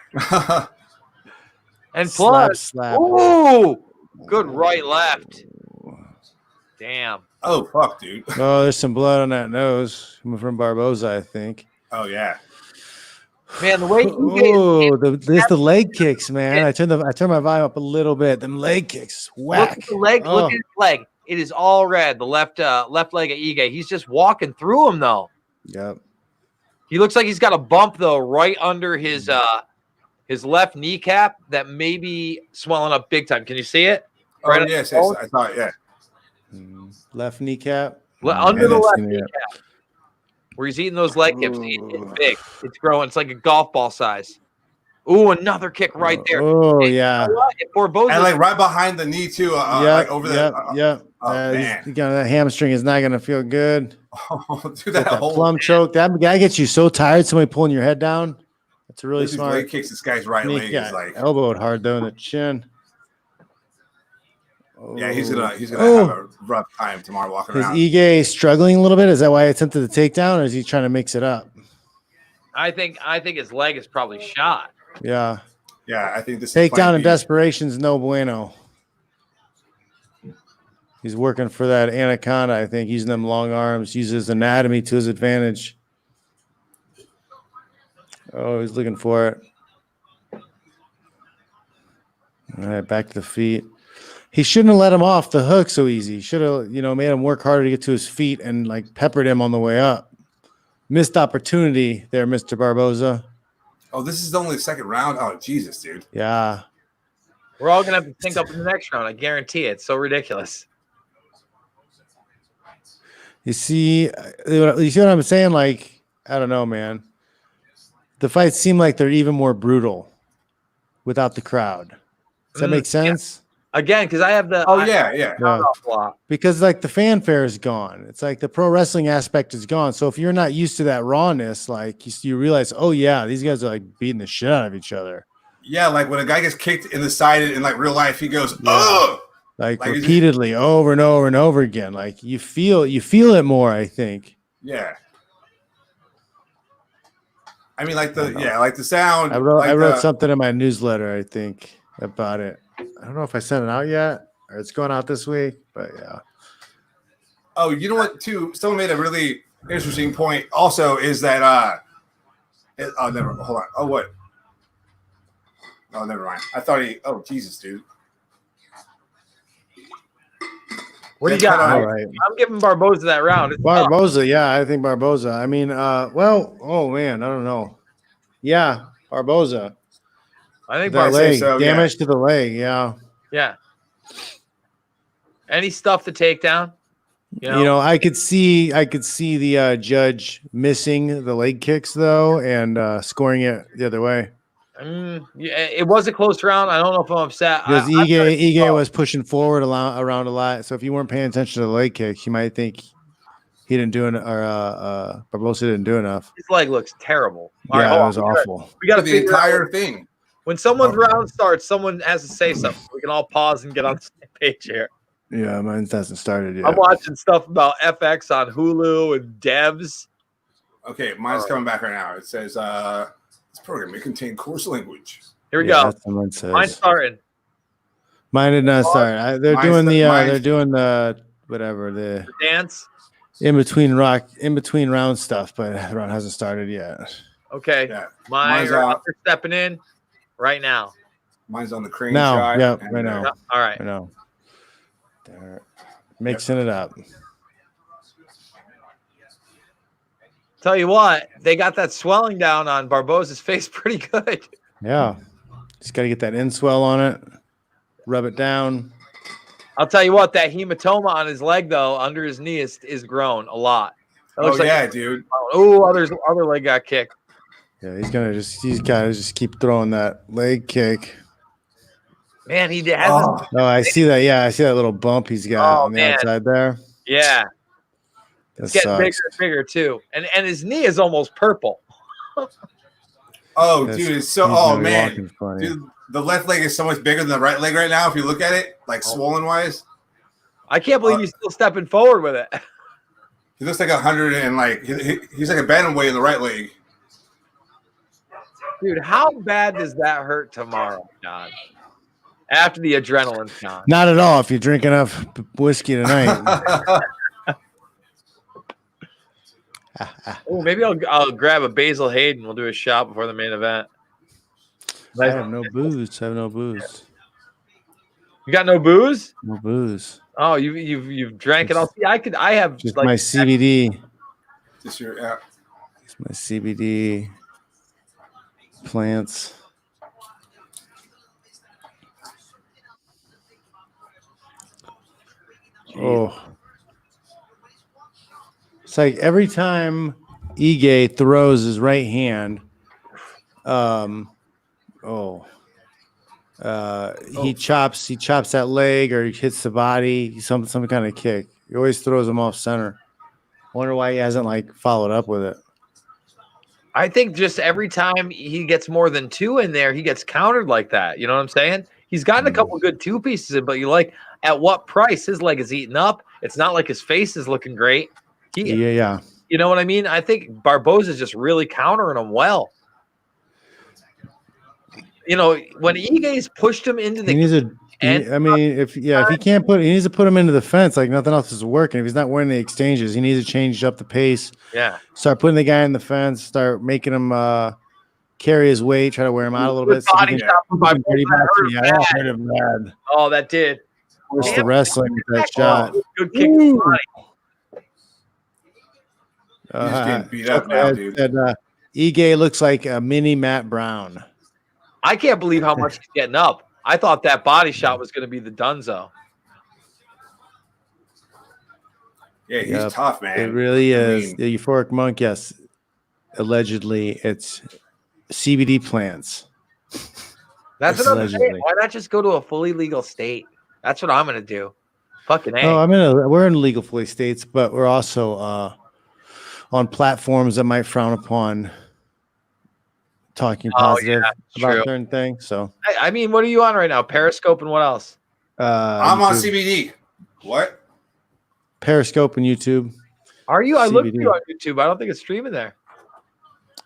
Speaker 3: And plus,
Speaker 2: slap.
Speaker 3: Ooh, good right, left. Damn.
Speaker 1: Oh fuck, dude.
Speaker 2: Oh, there's some blood on that nose coming from Barboza, I think.
Speaker 1: Oh yeah.
Speaker 3: Man, the way
Speaker 2: there's the leg kicks, man. I turned my volume up a little bit. Them leg kicks, whack.
Speaker 3: Look at the leg. Look at his leg. It is all red. The left leg of Ige. He's just walking through him though.
Speaker 2: Yep.
Speaker 3: He looks like he's got a bump though, right under his his left kneecap that may be swelling up big time. Can you see it?
Speaker 1: Oh,
Speaker 3: Right on
Speaker 1: yes,
Speaker 3: the
Speaker 1: yes,
Speaker 3: bone?
Speaker 1: I thought, yeah.
Speaker 2: Left kneecap.
Speaker 3: Under
Speaker 1: And
Speaker 3: the
Speaker 1: then
Speaker 3: left
Speaker 2: seen it.
Speaker 3: kneecap, where he's eating those leg kicks. It's big. It's growing. It's like a golf ball size. Ooh, another kick right there.
Speaker 2: Oh,
Speaker 3: And
Speaker 2: yeah.
Speaker 3: you know what? If Barboza,
Speaker 1: And like right behind the knee too, like over the. Oh man,
Speaker 2: That hamstring is not gonna feel good.
Speaker 1: Oh, dude,
Speaker 2: Get that
Speaker 1: whole
Speaker 2: plum choke. That guy gets you so tired. Somebody pulling your head down. That's a really
Speaker 1: these
Speaker 2: smart.
Speaker 1: leg kicks. This guy's right leg is like.
Speaker 2: elbowed hard though in the chin.
Speaker 1: Yeah, he's gonna have a rough time tomorrow walking
Speaker 2: Is
Speaker 1: around.
Speaker 2: Ige struggling a little bit? Is that why he attempted the takedown, or is he trying to mix it up?
Speaker 3: I think his leg is probably shot.
Speaker 2: Yeah.
Speaker 1: Yeah, I think this
Speaker 2: Takedown and
Speaker 1: desperation.
Speaker 2: desperation's no bueno. He's working for that anaconda, I think, using them long arms, uses his anatomy to his advantage. Oh, he's looking for it. All right, back to the feet. He shouldn't have let him off the hook so easy. He should have, made him work harder to get to his feet and like peppered him on the way up. Missed opportunity there, Mr. Barboza.
Speaker 1: Oh, this is only the second round. Oh, Jesus, dude.
Speaker 2: Yeah.
Speaker 3: We're all gonna have to think up in the next round. I guarantee it. It's so ridiculous.
Speaker 2: You see what I'm saying? Like, I don't know, man. The fights seem like they're even more brutal without the crowd. Does that make sense?
Speaker 3: Yeah. Again, because I have the
Speaker 1: Yeah.
Speaker 2: Because like the fanfare is gone. It's like the pro wrestling aspect is gone. So if you're not used to that rawness, like you realize, oh yeah, these guys are like beating the shit out of each other.
Speaker 1: Yeah, like when a guy gets kicked in the side in like real life, he goes, "Oh!"
Speaker 2: Like repeatedly, over and over and over again. Like you feel it more, I think.
Speaker 1: Yeah. I mean, like the sound.
Speaker 2: I wrote something in my newsletter, I think, about it. I don't know if I sent it out yet or it's going out this week, but yeah.
Speaker 1: Oh, you know what? Too, someone made a really interesting point. Also, is that never. Hold on. Oh, what? Oh, never mind. I thought he. Oh, Jesus, dude.
Speaker 3: What do you got?
Speaker 2: All right.
Speaker 3: I'm giving Barboza that round. It's
Speaker 2: Barboza, yeah, I think Barboza. I mean, oh man, I don't know. Yeah, Barboza.
Speaker 3: I think
Speaker 2: that leg,
Speaker 1: so,
Speaker 2: damage to the leg, yeah.
Speaker 3: Yeah. Any stuff to take down?
Speaker 2: I could see the judge missing the leg kicks though, and scoring it the other way.
Speaker 3: It was a close round. I don't know if I'm upset
Speaker 2: because Ige was pushing forward around a lot. So if you weren't paying attention to the leg kicks, you might think he didn't do enough, or Barboza didn't do enough.
Speaker 3: His leg looks terrible.
Speaker 2: All right, it was awful.
Speaker 3: We got to
Speaker 1: the entire thing.
Speaker 3: When someone's round starts, someone has to say something. We can all pause and get on the same page here.
Speaker 2: Yeah, mine hasn't started yet.
Speaker 3: I'm watching stuff about FX on Hulu and devs.
Speaker 1: Okay, mine's coming back right now. It says this program may contain coarse language.
Speaker 3: Here we go.
Speaker 2: Someone says.
Speaker 3: Mine's starting.
Speaker 2: Mine did not start. They're doing the whatever the
Speaker 3: dance
Speaker 2: in between round stuff, but the round hasn't started yet.
Speaker 3: Okay,
Speaker 1: Yeah.
Speaker 3: mine's stepping in right now.
Speaker 1: Mine's on the crane
Speaker 2: now.
Speaker 1: shot.
Speaker 2: Yeah, right now.
Speaker 3: All right.
Speaker 2: I know. They're mixing it up.
Speaker 3: Tell you what, they got that swelling down on Barboza's face pretty good.
Speaker 2: Yeah, just got to get that in swell on it, rub it down.
Speaker 3: I'll tell you what, that hematoma on his leg though, under his knee, is grown a lot.
Speaker 1: Dude.
Speaker 3: Oh, other leg got kicked.
Speaker 2: Yeah, he's got to just keep throwing that leg kick.
Speaker 3: Man, he hasn't.
Speaker 2: Oh, I see that. Yeah, I see that little bump he's got on the outside there.
Speaker 3: Yeah. It's getting bigger and bigger too. And his knee is almost purple.
Speaker 1: Oh, dude, it's so man. Dude, the left leg is so much bigger than the right leg right now if you look at it, like swollen wise.
Speaker 3: I can't believe he's still stepping forward with it.
Speaker 1: He looks like 100 and like he's like a bantamweight in the right leg.
Speaker 3: Dude, how bad does that hurt tomorrow, John? After the adrenaline, John.
Speaker 2: Not at all if you drink enough whiskey tonight.
Speaker 3: Oh, maybe I'll grab a Basil Hayden. We'll do a shot before the main event.
Speaker 2: I have no booze.
Speaker 3: You got no booze?
Speaker 2: No booze.
Speaker 3: Oh, you've drank it all. See, I have
Speaker 2: just like my CBD.
Speaker 1: Just your
Speaker 2: It's my CBD plants. Oh, it's like every time Ige throws his right hand, he chops that leg or he hits the body, some kind of kick. He always throws him off center. Wonder why he hasn't like followed up with it.
Speaker 3: I think just every time he gets more than two in there, he gets countered like that. You know what I'm saying? He's gotten a couple good two pieces in, but you like at what price his leg is eaten up? It's not like his face is looking great.
Speaker 2: Yeah.
Speaker 3: You know what I mean? I think Barboza's just really countering him well. You know, when Ige's pushed him into the
Speaker 2: if he can't he needs to put him into the fence like nothing else is working. If he's not winning the exchanges, he needs to change up the pace.
Speaker 3: Yeah.
Speaker 2: Start putting the guy in the fence, start making him carry his weight, try to wear him out a little bit. Hurt him bad.
Speaker 3: Oh, that did.
Speaker 2: Forced the wrestling with that shot.
Speaker 3: Good kick.
Speaker 1: He's getting beat up now, dude.
Speaker 2: Ige looks like a mini Matt Brown.
Speaker 3: I can't believe how much he's getting up. I thought that body shot was going to be the dunzo.
Speaker 1: Yeah, he's tough, man.
Speaker 2: It really is. The euphoric monk, yes. Allegedly, it's CBD plants.
Speaker 3: That's what I'm saying. Why not just go to a fully legal state? That's what I'm going to do. Fucking A.
Speaker 2: Oh, we're in legal fully states, but we're also on platforms that might frown upon talking positive about certain things. So
Speaker 3: I mean, what are you on right now? Periscope and what else?
Speaker 1: I'm on CBD. What?
Speaker 2: Periscope and YouTube.
Speaker 3: Are you? I looked at you on YouTube. I don't think it's streaming there.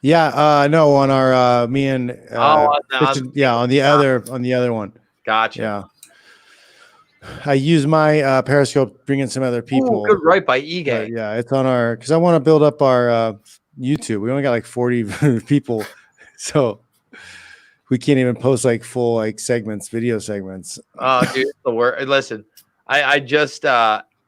Speaker 2: Yeah, no, on our me and on the other one.
Speaker 3: Gotcha.
Speaker 2: Yeah. I use my Periscope, bring in some other people.
Speaker 3: Ooh, good, right by Ige.
Speaker 2: Yeah, it's on our because I want to build up our YouTube. We only got like 40 people, so we can't even post like full like segments, video segments.
Speaker 3: Oh, dude, the word. Listen, I just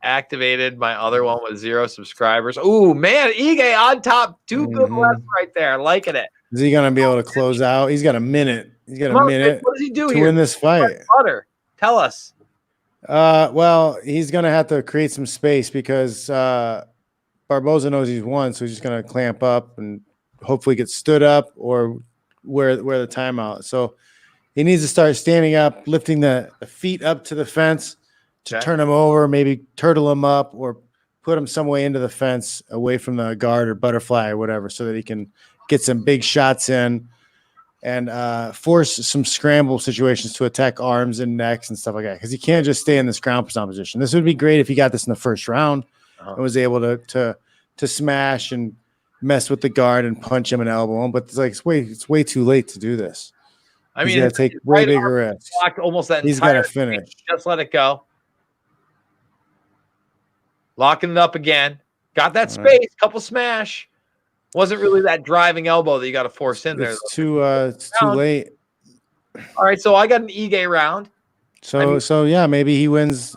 Speaker 3: activated my other one with 0 subscribers. Ooh, man, Ige on top, 2 good left right there, liking it.
Speaker 2: Is he gonna be able to close out? He's got a minute. He's got a minute.
Speaker 3: What does he do
Speaker 2: to
Speaker 3: here?
Speaker 2: Win this fight?
Speaker 3: Butter. Tell us.
Speaker 2: Well, he's gonna have to create some space because Barboza knows he's won, so he's just gonna clamp up and hopefully get stood up or wear the timeout. So he needs to start standing up, lifting the feet up to the fence to turn him over, maybe turtle him up or put him some way into the fence away from the guard or butterfly or whatever, so that he can get some big shots in and force some scramble situations to attack arms and necks and stuff like that. Because he can't just stay in this ground pound position. This would be great if he got this in the first round and was able to smash and mess with the guard and punch him and elbow him. But it's like it's way too late to do this.
Speaker 3: I mean,
Speaker 2: he's got to take way bigger risks.
Speaker 3: Almost that
Speaker 2: he's got to finish.
Speaker 3: Just let it go. Locking it up again. Got that space. Couple smash. Wasn't really that driving elbow that you got to force in there.
Speaker 2: It's too late.
Speaker 3: All right, so I got an Ige round.
Speaker 2: So yeah, maybe he wins.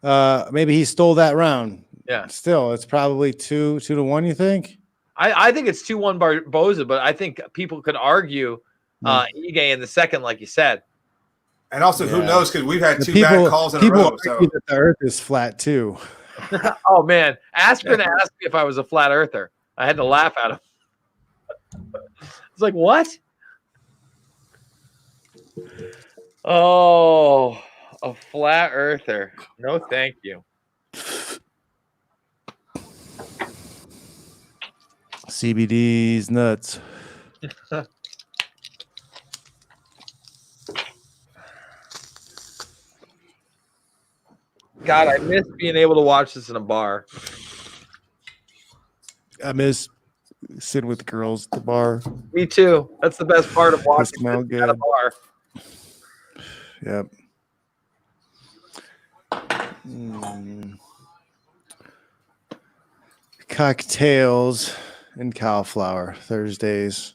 Speaker 2: Maybe he stole that round.
Speaker 3: Yeah.
Speaker 2: Still, it's probably 2-1. You think?
Speaker 3: I think it's 2-1 Barboza, but I think people could argue Ige in the second, like you said.
Speaker 1: And also, who knows? Because we've had two bad calls in a row.
Speaker 2: So that the Earth is flat too.
Speaker 3: Oh man, Aspirin asked me if I was a flat earther. I had to laugh at him. It's like, what? Oh, a flat earther. No, thank you.
Speaker 2: CBD's nuts.
Speaker 3: God, I miss being able to watch this in a bar.
Speaker 2: I miss sitting with girls at the bar.
Speaker 3: Me too. That's the best part of watching this at a bar.
Speaker 2: Yep. Cocktails and cauliflower Thursdays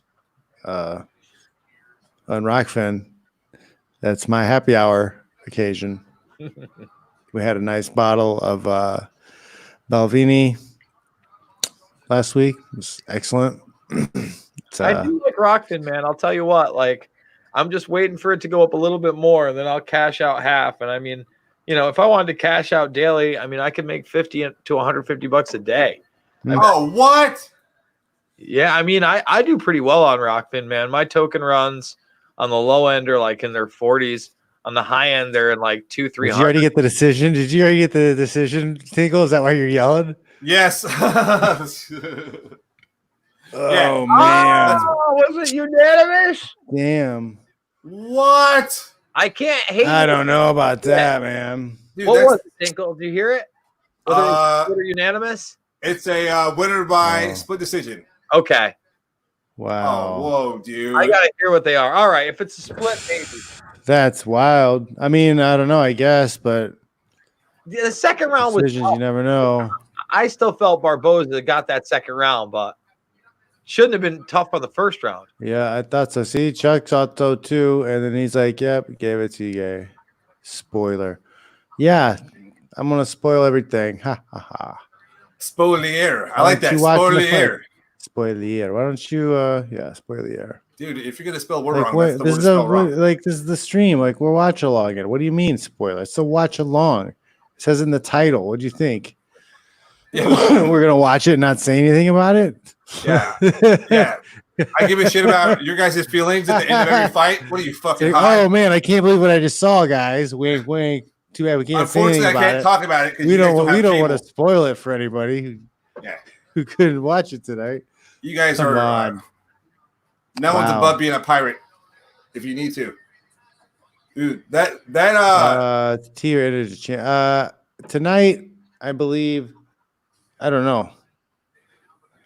Speaker 2: on Rockfin. That's my happy hour occasion. We had a nice bottle of Balvenie last week. It was excellent.
Speaker 3: I do like Rockfin, man. I'll tell you what, like, I'm just waiting for it to go up a little bit more, and then I'll cash out half. And I mean, if I wanted to cash out daily, I mean, I could make 50 to 150 bucks a day.
Speaker 1: Oh, what?
Speaker 3: Yeah, I mean, I do pretty well on Rockfin, man. My token runs on the low end are like in their 40s. On the high end, they're in like 200-300.
Speaker 2: Did you already get the decision? Tinkle? Is that why you're yelling?
Speaker 1: Yes.
Speaker 2: Oh man!
Speaker 3: Was it unanimous?
Speaker 2: Damn.
Speaker 1: What?
Speaker 3: I can't hate.
Speaker 2: I don't know about that, man.
Speaker 1: Dude,
Speaker 3: What was it, Tinkle? Did you hear it? Whether unanimous?
Speaker 1: It's a winner by split decision.
Speaker 3: Okay.
Speaker 2: Wow.
Speaker 1: Oh, whoa, dude.
Speaker 3: I gotta hear what they are. All right, if it's a split, maybe.
Speaker 2: That's wild. I mean, I don't know, I guess, but
Speaker 3: The second round was
Speaker 2: decisions, you never know.
Speaker 3: I still felt Barboza got that second round, but shouldn't have been tough on the first round.
Speaker 2: Yeah, I thought so. See, Chuck thought so too, and then he's like, "Yep, gave it to you, gay." Spoiler. Yeah, I'm gonna spoil everything. Ha ha ha.
Speaker 1: Spoiler. I like that. Spoiler.
Speaker 2: Spoiler. Why don't you? Yeah, spoiler.
Speaker 1: Dude, if you're gonna spell word
Speaker 2: Like,
Speaker 1: wrong,
Speaker 2: what,
Speaker 1: that's the
Speaker 2: this
Speaker 1: word
Speaker 2: is
Speaker 1: to spell wrong.
Speaker 2: like this is the stream. Like we're watch along it. What do you mean spoiler? It's a watch along. It says in the title. What do you think?
Speaker 1: Yeah.
Speaker 2: We're gonna watch it and not say anything about it.
Speaker 1: Yeah. Yeah. I give a shit about your guys' feelings at the end of every fight. What are you fucking high?
Speaker 2: Oh man, I can't believe what I just saw, guys. Wink, wink. Too bad we can't say anything
Speaker 1: Unfortunately, I
Speaker 2: about
Speaker 1: can't
Speaker 2: it.
Speaker 1: talk about it.
Speaker 2: We don't want
Speaker 1: to
Speaker 2: to spoil it for anybody who couldn't watch it tonight.
Speaker 1: You guys
Speaker 2: Come
Speaker 1: are.
Speaker 2: on.
Speaker 1: No one's
Speaker 2: Wow.
Speaker 1: above being a pirate. If you need to, dude. That
Speaker 2: tier edited tonight, I believe. I don't know.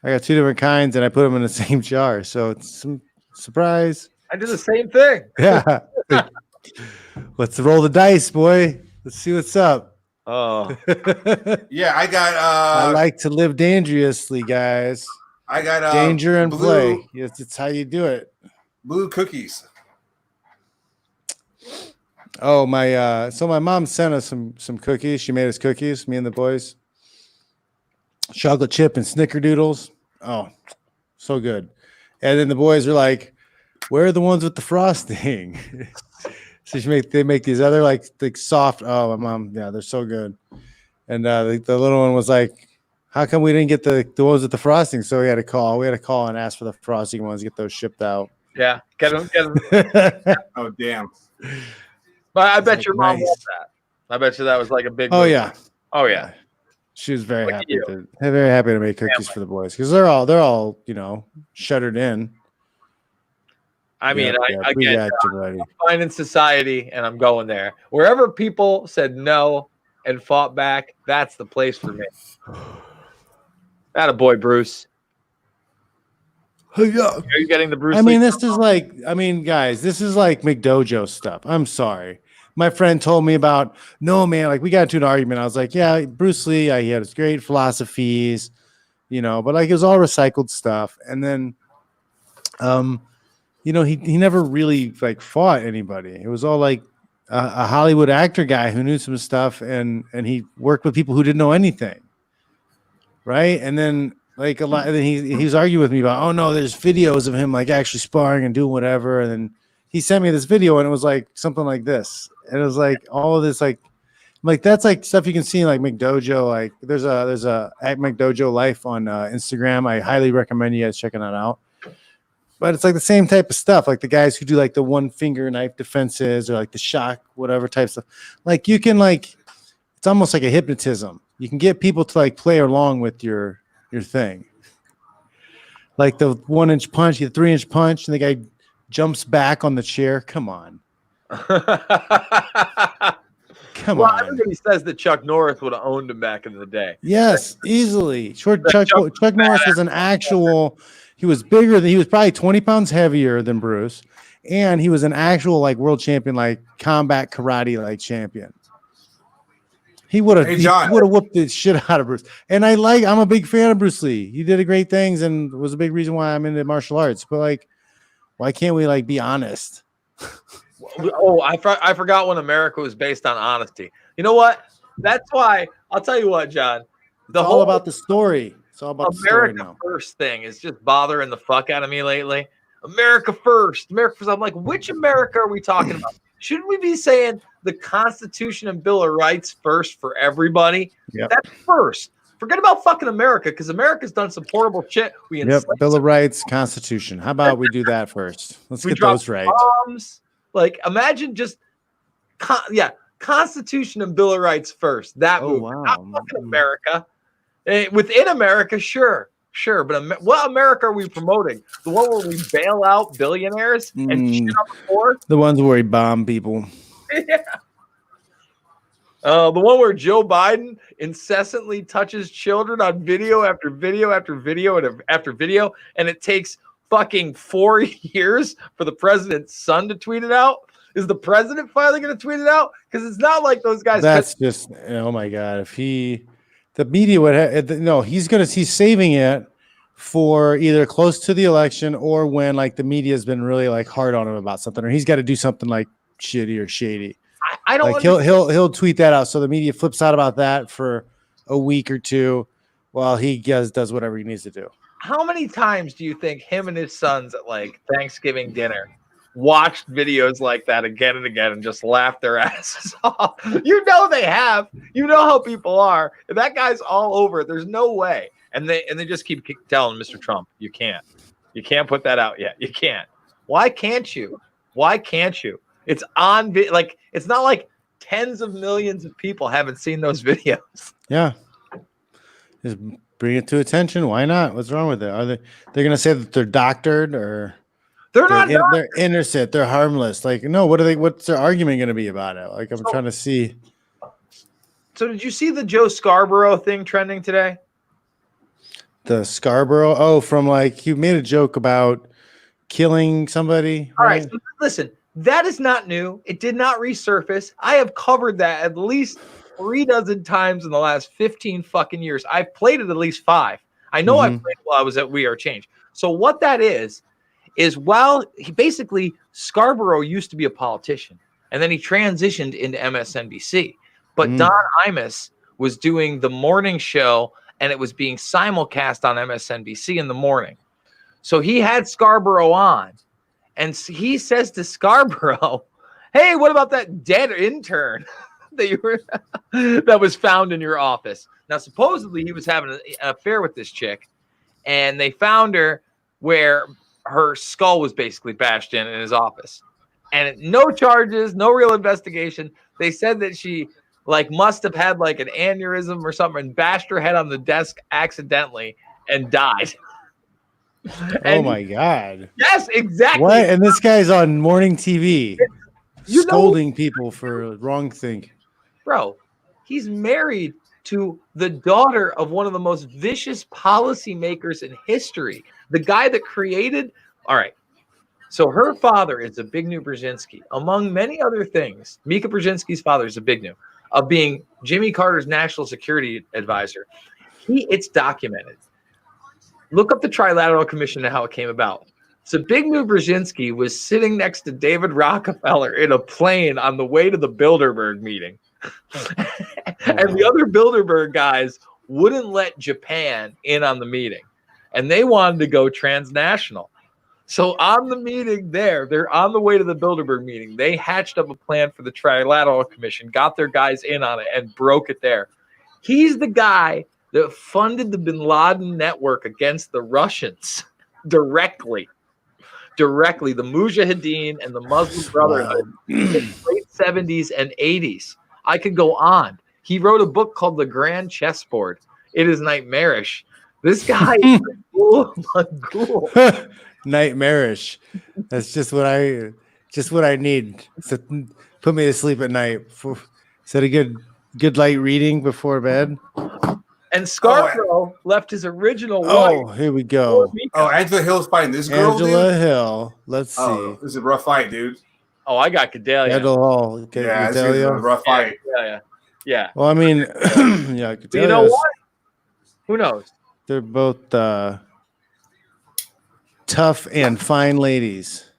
Speaker 2: I got two different kinds, and I put them in the same jar, so it's some surprise.
Speaker 3: I did the same thing.
Speaker 2: Yeah. Let's roll the dice, boy. Let's see what's up.
Speaker 3: Oh,
Speaker 1: yeah, I got.
Speaker 2: I like to live dangerously, guys.
Speaker 1: I got
Speaker 2: Danger and
Speaker 1: blue,
Speaker 2: play. Yes, it's how you do it.
Speaker 1: Blue cookies.
Speaker 2: Oh my! So my mom sent us some cookies. She made us cookies. Me and the boys. Chocolate chip and snickerdoodles. Oh, so good. And then the boys are like, "Where are the ones with the frosting?" So they make these other like soft. Oh, my mom, yeah, they're so good. And the little one was like, "How come we didn't get the ones with the frosting?" So we had to call. We had to call and ask for the frosting ones, get those shipped out.
Speaker 3: yeah. Get them.
Speaker 1: Oh damn!
Speaker 3: But I bet
Speaker 2: Like,
Speaker 3: your mom
Speaker 2: nice.
Speaker 3: loved that. I bet you that was like a big.
Speaker 2: Oh
Speaker 3: move.
Speaker 2: yeah.
Speaker 3: Oh yeah.
Speaker 2: She was very
Speaker 3: Look at
Speaker 2: happy.
Speaker 3: you.
Speaker 2: Very happy to make cookies for the boys because they're all shuttered in.
Speaker 3: I mean,
Speaker 2: we
Speaker 3: again,
Speaker 2: got you, buddy.
Speaker 3: I'm finding society, and I'm going there. Wherever people said no and fought back, that's the place for me. Attaboy, Bruce.
Speaker 2: Yeah.
Speaker 3: Are you getting the Bruce?
Speaker 2: I mean,
Speaker 3: Lee
Speaker 2: this is like, guys, this is like McDojo stuff. I'm sorry. My friend told me about, no, man, like we got into an argument. I was like, yeah, Bruce Lee, he had his great philosophies, but like it was all recycled stuff. And then, he never really like fought anybody. It was all like a Hollywood actor guy who knew some stuff and he worked with people who didn't know anything. Right. And then like a lot, and then he was arguing with me about, oh no, there's videos of him like actually sparring and doing whatever. And then he sent me this video and it was like something like this. And it was like all of this, like that's like stuff you can see in like McDojo. Like there's a at McDojo Life on Instagram. I highly recommend you guys checking that out. But it's like the same type of stuff, like the guys who do like the one finger knife defenses or like the shock, whatever type stuff. Like you can like, it's almost like a hypnotism. You can get people to like play along with your thing. Like the 1-inch punch, the 3-inch punch, and the guy jumps back on the chair. Come on. Come
Speaker 3: well,
Speaker 2: on.
Speaker 3: everybody says that Chuck Norris would have owned him back in the day.
Speaker 2: Yes, easily. Chuck Norris was an actual. He was bigger than. He was probably 20 pounds heavier than Bruce, and he was an actual like world champion, like combat karate like champion. He would have. He would have whooped the shit out of Bruce. And I'm a big fan of Bruce Lee. He did great things and was a big reason why I'm into martial arts. But like, why can't we like be honest?
Speaker 3: Oh, I forgot when America was based on honesty. You know what? That's why I'll tell you what, John.
Speaker 2: It's all about the story. It's all about
Speaker 3: America
Speaker 2: the story now.
Speaker 3: First thing is just bothering the fuck out of me lately. America first. America first. I'm like, which America are we talking about? Shouldn't we be saying the Constitution and Bill of Rights first for everybody.
Speaker 2: Yep.
Speaker 3: That's first. Forget about fucking America, because America's done some horrible shit. We
Speaker 2: Yep. Bill of Rights, Constitution. How about we do that first? Let's get those right.
Speaker 3: Bombs. Like, imagine just, Constitution and Bill of Rights first. That move.
Speaker 2: Wow.
Speaker 3: Not fucking America. Within America, sure. But what America are we promoting? The one where we bail out billionaires and shit on the poor?
Speaker 2: The ones where we bomb people.
Speaker 3: Yeah. The one where Joe Biden incessantly touches children on video after video after video after video, and it takes fucking 4 years for the president's son to tweet it out. Is the president finally going to tweet it out? Because it's not like those guys.
Speaker 2: That's just, oh my God. If the media would he's saving it for either close to the election or when like the media has been really like hard on him about something, or he's got to do something like shitty or shady.
Speaker 3: I don't
Speaker 2: like he'll tweet that out, so the media flips out about that for a week or two while he does whatever he needs to do.
Speaker 3: How many times do you think him and his sons at like Thanksgiving dinner watched videos like that again and again and just laughed their asses off? You know they have. You know how people are. That guy's all over it. There's no way. And they just keep telling Mr. Trump, you can't put that out yet. You can't. Why can't you? It's on like, it's not like tens of millions of people haven't seen those videos.
Speaker 2: Yeah. Just bring it to attention. Why not? What's wrong with it? They're going to say that they're doctored, or
Speaker 3: they're not?
Speaker 2: They're innocent. They're harmless. Like, no, what's their argument going to be about it? Like, I'm trying to see.
Speaker 3: So did you see the Joe Scarborough thing trending today?
Speaker 2: The Scarborough? Oh, from like, he made a joke about killing somebody.
Speaker 3: All right. So listen, that is not new. It did not resurface. I have covered that at least 36 times in the last 15 fucking years. I've played it at least 5. I know I played it while I was at We Are Change. So what that is while he basically, Scarborough used to be a politician, and then he transitioned into MSNBC. But Don Imus was doing the morning show, and it was being simulcast on MSNBC in the morning. So he had Scarborough on, and he says to Scarborough, "Hey, what about that dead intern that was found in your office?" Now, supposedly he was having an affair with this chick, and they found her where her skull was basically bashed in his office, and no charges, no real investigation. They said that she like must have had like an aneurysm or something and bashed her head on the desk accidentally and died.
Speaker 2: Oh my God.
Speaker 3: Yes, exactly.
Speaker 2: What? And this guy's on morning TV scolding people for wrong thing.
Speaker 3: Bro, he's married to the daughter of one of the most vicious policymakers in history. The guy that created. All right. So her father is Zbigniew Brzezinski, among many other things. Mika Brzezinski's father is Zbigniew, of being Jimmy Carter's national security advisor. It's documented. Look up the Trilateral Commission and how it came about. Zbigniew Brzezinski was sitting next to David Rockefeller in a plane on the way to the Bilderberg meeting. And the other Bilderberg guys wouldn't let Japan in on the meeting. And they wanted to go transnational. So on the meeting they're on the way to the Bilderberg meeting. They hatched up a plan for the Trilateral Commission, got their guys in on it, and broke it there. He's the guy that funded the Bin Laden network against the Russians directly. The Mujahideen and the Muslim Brotherhood in the late 70s and 80s. I could go on. He wrote a book called The Grand Chessboard. It is nightmarish. This guy is a ghoul.
Speaker 2: Nightmarish. That's just what I need. So put me to sleep at night. Is that a good light reading before bed?
Speaker 3: And Scarborough left his original wife.
Speaker 2: Here we go.
Speaker 1: Oh, Angela Hill's fighting this girl,
Speaker 2: Angela
Speaker 1: dude?
Speaker 2: Let's see.
Speaker 1: Oh, this is a rough fight, dude.
Speaker 3: Oh, I got Gedalia.
Speaker 1: Yeah, this is a rough fight.
Speaker 3: Yeah.
Speaker 2: Well, I mean, yeah.
Speaker 3: But you know what? Who knows?
Speaker 2: They're both tough and fine ladies.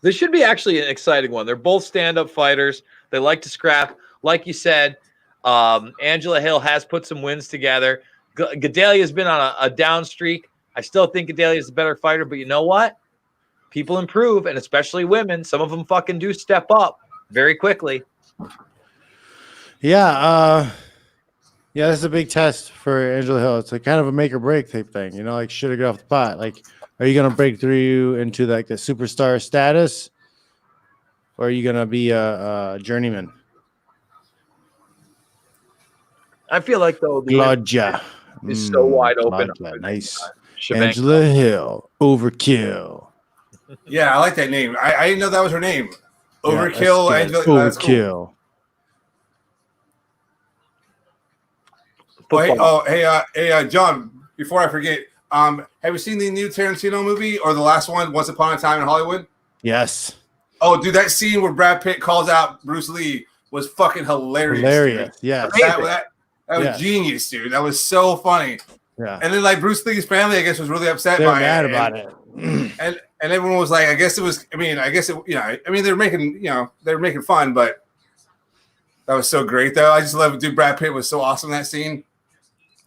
Speaker 3: This should be actually an exciting one. They're both stand-up fighters. They like to scrap. Like you said, Angela Hill has put some wins together. Gedalia's been on a down streak. I still think Gedalia is a better fighter, but you know what? People improve, and especially women. Some of them fucking do step up. very quickly.
Speaker 2: Yeah, yeah, this is a big test for Angela Hill. It's like kind of a make or break type thing, you know, like should have got off the pot. Like, are you gonna break through into like the superstar status, or are you gonna be a journeyman?
Speaker 3: I feel like though the
Speaker 2: Claudia
Speaker 3: is so wide open.
Speaker 2: Claudia, nice.
Speaker 3: Shebang.
Speaker 2: Angela Hill, Overkill.
Speaker 1: Yeah, I like that name. I didn't know that was her name.
Speaker 2: Yeah,
Speaker 1: Overkill.
Speaker 2: that's good.
Speaker 1: Angela, that's cool.
Speaker 2: Overkill.
Speaker 1: Hey, John. Before I forget, have you seen the new Tarantino movie or the last one, Once Upon a Time in Hollywood?
Speaker 2: Yes.
Speaker 1: Oh, dude, that scene where Brad Pitt calls out Bruce Lee was fucking hilarious.
Speaker 2: Hilarious.
Speaker 1: Dude.
Speaker 2: Yes.
Speaker 1: That was genius, dude. That was so funny.
Speaker 2: Yeah.
Speaker 1: And then like Bruce Lee's family, I guess, was really upset
Speaker 2: They're
Speaker 1: by
Speaker 2: mad
Speaker 1: it.
Speaker 2: about it.
Speaker 1: And everyone was like, I guess it was. I mean, they're making fun, but that was so great though. I just love it. Dude, Brad Pitt was so awesome in that scene.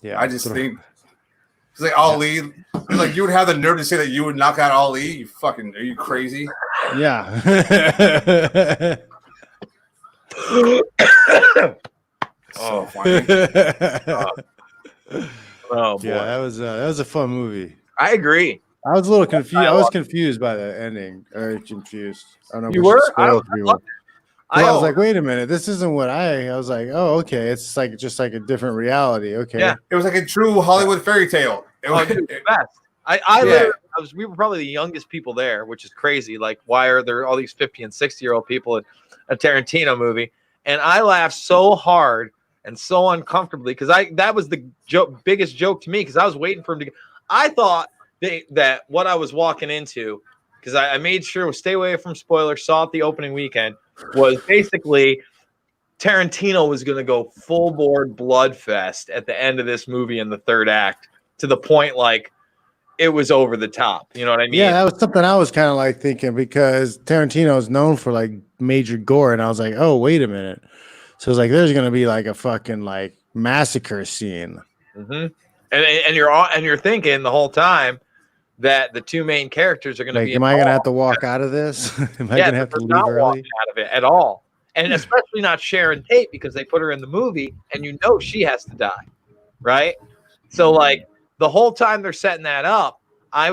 Speaker 2: Yeah.
Speaker 1: I just think it's like Ali. Like you would have the nerve to say that you would knock out Ali. You fucking are you crazy?
Speaker 2: Yeah.
Speaker 1: So funny.
Speaker 3: Oh boy.
Speaker 2: Yeah, that was a fun movie.
Speaker 3: I agree.
Speaker 2: I was a little confused. I was confused by the ending. Or confused. I don't know.
Speaker 3: You
Speaker 2: if we should
Speaker 3: were?
Speaker 2: spoil it for people. I was
Speaker 3: I
Speaker 2: like, wait a minute, this isn't what I was like, oh, okay. It's like just like a different reality. Okay.
Speaker 3: Yeah.
Speaker 1: It was like a true Hollywood fairy tale. It was,
Speaker 3: dude, the best. We were probably the youngest people there, which is crazy. Like, why are there all these 50 and 60-year-old people in a Tarantino movie? And I laughed so hard and so uncomfortably because that was the biggest joke to me because I was waiting for him to. I thought that what I was walking into, because I made sure to stay away from spoilers, saw it the opening weekend, was basically Tarantino was going to go full board bloodfest at the end of this movie in the third act to the point like it was over the top. You know what I mean?
Speaker 2: Yeah, that was something I was kind of like thinking because Tarantino is known for like major gore, and I was like, oh, wait a minute. So it's like there's gonna be like a fucking like massacre scene.
Speaker 3: Mm-hmm. And you're thinking the whole time that the two main characters are gonna
Speaker 2: like,
Speaker 3: be.
Speaker 2: Am I gonna have to walk out of this? Am I gonna have to leave early?
Speaker 3: Out of it at all, and especially not Sharon Tate because they put her in the movie, and you know she has to die, right? So like the whole time they're setting that up, I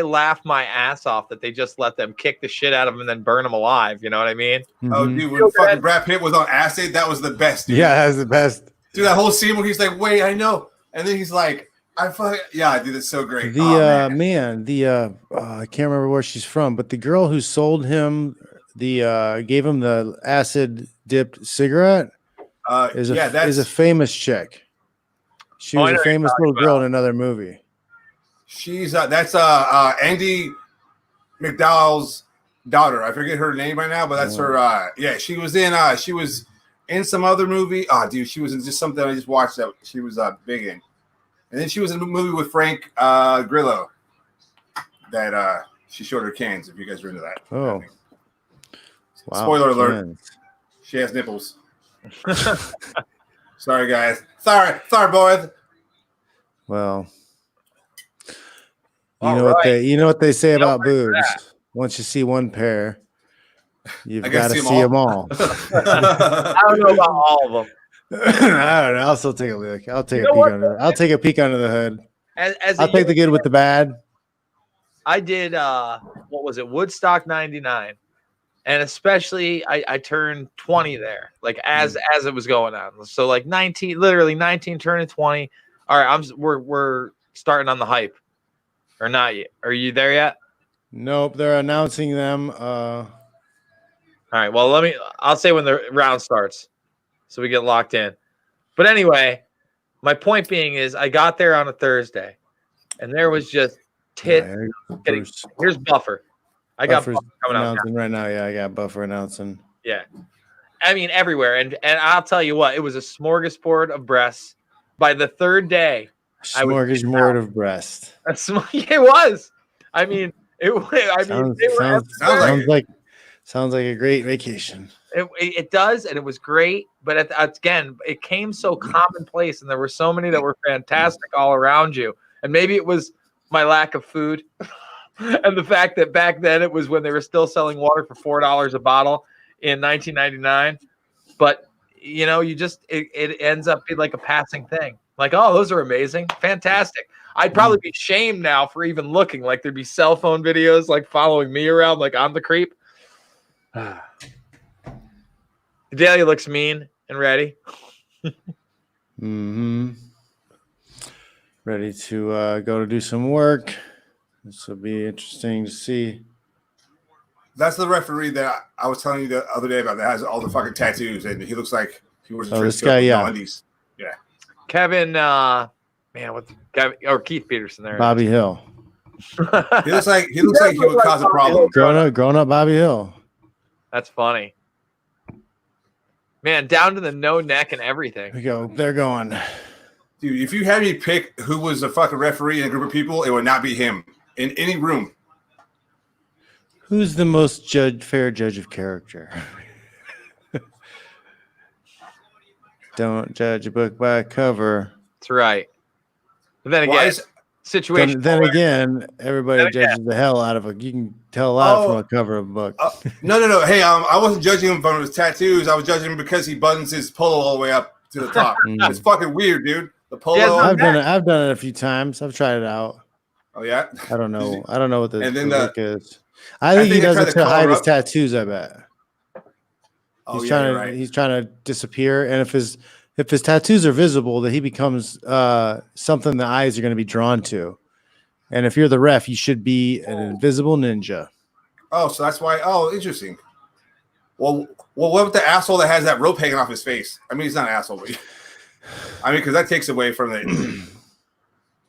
Speaker 3: laughed my ass off that they just let them kick the shit out of him and then burn him alive. You know what I mean?
Speaker 2: Mm-hmm.
Speaker 1: Oh, dude, when fucking Brad Pitt was on acid, that was the best. Dude.
Speaker 2: Yeah, that was the best.
Speaker 1: Dude, that whole scene where he's like, "Wait, I know," and then he's like, dude, it's so great."
Speaker 2: I can't remember where she's from, but the girl who sold him gave him the acid dipped cigarette is a famous chick. She was a famous little girl in another movie.
Speaker 1: She's that's Andy McDowell's daughter. I forget her name right now, but that's her. Yeah, she was in some other movie. Oh, dude, she was in just something I just watched that she was big in, and then she was in a movie with Frank Grillo that she showed her cans. If you guys are into that.
Speaker 2: Oh, wow!
Speaker 1: Spoiler alert: she has nipples. Sorry, guys. Sorry, boys.
Speaker 2: Well. You know what they say about boobs. Once you see one pair, you've got to see them all.
Speaker 3: I don't know about all of them.
Speaker 2: I don't know. I'll still take a look. I'll take a peek under the hood. I'll take the good with the bad.
Speaker 3: I did what was it? Woodstock 99. And especially I turned 20 there, like as it was going on. So like 19 turning 20. All right, we're starting on the hype. Or not yet? Are you there yet?
Speaker 2: Nope, they're announcing them. All
Speaker 3: right. Well, I'll say when the round starts, so we get locked in. But anyway, my point being is, I got there on a Thursday, and there was just here's Buffer. I got Buffer coming
Speaker 2: announcing right now. Yeah, I got Buffer announcing.
Speaker 3: Yeah, I mean everywhere, and I'll tell you what, it was a smorgasbord of breasts. By the third day.
Speaker 2: Smorgasbord of breast.
Speaker 3: It was. I mean,
Speaker 2: sounds like a great vacation.
Speaker 3: It does, and it was great. But again, it came so commonplace, and there were so many that were fantastic all around you. And maybe it was my lack of food, and the fact that back then it was when they were still selling water for $4 a bottle. in 1999, but you know, it ends up being like a passing thing. Like, oh, those are amazing, fantastic. I'd probably be shamed now for even looking. Like, there'd be cell phone videos like following me around, like I'm the creep. Delia looks mean and ready.
Speaker 2: Mm-hmm. Ready to go to do some work. This will be interesting to see.
Speaker 1: That's the referee that I was telling you the other day about that has all the fucking tattoos, and he looks like he was a
Speaker 2: this guy, yeah.
Speaker 1: undies. Yeah.
Speaker 3: Kevin, man, or Keith Peterson there.
Speaker 2: Bobby Hill.
Speaker 1: He looks like he would cause a problem.
Speaker 2: Grown up Bobby Hill.
Speaker 3: That's funny. Man, down to the no neck and everything.
Speaker 2: Here we go. They're going.
Speaker 1: Dude, if you had me pick who was a fucking referee in a group of people, it would not be him in any room.
Speaker 2: Who's the most fair judge of character? Don't judge a book by a cover.
Speaker 3: That's right. But then again, situation.
Speaker 2: Then again, everybody judges the hell out of a. You can tell a lot from a cover of a book.
Speaker 1: No. Hey, I wasn't judging him from his tattoos. I was judging him because he buttons his polo all the way up to the top. It's fucking weird, dude. The polo.
Speaker 2: I've done it a few times. I've tried it out.
Speaker 1: Oh yeah.
Speaker 2: I don't know. I don't know what the look is.
Speaker 1: I
Speaker 2: think he does it to hide his tattoos. I bet.
Speaker 1: Oh,
Speaker 2: He's trying to disappear, and if his tattoos are visible, that he becomes something the eyes are going to be drawn to. And if you're the ref, you should be an invisible ninja.
Speaker 1: Oh, so that's why. Oh, interesting. Well, what with the asshole that has that rope hanging off his face? I mean, he's not an asshole, but I mean, because that takes away from the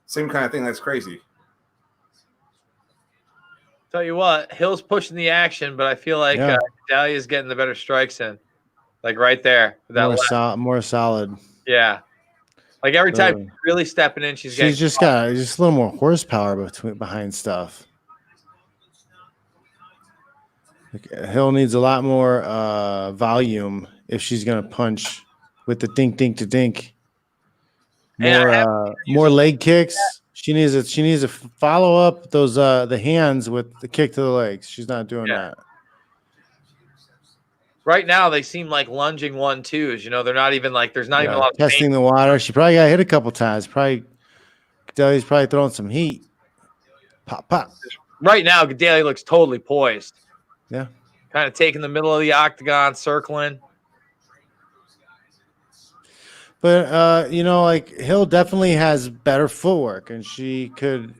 Speaker 1: same kind of thing. That's crazy.
Speaker 3: Tell you what, Hill's pushing the action, but I feel like Dahlia's getting the better strikes in, like right there.
Speaker 2: More solid.
Speaker 3: Yeah, like every time she's really stepping in, she's
Speaker 2: just got a little more horsepower behind stuff. Hill needs a lot more volume if she's gonna punch with the dink to dink. More leg kicks. She needs to follow up those the hands with the kick to the legs. She's not doing that.
Speaker 3: Right now, they seem like lunging 1-2s. You know, they're not even like there's not even a lot of
Speaker 2: testing
Speaker 3: pain.
Speaker 2: the water. She probably got hit a couple times. Gedalia's probably throwing some heat. Pop.
Speaker 3: Right now, Gedalia looks totally poised.
Speaker 2: Yeah,
Speaker 3: kind of taking the middle of the octagon, circling.
Speaker 2: But like Hill definitely has better footwork, and she could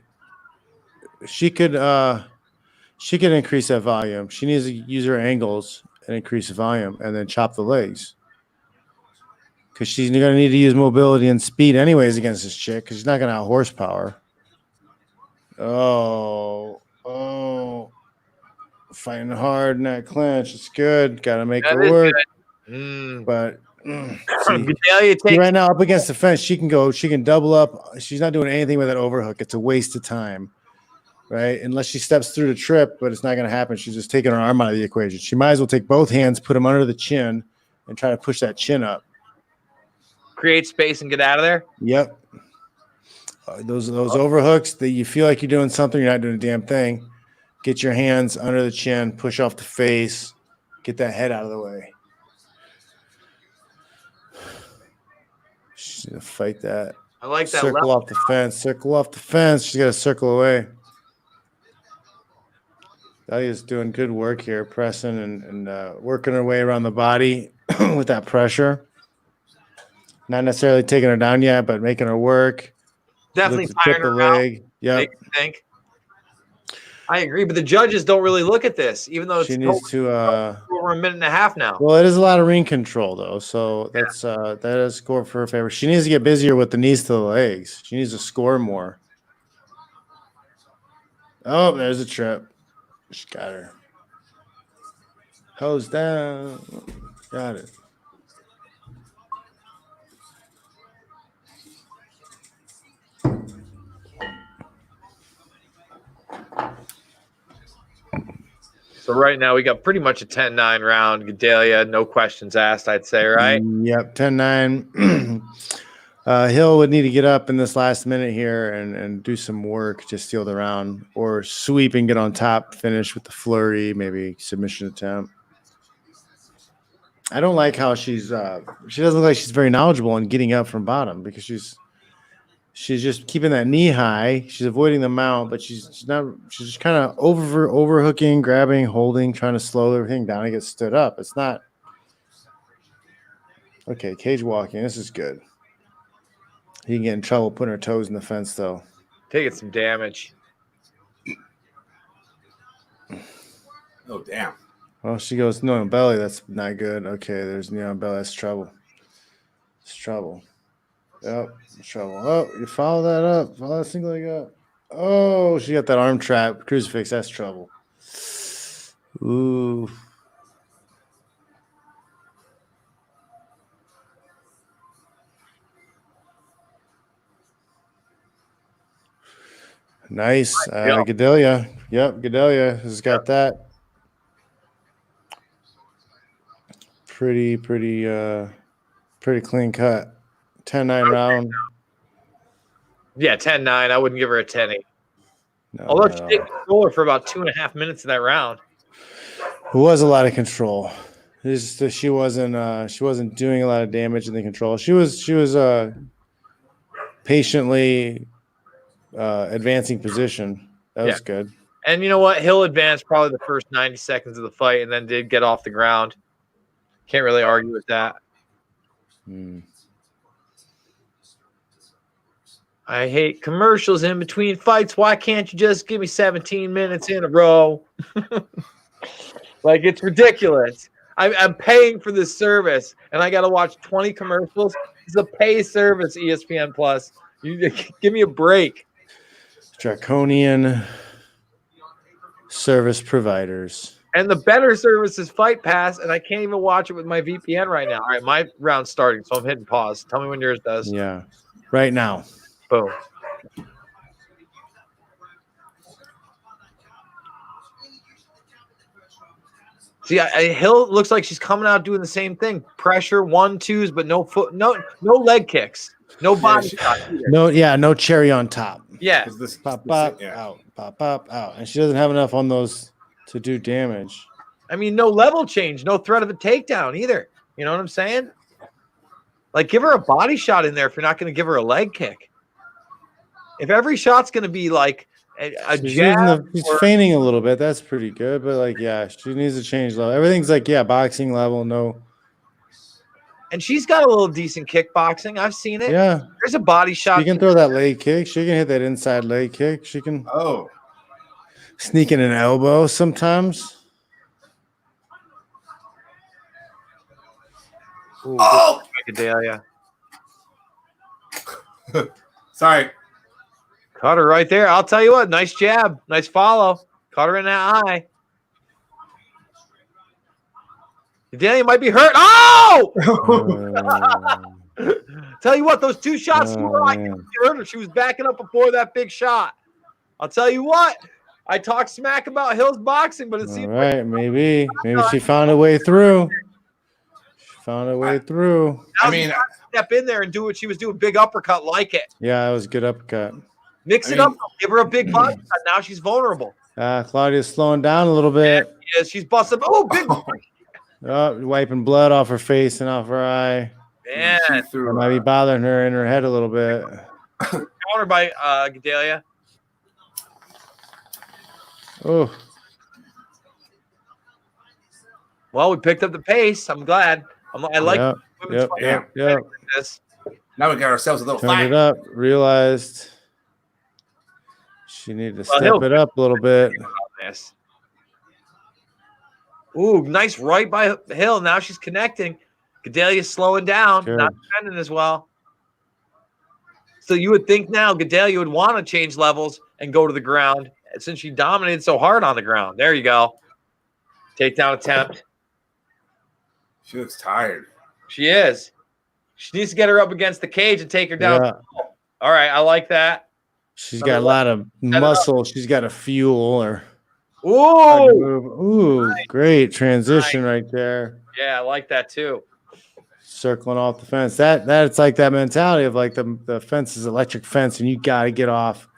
Speaker 2: increase that volume. She needs to use her angles and increase the volume, and then chop the legs. Because she's going to need to use mobility and speed anyways against this chick, because she's not going to have horsepower. Oh, fighting hard in that clinch. It's good. Got to make her work. But. Right now up against the fence, she can double up. She's not doing anything with that overhook. It's a waste of time, right? Unless she steps through the trip, but it's not going to happen. She's just taking her arm out of the equation. She might as well take both hands, put them under the chin, and try to push that chin up.
Speaker 3: Create space and get out of there.
Speaker 2: Yep. Those overhooks that you feel like you're doing something, you're not doing a damn thing. Get your hands under the chin, push off the face, get that head out of the way. She's gonna fight that.
Speaker 3: I like that.
Speaker 2: Circle off the fence. Circle off the fence. She's got to circle away. Dahlia's doing good work here, pressing and working her way around the body with that pressure. Not necessarily taking her down yet, but making her work.
Speaker 3: Definitely tiring her leg.
Speaker 2: Yeah.
Speaker 3: I agree, but the judges don't really look at this, even though
Speaker 2: she needs to
Speaker 3: over a minute and a half now.
Speaker 2: Well, it is a lot of ring control though, so that's that is score for her favor. She needs to get busier with the knees to the legs. She needs to score more. Oh, there's a trip. She got her. Hose down. Got it.
Speaker 3: So right now we got pretty much a 10-9 round. Gedalia, no questions asked, I'd say, right?
Speaker 2: Yep, 10-9. Hill would need to get up in this last minute here and do some work to steal the round, or sweep and get on top, finish with the flurry, maybe submission attempt. I don't like how she doesn't look like she's very knowledgeable in getting up from bottom because she's just keeping that knee high. She's avoiding the mount, but she's just kind of overhooking, grabbing, holding, trying to slow everything down and get stood up. It's not okay. Cage walking. This is good. He can get in trouble putting her toes in the fence though.
Speaker 3: Taking some damage.
Speaker 1: Oh damn.
Speaker 2: Well, she goes knee on belly. That's not good. Okay, there's knee on belly. That's trouble. It's trouble. Yep, it's trouble. Oh, you follow that up. Follow that single leg up. Oh, she got that arm trap. Crucifix. That's trouble. Ooh. Nice. Gedalia. Yep, Gedalia has got that. Pretty clean cut. 10-9 round.
Speaker 3: Yeah, 10-9. I wouldn't give her a 10-8.
Speaker 2: No,
Speaker 3: Although she did control her for about 2.5 minutes in that round.
Speaker 2: It was a lot of control. It's just, she wasn't doing a lot of damage in the control. She was patiently advancing position. That was good.
Speaker 3: And you know what? Hill advanced probably the first 90 seconds of the fight and then did get off the ground. Can't really argue with that. I hate commercials in between fights. Why can't you just give me 17 minutes in a row? Like, it's ridiculous. I'm paying for this service, and I got to watch 20 commercials. It's a pay service, ESPN Plus. You give me a break.
Speaker 2: Draconian service providers.
Speaker 3: And the better service is Fight Pass, and I can't even watch it with my VPN right now. All right, my round's starting, so I'm hitting pause. Tell me when yours does.
Speaker 2: Yeah, right now.
Speaker 3: Boom. See, Hill looks like she's coming out doing the same thing. Pressure, 1-2s, but no foot, no leg kicks, no body shot either.
Speaker 2: No cherry on top.
Speaker 3: Yeah.
Speaker 2: Pop out, pop up, out. And she doesn't have enough on those to do damage.
Speaker 3: I mean, no level change, no threat of a takedown either. You know what I'm saying? Like, give her a body shot in there if you're not going to give her a leg kick. If every shot's going to be like a jab.
Speaker 2: She's feigning a little bit. That's pretty good. But, like, yeah, she needs to change level. Everything's like, boxing level, no.
Speaker 3: And she's got a little decent kickboxing. I've seen it.
Speaker 2: Yeah.
Speaker 3: There's a body shot.
Speaker 2: She can throw that leg kick. She can hit that inside leg kick. She can sneak in an elbow sometimes.
Speaker 3: Ooh, Gedalia.
Speaker 1: Sorry.
Speaker 3: Caught her right there. I'll tell you what. Nice jab. Nice follow. Caught her in that eye. Gedalia might be hurt. Oh! Tell you what, those two shots hurt her. She was backing up before that big shot. I'll tell you what. I talked smack about Hill's boxing, but it seems
Speaker 2: like maybe she found a way through.
Speaker 3: I mean, step in there and do what she was doing. Big uppercut like it.
Speaker 2: Yeah, it was a good uppercut.
Speaker 3: Mix it up. Give her a big body cut. Now she's vulnerable.
Speaker 2: Claudia's slowing down a little bit.
Speaker 3: Yeah, she's busting. Oh, big.
Speaker 2: Wiping blood off her face and off her eye.
Speaker 3: Man.
Speaker 2: It might be bothering her in her head a little bit.
Speaker 3: Counter by Gedalia.
Speaker 2: Oh.
Speaker 3: Well, we picked up the pace. I'm glad. I like
Speaker 2: this.
Speaker 1: Now we got ourselves a little fight.
Speaker 2: Turned it up. Realized she needed to step it up a little bit.
Speaker 3: Ooh, nice right by Hill. Now she's connecting. Gedalia's slowing down, not defending as well. So you would think now Gedalia would want to change levels and go to the ground since she dominated so hard on the ground. There you go. Takedown attempt.
Speaker 1: She looks tired.
Speaker 3: She is. She needs to get her up against the cage and take her down.
Speaker 2: Yeah.
Speaker 3: All right, I like that.
Speaker 2: She's got a lot of muscle. She's got to fuel her.
Speaker 3: Ooh.
Speaker 2: Nice. Great transition right there.
Speaker 3: Yeah, I like that too.
Speaker 2: Circling off the fence. That's like that mentality of like the fence is electric fence and you got to get off.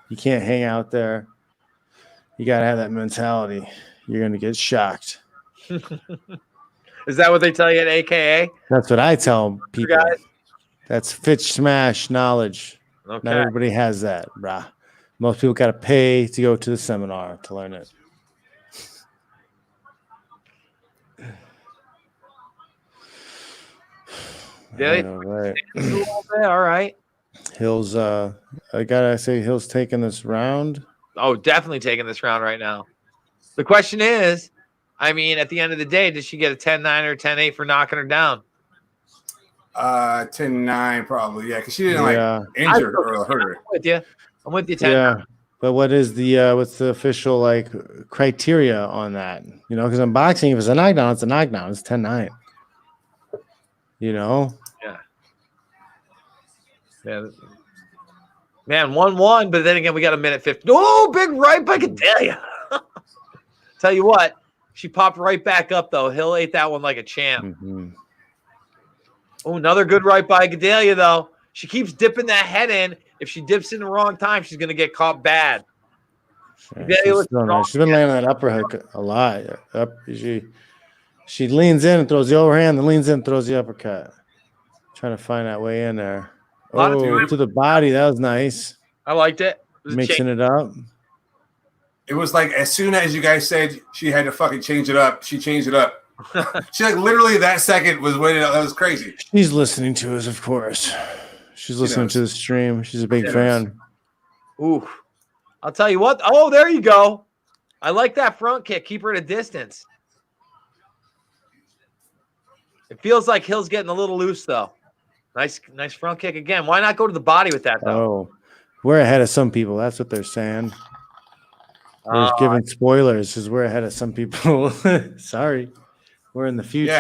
Speaker 2: You can't hang out there. You got to have that mentality. You're going to get shocked.
Speaker 3: Is that what they tell you at AKA?
Speaker 2: That's what I tell people.
Speaker 3: guys?
Speaker 2: That's Fitch smash knowledge.
Speaker 3: Okay.
Speaker 2: Not everybody has that, brah. Most people got to pay to go to the seminar to learn it.
Speaker 3: Yeah,
Speaker 2: All right.
Speaker 3: all right.
Speaker 2: Hill's I gotta say Hill's taking this round.
Speaker 3: Oh, definitely taking this round right now. The question is, I mean, at the end of the day, did she get a 10-9 or 10-8 for knocking her down?
Speaker 1: 10-9 probably, yeah, because she didn't like injure her or hurt her.
Speaker 3: I'm with you 10.
Speaker 2: Yeah. But what is the what's the official like criteria on that? You know, because in boxing, if it's a knockdown, it's a knockdown. It's 10-9. You know?
Speaker 3: Yeah. Man, 1-1, but then again, we got a minute 50. Oh, big right by Gedalia. Tell you what, she popped right back up, though. Hill ate that one like a champ.
Speaker 2: Mm-hmm.
Speaker 3: Oh, another good right by Gedalia, though. She keeps dipping that head in. If she dips in the wrong time, she's going to get caught bad.
Speaker 2: Yeah, she's been landing that upper hook a lot. She leans in and throws the overhand, then leans in and throws the uppercut. Trying to find that way in there. Oh, to the body. That was nice.
Speaker 3: I liked it.
Speaker 2: Mixing it up.
Speaker 1: It was like as soon as you guys said she had to fucking change it up, she changed it up. She like literally that second was waiting. That was crazy.
Speaker 2: She's listening to us, of course. She's listening to the stream. She's a big fan.
Speaker 3: Ooh. I'll tell you what. Oh, there you go. I like that front kick. Keep her at a distance. It feels like Hill's getting a little loose, though. Nice front kick again. Why not go to the body with that, though?
Speaker 2: Oh, we're ahead of some people. That's what they're saying. We're just giving spoilers because we're ahead of some people. Sorry. We're in the future.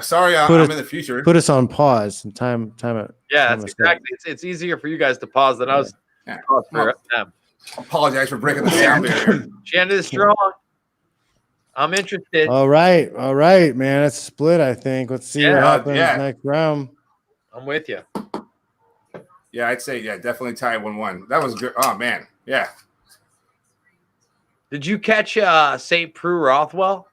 Speaker 1: Sorry, I'm in the future.
Speaker 2: Put us on pause and time it.
Speaker 3: Yeah, that's exactly. It's easier for you guys to pause than us.
Speaker 1: Yeah. Apologize for breaking the sound barrier.
Speaker 3: She ended it strong. I'm interested.
Speaker 2: All right, man. It's split, I think. Let's see what happens next round.
Speaker 3: I'm with you.
Speaker 1: Yeah, I'd say, definitely tie 1-1. That was good. Oh, man. Yeah.
Speaker 3: Did you catch St. Prue Rothwell?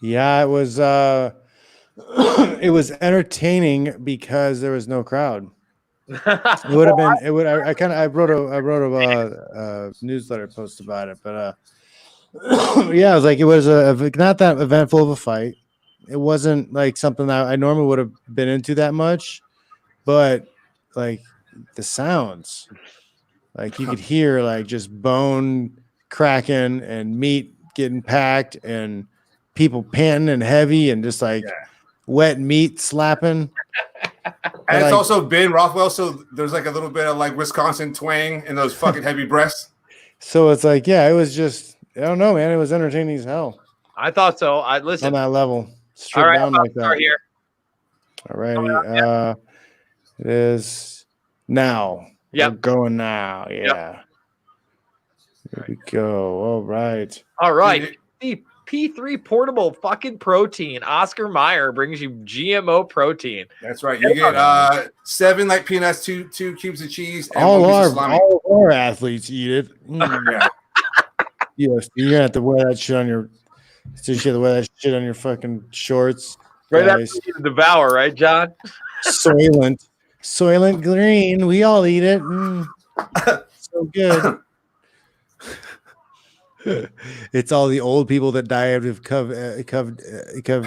Speaker 2: Yeah, it was it was entertaining because there was no crowd. It would have been. It would. I wrote a newsletter post about it, but yeah, it was not that eventful of a fight. It wasn't like something that I normally would have been into that much, but like the sounds, like you could hear like just bone cracking and meat getting packed and people panting and heavy and just like wet meat slapping.
Speaker 1: And it's also Ben Rothwell, so there's like a little bit of like Wisconsin twang in those fucking heavy breasts.
Speaker 2: So it's like, it was just, I don't know, man. It was entertaining as hell.
Speaker 3: I thought so. I listen
Speaker 2: on that level. Straight
Speaker 3: all right,
Speaker 2: down like that.
Speaker 3: Here.
Speaker 2: All righty. It is now.
Speaker 3: Yeah.
Speaker 2: We're going now. Yeah.
Speaker 3: Yep.
Speaker 2: Here we go. All right.
Speaker 3: All right. The P3 portable fucking protein. Oscar Mayer brings you GMO protein.
Speaker 1: That's right. You get 7 like peanuts, 2 cubes of cheese, and
Speaker 2: all our athletes eat it. Yeah. You're gonna have to wear that shit on your. So you have to wear that shit on your fucking shorts.
Speaker 3: Right after you devour, right, John?
Speaker 2: Soylent Green. We all eat it. So good. It's all the old people that died of COVID,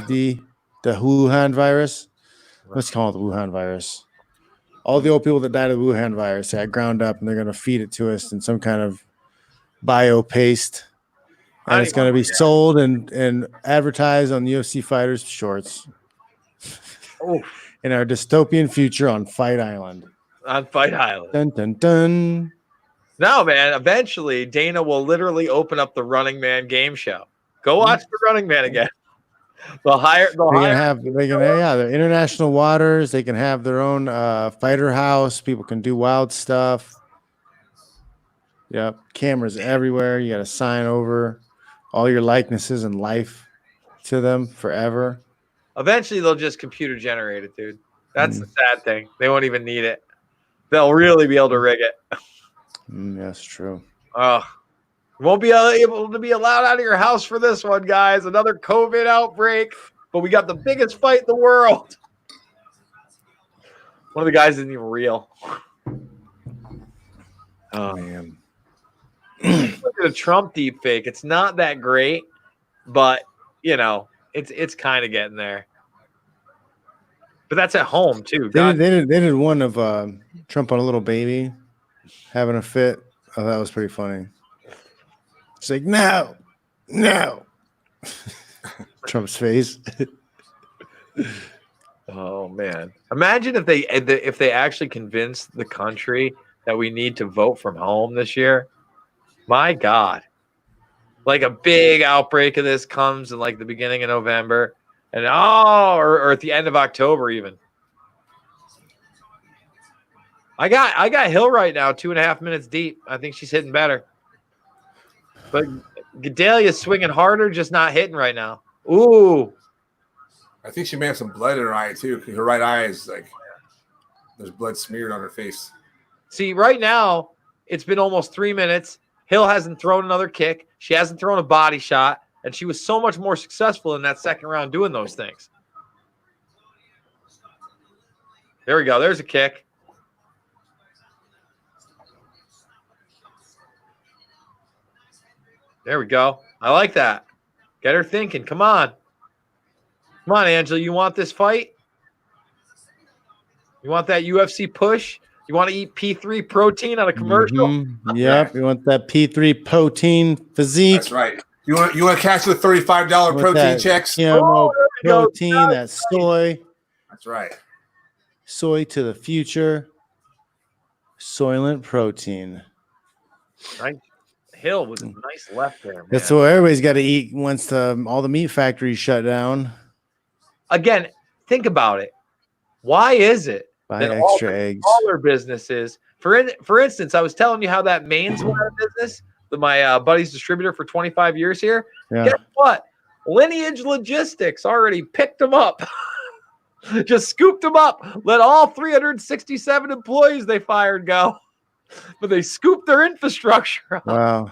Speaker 2: the Wuhan virus. Let's call it the Wuhan virus. All the old people that died of the Wuhan virus got ground up, and they're going to feed it to us in some kind of bio paste. And it's going to be sold and advertised on UFC fighters' shorts. In our dystopian future on Fight Island.
Speaker 3: On Fight Island.
Speaker 2: Dun, dun, dun.
Speaker 3: No, man. Eventually, Dana will literally open up the Running Man game show. Go watch the Running Man again. They'll hire.
Speaker 2: They're international waters. They can have their own fighter house. People can do wild stuff. Yep, cameras everywhere. You got to sign over all your likenesses and life to them forever.
Speaker 3: Eventually, they'll just computer generate it, dude. That's the sad thing. They won't even need it. They'll really be able to rig it.
Speaker 2: That's true.
Speaker 3: Won't be able to be allowed out of your house for this one, guys. Another COVID outbreak. but we got the biggest fight in the world. One of the guys isn't even real.
Speaker 2: Man.
Speaker 3: Look at the Trump deep fake. It's not that great, but you know, it's kind of getting there. But that's at home too.
Speaker 2: They did one of Trump on a little baby having a fit. Oh, that was pretty funny. It's like, no. Trump's face.
Speaker 3: Oh man! Imagine if they actually convinced the country that we need to vote from home this year. My God! Like a big outbreak of this comes in like the beginning of November, and or at the end of October even. I got Hill right now, 2.5 minutes deep. I think she's hitting better, but Gedalia's swinging harder, just not hitting right now. Ooh.
Speaker 1: I think she may have some blood in her eye too. Her right eye is like there's blood smeared on her face.
Speaker 3: See, right now it's been almost 3 minutes. Hill hasn't thrown another kick. She hasn't thrown a body shot, and she was so much more successful in that second round doing those things. There we go. There's a kick. There we go. I like that. Get her thinking. Come on. Come on, Angela. You want this fight? You want that UFC push? You want to eat P3 protein on a commercial?
Speaker 2: Mm-hmm. Yep. You want that P3 protein physique.
Speaker 1: That's right. You want to catch the $35 protein checks?
Speaker 2: GMO protein, that soy.
Speaker 1: That's right.
Speaker 2: Soy to the future. Soylent protein.
Speaker 3: Right. Hill was a nice left there, man.
Speaker 2: That's what everybody's got to eat once all the meat factories shut down.
Speaker 3: Again, think about it. Why is it
Speaker 2: Buy
Speaker 3: that
Speaker 2: extra
Speaker 3: all the
Speaker 2: eggs.
Speaker 3: smaller businesses, for instance, I was telling you how that Maine's went out of business, my buddy's distributor for 25 years here.
Speaker 2: Yeah.
Speaker 3: Guess what? Lineage Logistics already picked them up. Just scooped them up. Let all 367 employees they fired go. But they scooped their infrastructure up.
Speaker 2: Wow.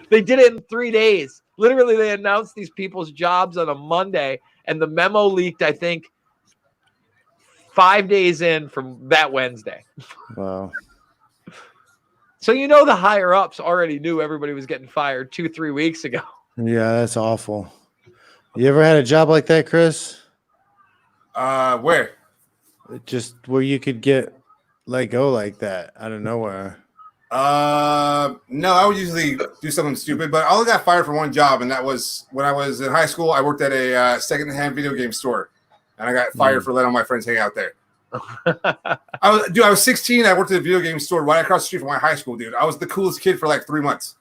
Speaker 3: They did it in 3 days. Literally, they announced these people's jobs on a Monday, and the memo leaked, I think, 5 days in from that Wednesday.
Speaker 2: Wow.
Speaker 3: So you know the higher ups already knew everybody was getting fired 2-3 weeks ago.
Speaker 2: Yeah, that's awful. You ever had a job like that, Kris?
Speaker 1: Where?
Speaker 2: Just where you could get let go like that out of nowhere.
Speaker 1: No, I would usually do something stupid, but I only got fired for one job, and that was when I was in high school. I worked at a secondhand video game store, and I got fired for letting all my friends hang out there. I was 16. I worked at a video game store right across the street from my high school, dude. I was the coolest kid for like 3 months.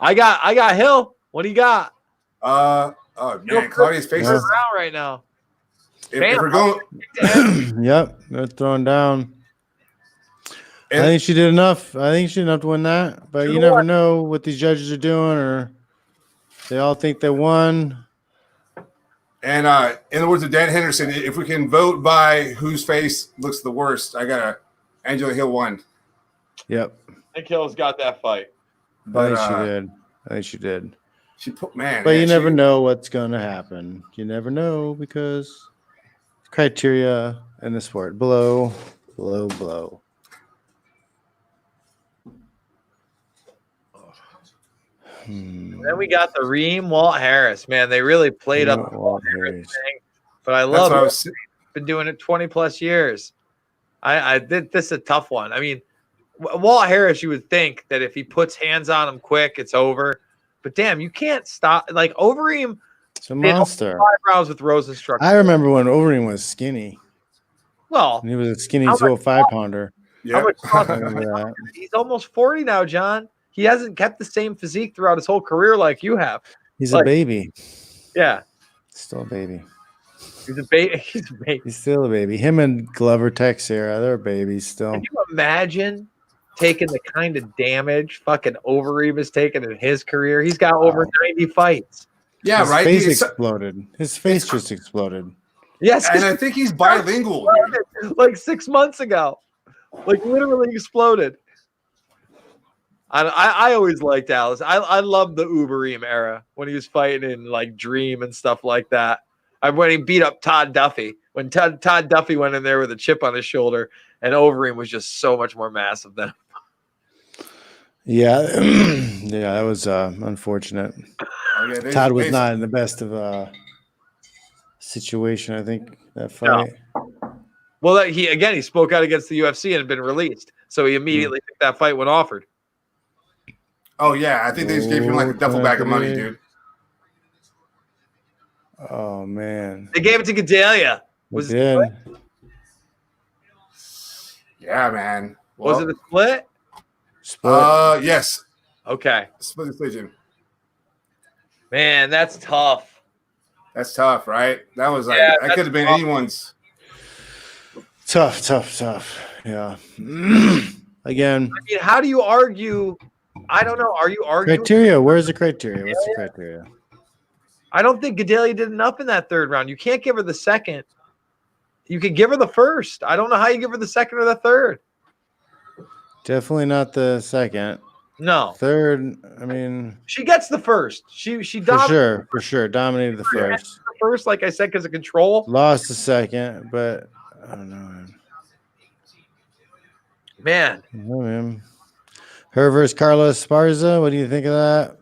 Speaker 3: I got Hill. What do you got?
Speaker 1: Oh man, Claudia's face is
Speaker 3: around right now.
Speaker 1: If we're going,
Speaker 2: Yep, they're throwing down.
Speaker 1: And
Speaker 2: I think she did enough. I think she did enough to win that. But you never know what these judges are doing, or they all think they won.
Speaker 1: And in the words of Dan Henderson, if we can vote by whose face looks the worst, I got Angela Hill won.
Speaker 2: Yep.
Speaker 3: I think Hill's got that fight.
Speaker 2: I think she did. I think she did.
Speaker 1: She put man.
Speaker 2: But you never know what's going to happen. You never know because criteria in the sport. Blow.
Speaker 3: Then we got the Reem Walt Harris. Man, they really played up the Walt Harris thing. But I love it. Been doing it 20 plus years. I did this a tough one. I mean, Walt Harris, you would think that if he puts hands on him quick, it's over. But damn, you can't stop. Like Overeem,
Speaker 2: it's a monster.
Speaker 3: 5 rounds with Rosenstruck.
Speaker 2: I remember when Overeem was skinny.
Speaker 3: Well,
Speaker 2: and he was a skinny 205-pounder.
Speaker 1: Yeah,
Speaker 3: he's almost 40 now, John. He hasn't kept the same physique throughout his whole career like you have.
Speaker 2: He's a baby.
Speaker 3: Yeah,
Speaker 2: still a baby.
Speaker 3: He's a baby. He's a baby.
Speaker 2: He's still a baby. Him and Glover Teixeira, they're babies still.
Speaker 3: Can you imagine taking the kind of damage fucking Overeem has taken in his career? He's got over 90 fights.
Speaker 1: Yeah,
Speaker 2: his
Speaker 1: right.
Speaker 2: His face exploded. His face just exploded.
Speaker 3: Yes,
Speaker 1: and I think he's bilingual.
Speaker 3: Like 6 months ago, like literally exploded. I always liked Alice. I love the Uberim era when he was fighting in like Dream and stuff like that. When he beat up Todd Duffy, when Todd Duffy went in there with a chip on his shoulder, and Overeem was just so much more massive than him.
Speaker 2: Yeah, yeah, that was unfortunate.
Speaker 1: Oh, yeah,
Speaker 2: Todd was not in the best of situation, I think, that fight.
Speaker 3: No. Well, he spoke out against the UFC and had been released, so he immediately took that fight when offered.
Speaker 1: Oh yeah, I think they just gave him like a duffel bag of money, dude.
Speaker 2: Oh man,
Speaker 3: they gave it to Gedalia.
Speaker 2: Was it?
Speaker 1: Yeah, man. Well,
Speaker 3: was it a split?
Speaker 2: Split.
Speaker 1: Yes.
Speaker 3: Okay.
Speaker 1: Split decision.
Speaker 3: Man, that's tough.
Speaker 1: That's tough, right? That was like that could have been anyone's.
Speaker 2: Tough. Yeah. Again.
Speaker 3: I mean, how do you argue? I don't know. Are you arguing?
Speaker 2: Criteria. Where's the criteria? What's the criteria?
Speaker 3: I don't think Gedalia did enough in that third round. You can't give her the second. You could give her the first. I don't know how you give her the second or the third.
Speaker 2: Definitely not the second.
Speaker 3: No.
Speaker 2: Third, I mean,
Speaker 3: she gets the first. She
Speaker 2: for sure dominated the first.
Speaker 3: The first, like I said, because of control.
Speaker 2: Lost the second, but I don't know.
Speaker 3: Man.
Speaker 2: Oh, man. Her versus Carlos Esparza. What do you think of that?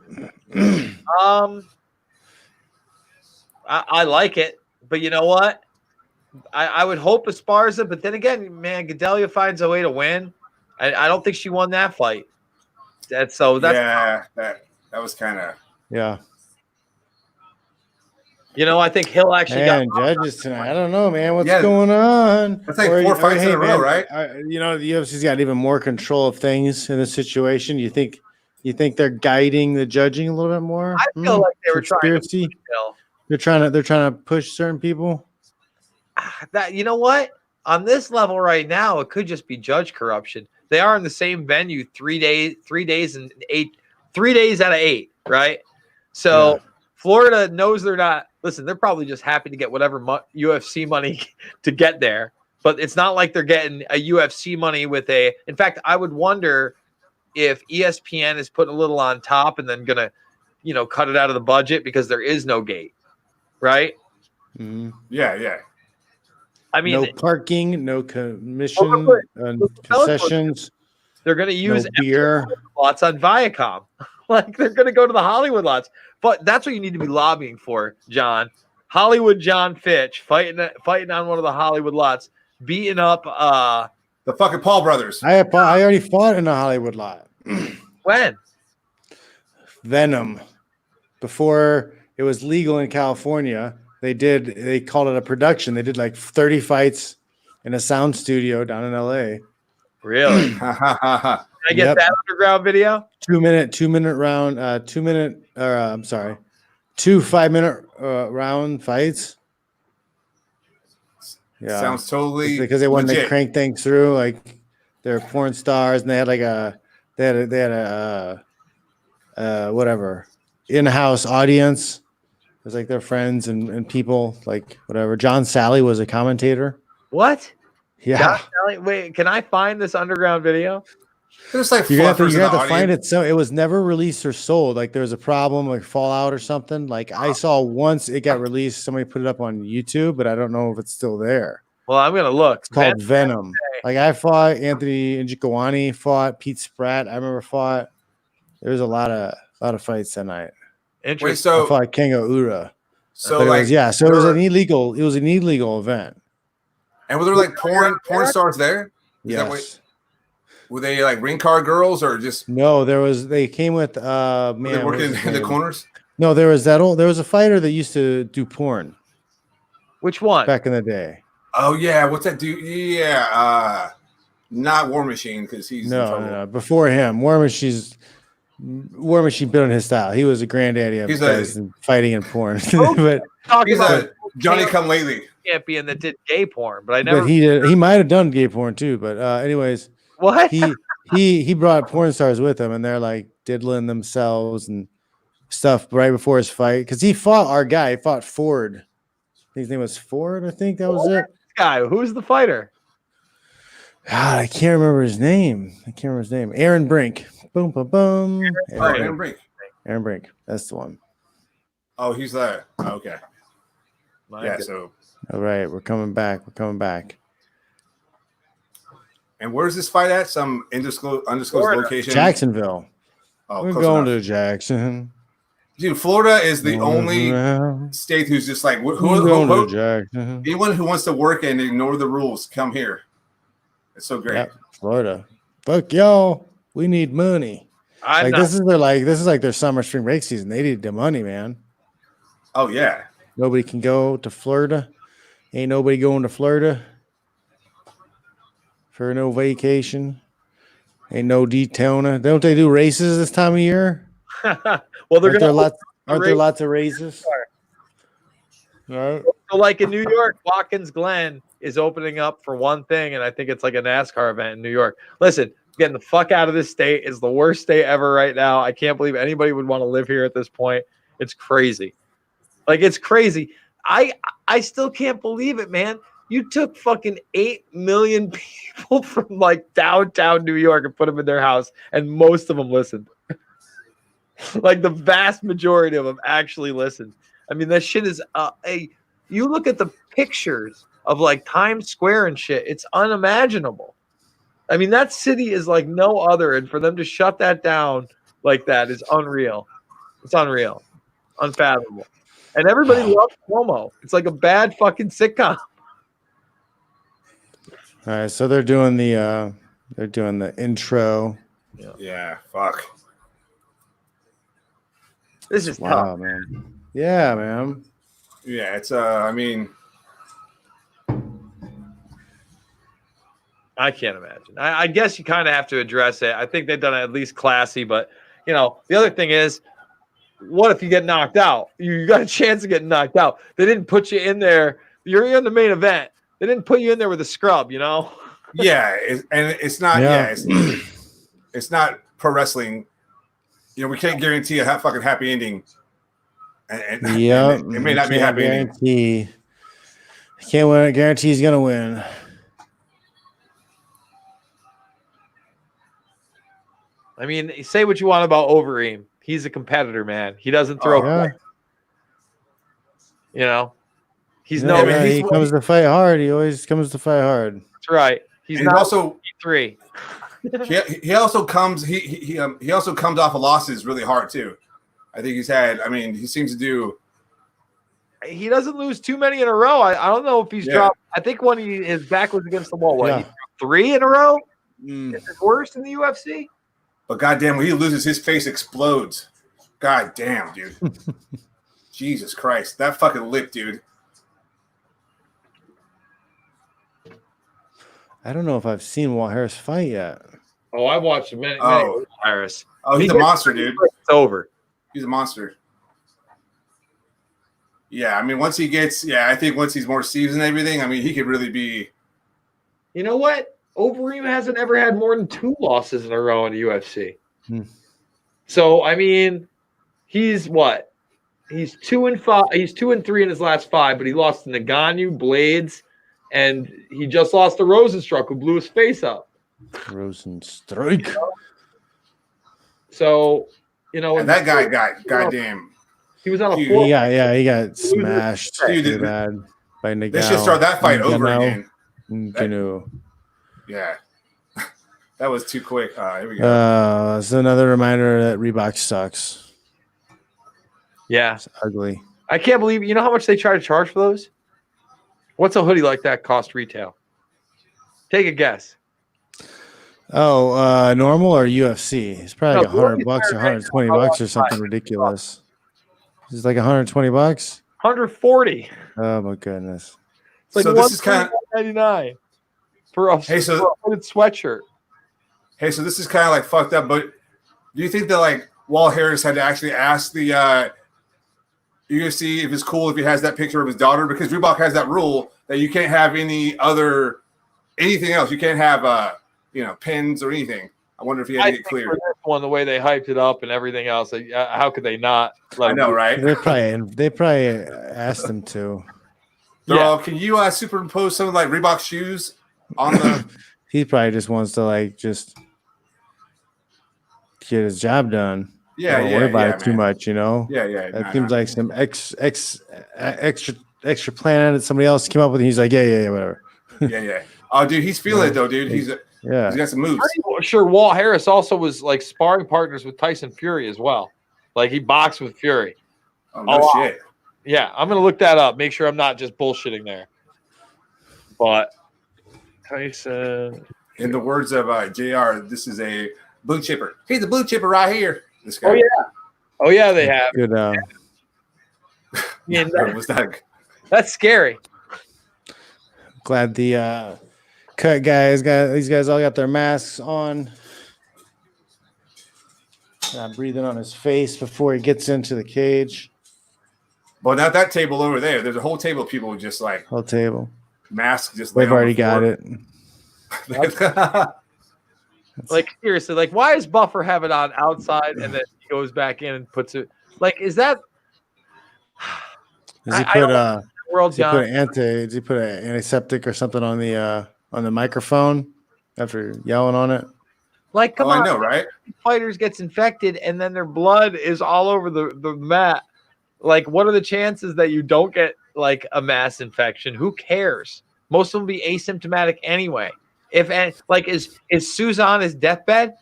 Speaker 3: I like it, but you know what? I would hope Esparza, but then again, man, Gedalia finds a way to win. I don't think she won that fight. That was kind of I think Hill actually got
Speaker 2: judges tonight. I don't know, man. What's going on?
Speaker 1: That's like 4 fights in a row, right?
Speaker 2: The UFC's got even more control of things in this situation. You think they're guiding the judging a little bit more?
Speaker 3: I feel like they were trying to
Speaker 2: They're trying to push certain people.
Speaker 3: That you know what? On this level right now, it could just be judge corruption. They are in the same venue 3 days out of 8, right? So Florida knows they're not. Listen, they're probably just happy to get whatever UFC money to get there, but it's not like they're getting a UFC money with a. In fact, I would wonder if ESPN is putting a little on top and then gonna, cut it out of the budget because there is no gate, right?
Speaker 2: Mm-hmm.
Speaker 1: Yeah.
Speaker 3: I mean,
Speaker 2: no parking, no commission, concessions.
Speaker 3: They're going to use
Speaker 2: beer
Speaker 3: lots on Viacom. Like they're going to go to the Hollywood lots. But that's what you need to be lobbying for, John. Hollywood John Fitch fighting on one of the Hollywood lots, beating up
Speaker 1: the fucking Paul brothers.
Speaker 2: I already fought in a Hollywood lot.
Speaker 3: When?
Speaker 2: Venom. Before it was legal in California. They called it a production. They did like 30 fights in a sound studio down in LA.
Speaker 3: Really? Can I get that underground video?
Speaker 2: 2 minute round, 2 5-minute round fights. Yeah.
Speaker 1: Sounds totally
Speaker 2: it's because they wanted to crank things through, like they're porn stars and they had a whatever in-house audience. It was like their friends and people, like whatever. John Sally was a commentator.
Speaker 3: What?
Speaker 2: Yeah.
Speaker 3: John Sally? Wait, can I find this underground video?
Speaker 1: There's like
Speaker 2: you have to find it. So it was never released or sold. Like there was a problem, like Fallout or something. Like I saw once it got released. Somebody put it up on YouTube, but I don't know if it's still there.
Speaker 3: Well, I'm gonna look.
Speaker 2: It's called Venom. Like I fought Anthony Njokuani, fought Pete Spratt. I remember fought. There was a lot of fights that night.
Speaker 3: Interesting.
Speaker 1: So
Speaker 2: I fought Kengo Ura.
Speaker 1: So
Speaker 2: but
Speaker 1: like,
Speaker 2: it was an illegal event.
Speaker 1: And were there like porn stars there?
Speaker 2: Yes.
Speaker 1: Were they like ring card girls or just?
Speaker 2: No, they came with
Speaker 1: were they working in the corners?
Speaker 2: No, there was a fighter that used to do porn.
Speaker 3: Which one?
Speaker 2: Back in the day.
Speaker 1: Oh yeah, what's that dude? Yeah, not War Machine because he's
Speaker 2: no. Before him, War Machine built on his style. He was a granddaddy of fighting in porn. But
Speaker 1: he's a Johnny Come Lately
Speaker 3: champion that did gay porn, but I never.
Speaker 2: But he might have done gay porn too. But anyways,
Speaker 3: what
Speaker 2: he brought porn stars with him, and they're like diddling themselves and stuff right before his fight because he fought our guy. He fought Ford. I think his name was Ford. I think that was it.
Speaker 3: Guy, who's the fighter?
Speaker 2: God, I can't remember his name. Aaron Brink. Boom, boom, boom.
Speaker 1: Aaron Brink.
Speaker 2: Aaron Brink. That's the one.
Speaker 1: Oh, he's there. Okay. Yeah. So.
Speaker 2: All right, we're coming back.
Speaker 1: And where's this fight at? Some undisclosed location.
Speaker 2: Jacksonville.
Speaker 1: Oh,
Speaker 2: we're
Speaker 1: close
Speaker 2: going
Speaker 1: enough.
Speaker 2: to Jackson.
Speaker 1: Dude, Florida is the only state who's just like anyone who wants to work and ignore the rules, come here. It's so great.
Speaker 2: Yep, Florida. Fuck y'all. We need money. This is their summer spring break season. They need the money, man.
Speaker 1: Oh yeah.
Speaker 2: Nobody can go to Florida. Ain't nobody going to Florida for no vacation. Ain't no Daytona. Don't they do races this time of year?
Speaker 3: Well, aren't
Speaker 2: there lots of races? Right.
Speaker 3: So like in New York, Watkins Glen is opening up for one thing, and I think it's like a NASCAR event in New York. Listen, getting the fuck out of this state is the worst state ever right now. I can't believe anybody would want to live here at this point. It's crazy. Like, it's crazy. I still can't believe it, man. You took fucking 8 million people from like downtown New York and put them in their house, and most of them listened. Like the vast majority of them actually listened. I mean, that shit is you look at the pictures of like Times Square and shit, it's unimaginable. I mean, that city is like no other, and for them to shut that down like that is unreal. It's unreal, unfathomable. And everybody loves Cuomo. It's like a bad fucking sitcom.
Speaker 2: All right, so they're doing the intro.
Speaker 1: Yeah, fuck.
Speaker 3: This is tough,
Speaker 2: man. Yeah, man.
Speaker 1: Yeah, it's I mean,
Speaker 3: I can't imagine. I guess you kind of have to address it. I think they've done it at least classy, but you know, the other thing is, what if you get knocked out? You got a chance of getting knocked out. They didn't put you in there. You're in the main event. They didn't put you in there with a scrub, you know?
Speaker 1: Yeah, it's not. Yeah, it's not pro wrestling. You know, we can't guarantee a fucking happy ending. And it may not be a happy ending.
Speaker 2: I can't guarantee he's gonna win.
Speaker 3: I mean, say what you want about Overeem. He's a competitor, man. He doesn't throw. You know, he
Speaker 2: comes to fight hard. He always comes to fight hard.
Speaker 3: That's right. He's not also 3.
Speaker 1: he also comes. He also comes off of losses really hard too. I think he's had. I mean, he seems to do.
Speaker 3: He doesn't lose too many in a row. I don't know if he's dropped. I think when his back was against the wall, he dropped 3 in a row. Is it worse in the UFC?
Speaker 1: But goddamn, when he loses, his face explodes. God damn, dude. Jesus Christ. That fucking lip, dude.
Speaker 2: I don't know if I've seen Walt Harris fight yet.
Speaker 3: Oh, I watched many Harris.
Speaker 1: Oh, he's a monster, dude.
Speaker 3: It's over.
Speaker 1: He's a monster. Yeah, I mean, once he gets, I think once he's more seasoned and everything, I mean, he could really be.
Speaker 3: You know what? Overeem hasn't ever had more than 2 losses in a row in the UFC. So, I mean, he's what? He's 2-5. He's 2-3 in his last 5, but he lost to Ngannou, Blades, and he just lost to Rosenstruck, who blew his face up.
Speaker 2: Rosenstruck.
Speaker 3: So, you know,
Speaker 1: and that guy got goddamn.
Speaker 3: He was on a floor.
Speaker 2: He got smashed too bad by Ngannou.
Speaker 1: They should start that fight over again. Yeah. That was too quick. Here we go.
Speaker 2: It's another reminder that Reebok sucks.
Speaker 3: Yeah.
Speaker 2: It's ugly.
Speaker 3: I can't believe, you know how much they try to charge for those? What's a hoodie like that cost retail? Take a guess.
Speaker 2: Oh, normal or UFC? It's probably like $100 or $120 or something ridiculous. It's like $120.
Speaker 3: $140.
Speaker 2: Oh my goodness.
Speaker 3: It's like
Speaker 1: so this is kind of
Speaker 3: $199 for a hooded sweatshirt.
Speaker 1: Hey, so this is kind of like fucked up, but do you think that like Walt Harris had to actually ask the UFC if it's cool if he has that picture of his daughter? Because Reebok has that rule that you can't have anything else. You can't have pins or anything. I wonder if he had to get cleared.
Speaker 3: For this one, the way they hyped it up and everything else, how could they not?
Speaker 1: I know, right?
Speaker 2: They probably asked him to.
Speaker 1: Can you superimpose some of like Reebok shoes on the?
Speaker 2: he probably just wants to like just get his job done.
Speaker 1: Yeah,
Speaker 2: Don't worry about it too much, you know.
Speaker 1: Yeah.
Speaker 2: That seems like some extra plan that somebody else came up with. And he's like, yeah, whatever.
Speaker 1: Yeah. Oh, dude, he's feeling it though, dude. He's got some moves.
Speaker 3: I'm sure Walt Harris also was like sparring partners with Tyson Fury as well. Like he boxed with Fury.
Speaker 1: Oh no shit.
Speaker 3: Yeah, I'm gonna look that up. Make sure I'm not just bullshitting there. But Tyson,
Speaker 1: in the words of JR, this is a blue chipper. He's a blue chipper right here. This guy.
Speaker 3: Oh yeah, they have.
Speaker 2: Good.
Speaker 3: That's scary.
Speaker 2: Glad the cut guys these guys all got their masks on. Not breathing on his face before he gets into the cage.
Speaker 1: Well, not that table over there. There's a whole table of people just like
Speaker 2: whole table.
Speaker 1: Masks just
Speaker 2: they've already got it.
Speaker 3: Like seriously, like why does Buffer have it on outside and then he goes back in and puts it like is that
Speaker 2: does he put
Speaker 3: does
Speaker 2: he put an antiseptic or something on the microphone after yelling on it?
Speaker 3: Like come on,
Speaker 1: I know, right?
Speaker 3: Fighters gets infected and then their blood is all over the mat. Like, what are the chances that you don't get like a mass infection? Who cares? Most of them be asymptomatic anyway. If like is Souza on his deathbed?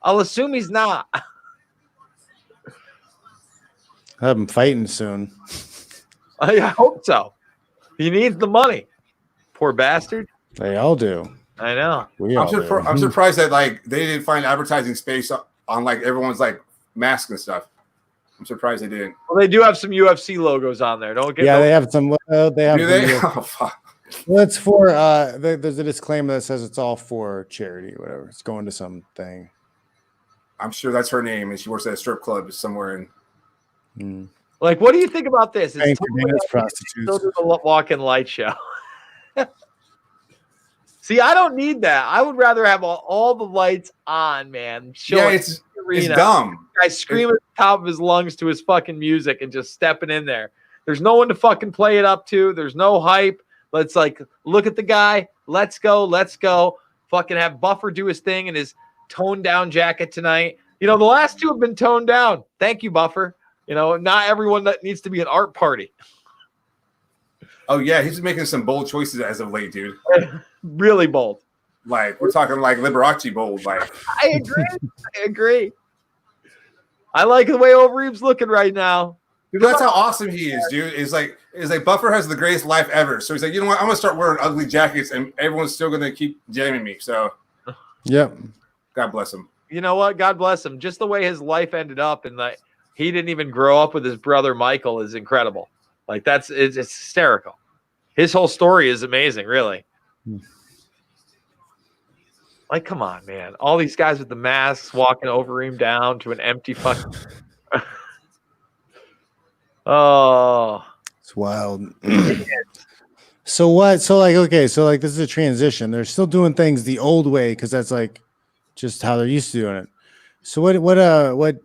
Speaker 3: I'll assume he's not.
Speaker 2: I'll have him fighting soon.
Speaker 3: I hope so. He needs the money. Poor bastard.
Speaker 2: They all do.
Speaker 3: I know.
Speaker 1: I'm surprised that like they didn't find advertising space on like everyone's like masks and stuff. I'm surprised they didn't.
Speaker 3: Well, they do have some UFC logos on there. Don't get.
Speaker 2: Yeah, they have some. They have.
Speaker 1: Do they? Oh, fuck.
Speaker 2: Well, it's for. There's a disclaimer that says it's all for charity, or whatever. It's going to something.
Speaker 1: I'm sure that's her name, and she works at a strip club somewhere in.
Speaker 3: Like, what do you think about this?
Speaker 2: It's prostitutes.
Speaker 3: Still do the walk-in light show. See, I don't need that. I would rather have all the lights on, man.
Speaker 1: It's dumb.
Speaker 3: Guy screaming at the top of his lungs to his fucking music and just stepping in there. There's no one to fucking play it up to. There's no hype. Let's like look at the guy. Let's go. Fucking have Buffer do his thing in his toned down jacket tonight. You know, the last two have been toned down. Thank you, Buffer. You know, not everyone that needs to be an art party.
Speaker 1: Oh yeah, he's making some bold choices as of late, dude.
Speaker 3: Really bold.
Speaker 1: Like we're talking like Liberace bold. Like
Speaker 3: I agree. I like the way Overeem's looking right now.
Speaker 1: Dude, that's how awesome he is, dude. It's like Buffer has the greatest life ever. So he's like, you know what? I'm gonna start wearing ugly jackets, and everyone's still gonna keep jamming me. So,
Speaker 2: yep.
Speaker 1: God bless him.
Speaker 3: You know what? God bless him. Just the way his life ended up, and like he didn't even grow up with his brother Michael is incredible. Like it's hysterical. His whole story is amazing, really. Like, come on, man. All these guys with the masks walking Overeem down to an empty fucking. Oh,
Speaker 2: it's wild. So what? So like, okay, so like this is a transition. They're still doing things the old way because that's like just how they're used to doing it. So what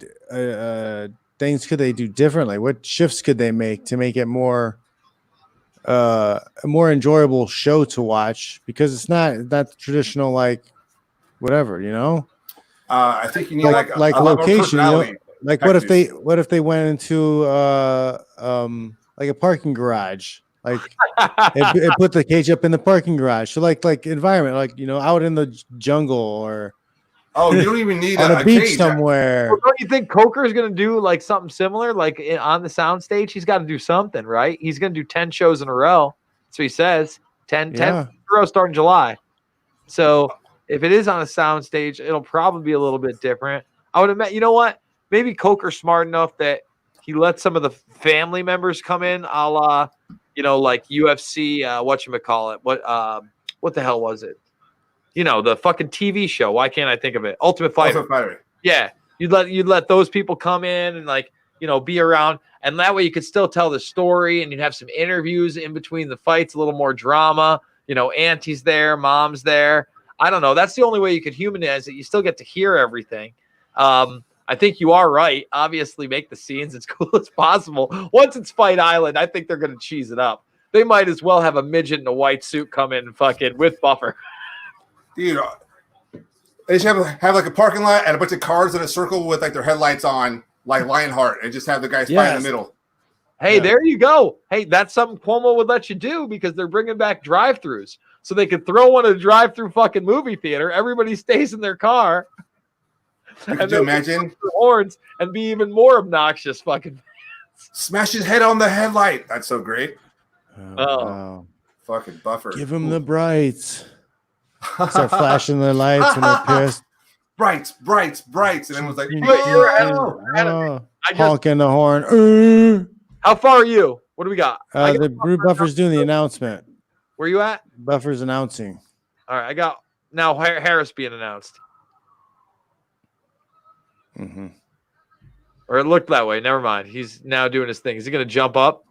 Speaker 2: things could they do differently? What shifts could they make to make it more a more enjoyable show to watch? Because it's not traditional like whatever, you know.
Speaker 1: I think you need
Speaker 2: like
Speaker 1: a
Speaker 2: location. You know? Like what if they went into like a parking garage, like it put the cage up in the parking garage, so like environment, like you know, out in the jungle or
Speaker 1: you don't even need
Speaker 2: on a beach
Speaker 1: cage
Speaker 2: somewhere.
Speaker 3: Well, don't you think Coker is going to do like something similar, like on the soundstage? He's got to do something, right? He's going to do 10 shows in a row. That's what he says. 10 in a row starting July. So if it is on a soundstage, it'll probably be a little bit different. I would imagine. You know what? Maybe Coker's smart enough that he lets some of the family members come in, a la, you know, like UFC, whatchamacallit. What the hell was it? You know, the fucking TV show. Why can't I think of it? Ultimate Fighter. Yeah. You'd let those people come in and like, you know, be around. And that way you could still tell the story and you'd have some interviews in between the fights, a little more drama. You know, auntie's there, mom's there. I don't know. That's the only way you could humanize it. You still get to hear everything. I think you are right. Obviously, make the scenes as cool as possible. Once it's Fight Island, I think they're going to cheese it up. They might as well have a midget in a white suit come in fucking with Buffer.
Speaker 1: dude. They should have like a parking lot and a bunch of cars in a circle with like their headlights on, like Lionheart, and just have the guys fight in the middle.
Speaker 3: Hey, there you go. Hey, that's something Cuomo would let you do because they're bringing back drive-thrus. So they could throw one at a drive-through fucking movie theater. Everybody stays in their car.
Speaker 1: Could you imagine?
Speaker 3: Horns and be even more obnoxious fucking.
Speaker 1: Smash his head on the headlight. That's so great.
Speaker 2: Oh, wow.
Speaker 1: Fucking buffer.
Speaker 2: Give him the brights. Start flashing the lights when they're pissed.
Speaker 1: Brights. And then was like,
Speaker 2: honking the horn.
Speaker 3: How far are you? What do we got?
Speaker 2: The Brew Buffer's doing the announcement.
Speaker 3: Where you at?
Speaker 2: Buffer's announcing.
Speaker 3: All right, I got now Harris being announced.
Speaker 2: Mm-hmm.
Speaker 3: Or it looked that way. Never mind. He's now doing his thing. Is he going to jump up?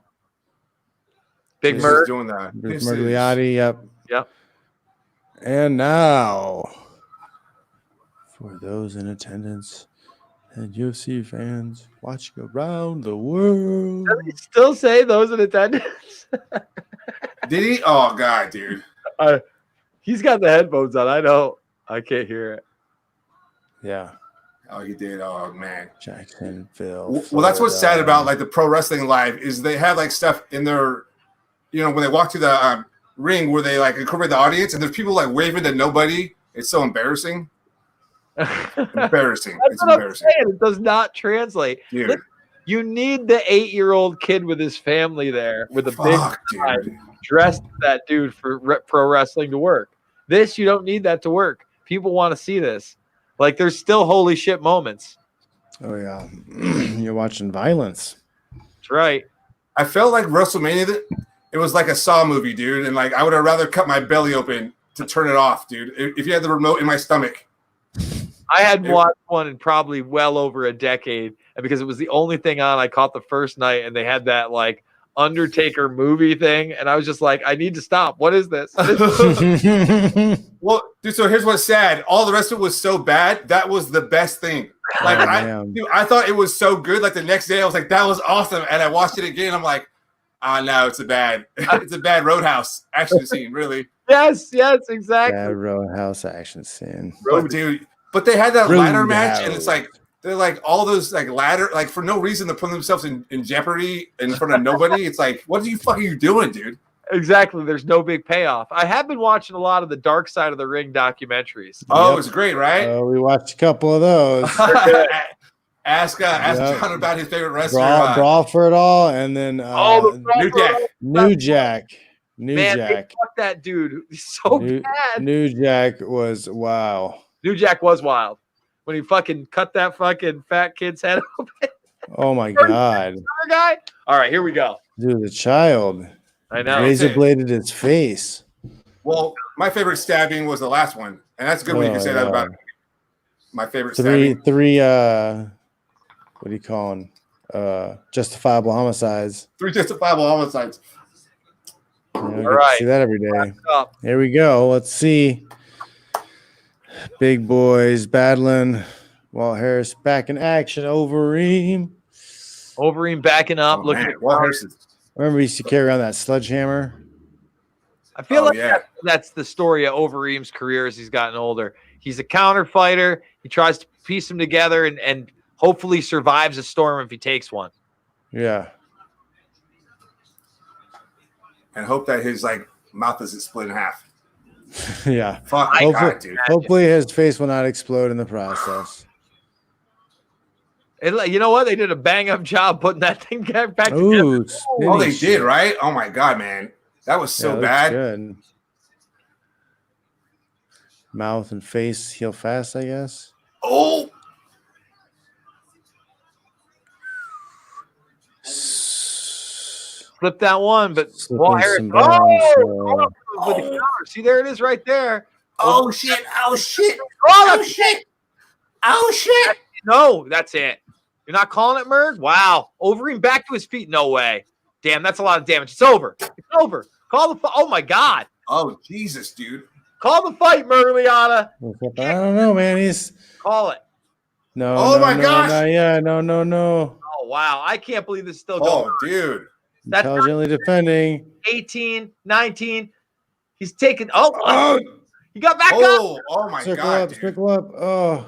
Speaker 3: Big Murd
Speaker 1: doing that.
Speaker 2: Murgliati, yep. And now, for those in attendance and UFC fans watching around the world.
Speaker 3: Does he still say those in attendance?
Speaker 1: Did he? Oh, God, dude.
Speaker 3: He's got the headphones on. I know. I can't hear it.
Speaker 2: Yeah.
Speaker 1: Oh, he did. Oh, man.
Speaker 2: Jacksonville.
Speaker 1: Well, that's what's sad about like the Pro Wrestling Live is they have like stuff in their, when they walk to the ring where they like incorporate the audience and there's people like waving to nobody. It's so embarrassing. Embarrassing. It's embarrassing.
Speaker 3: It does not translate.
Speaker 1: Dude.
Speaker 3: Look, you need the 8-year-old kid with his family there with a big guy dressed that dude for pro wrestling to work. This, you don't need that to work. People want to see this. Like, there's still holy shit moments.
Speaker 2: Oh, yeah. You're watching violence.
Speaker 3: That's right.
Speaker 1: I felt like WrestleMania, it was like a Saw movie, dude. And, like, I would have rather cut my belly open to turn it off, dude. If you had the remote in my stomach.
Speaker 3: I hadn't watched one in probably well over a decade. And because it was the only thing on, I caught the first night. And they had that, like, Undertaker movie thing. And I was just like, I need to stop. What is this?
Speaker 1: Well, dude, so here's what's sad. All the rest of it was so bad. That was the best thing. Like, I thought it was so good. Like, the next day, I was like, that was awesome. And I watched it again. I'm like, no, it's a bad Roadhouse action scene, really.
Speaker 3: Yes, exactly.
Speaker 2: Bad Roadhouse action scene.
Speaker 1: Dude, but they had that ladder match, and it's like, they're like all those like ladder, like for no reason to put themselves in jeopardy in front of nobody. It's like, what are you doing, dude?
Speaker 3: Exactly. There's no big payoff. I have been watching a lot of the Dark Side of the Ring documentaries.
Speaker 1: Oh, it was great, right?
Speaker 2: We watched a couple of those.
Speaker 1: Ask John about his favorite wrestler.
Speaker 2: Brawl for it all, and then New Jack.
Speaker 3: Fuck that dude. He's so bad.
Speaker 2: New Jack was wow.
Speaker 3: New Jack was wild. When he fucking cut that fucking fat kid's head open.
Speaker 2: Oh my God.
Speaker 3: Another guy? All right, here we go.
Speaker 2: Dude, the child.
Speaker 3: I know.
Speaker 2: Razor bladed his face.
Speaker 1: Well, my favorite stabbing was the last one. And that's good when you can say that about my favorite stabbing.
Speaker 2: Three what do you call them? Justifiable homicides.
Speaker 1: 3 justifiable homicides.
Speaker 2: All right. See that every day. Here we go. Let's see. Big boys battling. Walt Harris back in action. Overeem
Speaker 3: backing up. Look at
Speaker 1: Walt Harris.
Speaker 2: Remember he used to carry around that sledgehammer?
Speaker 3: I feel that's the story of Overeem's career as he's gotten older. He's a counter fighter. He tries to piece them together and hopefully survives a storm if he takes one.
Speaker 2: Yeah.
Speaker 1: And hope that his like mouth isn't split in half.
Speaker 2: Yeah.
Speaker 1: Fuck.
Speaker 2: Hopefully his face will not explode in the process.
Speaker 3: You know what? They did a bang-up job putting that thing back together.
Speaker 1: Oh, they did, right? Oh, my God, man. That was so bad.
Speaker 2: Good. Mouth and face heal fast, I guess.
Speaker 1: Oh!
Speaker 3: Flip that one, but Walt Harris. With the counter. See, there it is right there.
Speaker 1: Oh, shit. Oh, shit.
Speaker 3: Oh, shit. Oh, shit. No, that's it. You're not calling it, Murd? Wow. Overeem back to his feet. No way. Damn, that's a lot of damage. It's over. It's over. Call the fight. Oh, my God.
Speaker 1: Oh, Jesus, dude.
Speaker 3: Call the fight, Murgliata.
Speaker 2: I don't know, man.
Speaker 3: Call it.
Speaker 2: No.
Speaker 1: Oh, my gosh.
Speaker 2: No.
Speaker 3: Oh, wow. I can't believe this is still going.
Speaker 1: Oh, dude.
Speaker 3: That's
Speaker 2: intelligently defending.
Speaker 3: 18, 19. He's taking. Oh. He got back up.
Speaker 1: Oh my
Speaker 2: Circle
Speaker 1: God,
Speaker 2: up,
Speaker 1: dude.
Speaker 2: circle up. Oh,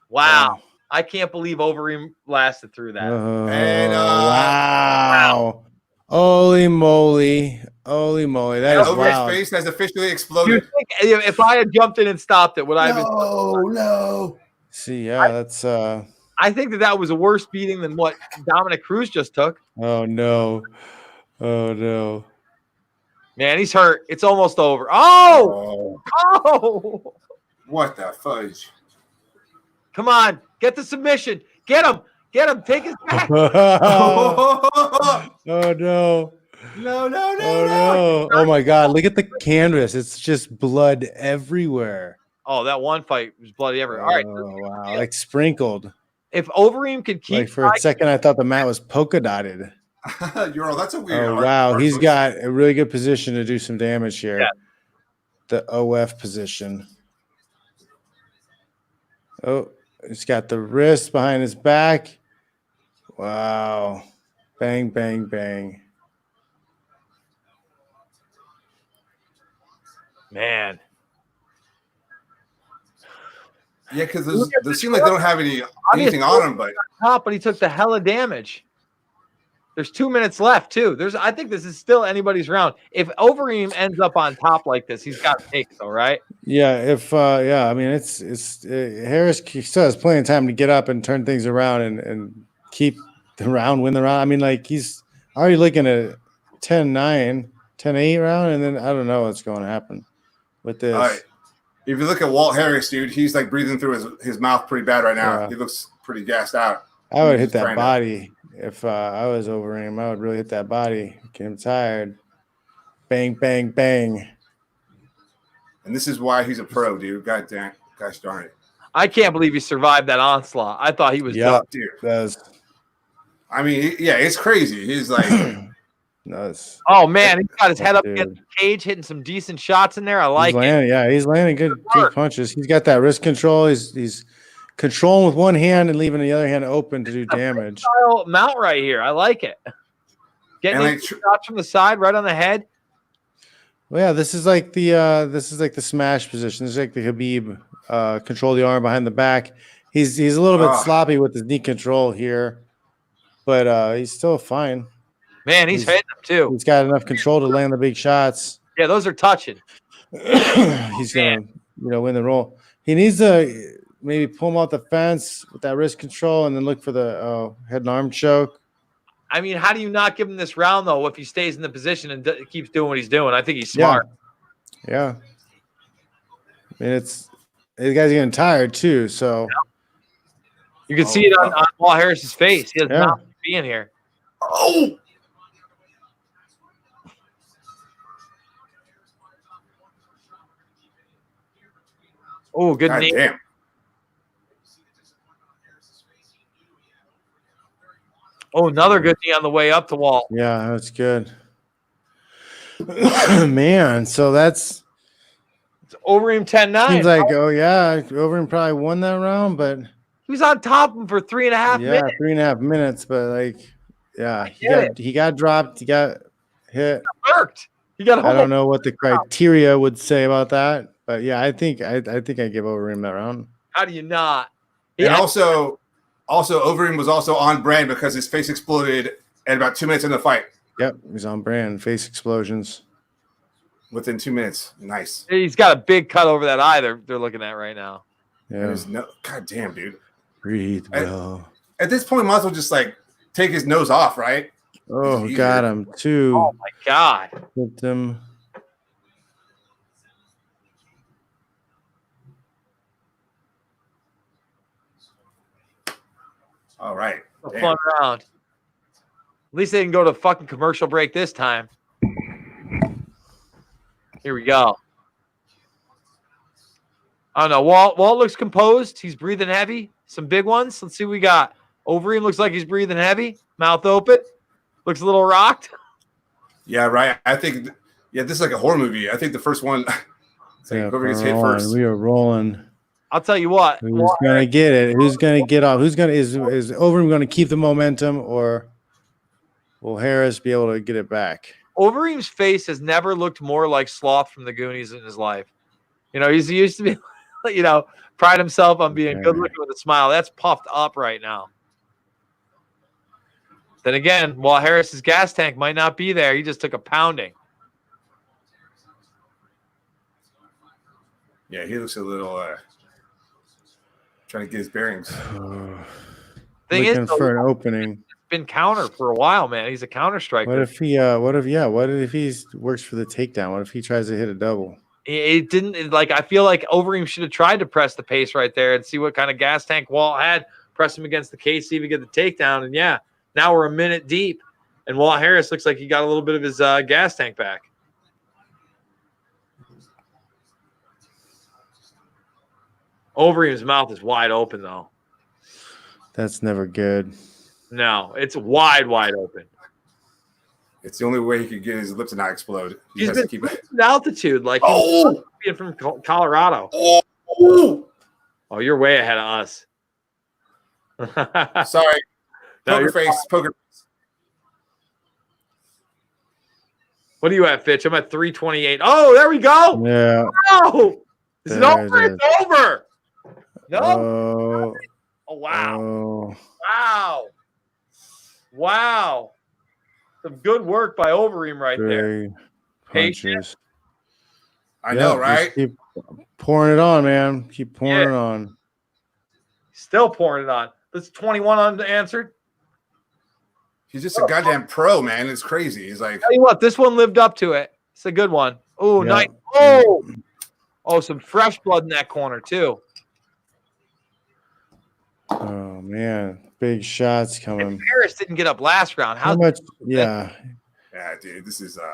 Speaker 3: Wow. I can't believe Overeem lasted through that.
Speaker 1: And,
Speaker 2: wow. Holy moly. Holy moly. That is
Speaker 1: Overeem's
Speaker 2: wild.
Speaker 1: face has officially
Speaker 3: Do you
Speaker 1: exploded.
Speaker 3: think if I had jumped in and stopped it, would I have been?
Speaker 1: No.
Speaker 2: See, yeah, that's
Speaker 3: I think that was a worse beating than what Dominic Cruz just took.
Speaker 2: oh no. Oh no.
Speaker 3: Man, he's hurt. It's almost over. Oh! Oh!
Speaker 1: What the fudge?
Speaker 3: Come on. Get the submission. Get him. Get him. Take his back.
Speaker 2: Oh no.
Speaker 1: No.
Speaker 2: Oh no. Oh my God. Look at the canvas. It's just blood everywhere.
Speaker 3: Oh, that one fight was bloody everywhere. All right.
Speaker 2: Oh wow. Like sprinkled.
Speaker 3: If Overeem could keep
Speaker 2: Like for a second, I thought the mat was polka dotted.
Speaker 1: Euro, that's a weird.
Speaker 2: Oh wow. He's got a really good position to do some damage here.
Speaker 3: Yeah.
Speaker 2: The OF position. Oh, he's got the wrist behind his back. Wow. Bang, bang, bang.
Speaker 3: man.
Speaker 1: Yeah, because they seem like they don't have anything on them, but
Speaker 3: Top, but he took the hella damage. There's 2 minutes left too. I think this is still anybody's round. If Overeem ends up on top like this, he's got to take it though, right?
Speaker 2: Yeah, I mean it's Harris still has plenty of time to get up and turn things around and keep the round, win the round. I mean, like he's already looking at 10-9, 10-8 round, and then I don't know what's going to happen with this.
Speaker 1: all right. If you look at Walt Harris, dude, he's like breathing through his mouth pretty bad right now.
Speaker 2: Yeah.
Speaker 1: He looks pretty gassed out.
Speaker 2: I would
Speaker 1: He's
Speaker 2: hit that
Speaker 1: trying to-
Speaker 2: body if I was over him. I would really hit that body. Get him tired. Bang, bang, bang.
Speaker 1: And this is why he's a pro, dude. Gosh darn it.
Speaker 3: I can't believe he survived that onslaught. I thought he was
Speaker 2: Yeah,
Speaker 3: done.
Speaker 1: Dude.
Speaker 2: does.
Speaker 1: I mean, yeah, it's crazy. He's like,
Speaker 2: Does.
Speaker 3: Oh man, he's got his head up
Speaker 2: Dude.
Speaker 3: against the cage, hitting some decent shots in there. I like
Speaker 2: He's
Speaker 3: it.
Speaker 2: landing, yeah, he's landing good punches. He's got that wrist control. He's controlling with one hand and leaving the other hand open to do damage.
Speaker 3: Style mount right here. I like it. Getting
Speaker 1: And,
Speaker 3: these shots from the side, right on the head.
Speaker 2: Well, yeah, this is like the smash position. This is like the Khabib control the arm behind the back. He's a little bit sloppy with his knee control here, but he's still fine.
Speaker 3: Man, he's hitting them too.
Speaker 2: He's got enough control to land the big shots.
Speaker 3: Yeah, those are touching.
Speaker 2: He's gonna win the roll. He needs to maybe pull him off the fence with that wrist control and then look for the head and arm choke.
Speaker 3: I mean, how do you not give him this round though if he stays in the position and keeps doing what he's doing? I think he's smart.
Speaker 2: Yeah. I mean, the guy's getting tired too, so
Speaker 3: You can see it on Walt Harris's face. He does not be in here.
Speaker 1: oh,
Speaker 3: Oh, good
Speaker 1: God
Speaker 3: knee.
Speaker 1: damn.
Speaker 3: Oh, another good knee on the way up to Walt.
Speaker 2: yeah, that's good. Man, so that's
Speaker 3: It's Overeem 10-9.
Speaker 2: seems like Overeem probably won that round, but
Speaker 3: He was on top of him for 3.5 minutes.
Speaker 2: 3.5 minutes, but like, yeah,
Speaker 3: get
Speaker 2: he got dropped, he got hit.
Speaker 3: It worked. He got a
Speaker 2: I don't know what the criteria would say about that, but yeah, I think I give Overeem that round.
Speaker 3: How do you not?
Speaker 1: And
Speaker 3: Yeah,
Speaker 1: also Overeem was also on brand because his face exploded at about 2 minutes in the fight.
Speaker 2: Yep, he's on brand. Face explosions.
Speaker 1: Within 2 minutes. Nice.
Speaker 3: he's got a big cut over that eye they're looking at right now.
Speaker 2: Yeah,
Speaker 1: There's no, God damn, dude.
Speaker 2: breathe, bro.
Speaker 1: At this point, might as well just like take his nose off, right?
Speaker 2: Oh,
Speaker 1: easier.
Speaker 2: got him too.
Speaker 3: Oh my God.
Speaker 2: Hit him.
Speaker 1: All right.
Speaker 3: A
Speaker 1: Damn.
Speaker 3: fun round. At least they didn't go to fucking commercial break this time. Here we go. I don't know. Walt looks composed. He's breathing heavy. Some big ones. Let's see what we got. Overeem looks like he's breathing heavy. Mouth open. Looks a little rocked.
Speaker 1: Yeah, right. I think, this is like a horror movie. I think the first one, it's like whoever gets hit
Speaker 2: rolling.
Speaker 1: first.
Speaker 2: We are rolling.
Speaker 3: I'll tell you what.
Speaker 2: Who's gonna get it? Who's gonna get off? Is Overeem gonna keep the momentum, or will Harris be able to get it back?
Speaker 3: Overeem's face has never looked more like Sloth from the Goonies in his life. He's used to be, pride himself on being
Speaker 2: Okay.
Speaker 3: good looking with a smile. That's puffed up right now. Then again, while Harris's gas tank might not be there, he just took a pounding.
Speaker 1: Yeah, he looks a little trying to get his bearings.
Speaker 3: Thing
Speaker 2: Looking
Speaker 3: is, though,
Speaker 2: for an opening.
Speaker 3: been counter for a while, man. He's a counter striker.
Speaker 2: What if he works for the takedown? What if he tries to hit a double?
Speaker 3: It didn't I feel like Overeem should have tried to press the pace right there and see what kind of gas tank Walt had. Press him against the case, see if he get the takedown. And yeah, now we're a minute deep, and Walt Harris looks like he got a little bit of his gas tank back. Overeem's mouth is wide open though.
Speaker 2: That's never good.
Speaker 3: No, it's wide open.
Speaker 1: It's the only way he could get his lips to not explode. He
Speaker 3: He's
Speaker 1: has
Speaker 3: been
Speaker 1: to keep it.
Speaker 3: altitude like being from Colorado.
Speaker 1: Oh,
Speaker 3: You're way ahead of us.
Speaker 1: sorry.
Speaker 3: No,
Speaker 1: Poker
Speaker 3: you're
Speaker 1: face. Poker.
Speaker 3: What are you at, Fitch? I'm at 328. Oh, there we go.
Speaker 2: Yeah.
Speaker 3: Oh, is it
Speaker 2: There
Speaker 3: over?
Speaker 2: it
Speaker 3: It's over. No.
Speaker 2: Oh,
Speaker 3: Oh, wow.
Speaker 2: oh.
Speaker 3: Wow. Some good work by Overeem right there.
Speaker 2: Big
Speaker 3: Patient.
Speaker 2: punches.
Speaker 1: I know, right?
Speaker 2: Just keep pouring it on, man. Keep pouring it on.
Speaker 3: Still pouring it on. That's 21 unanswered.
Speaker 1: He's just a goddamn pro, man. It's crazy. He's like,
Speaker 3: Tell you what, this one lived up to it. It's a good one. Oh,
Speaker 2: Yeah.
Speaker 3: nice. Oh, some fresh blood in that corner, too.
Speaker 2: Oh man, big shots
Speaker 3: If
Speaker 2: coming.
Speaker 3: Harris didn't get up last round,
Speaker 2: How much? Yeah.
Speaker 1: yeah, dude, this is
Speaker 2: I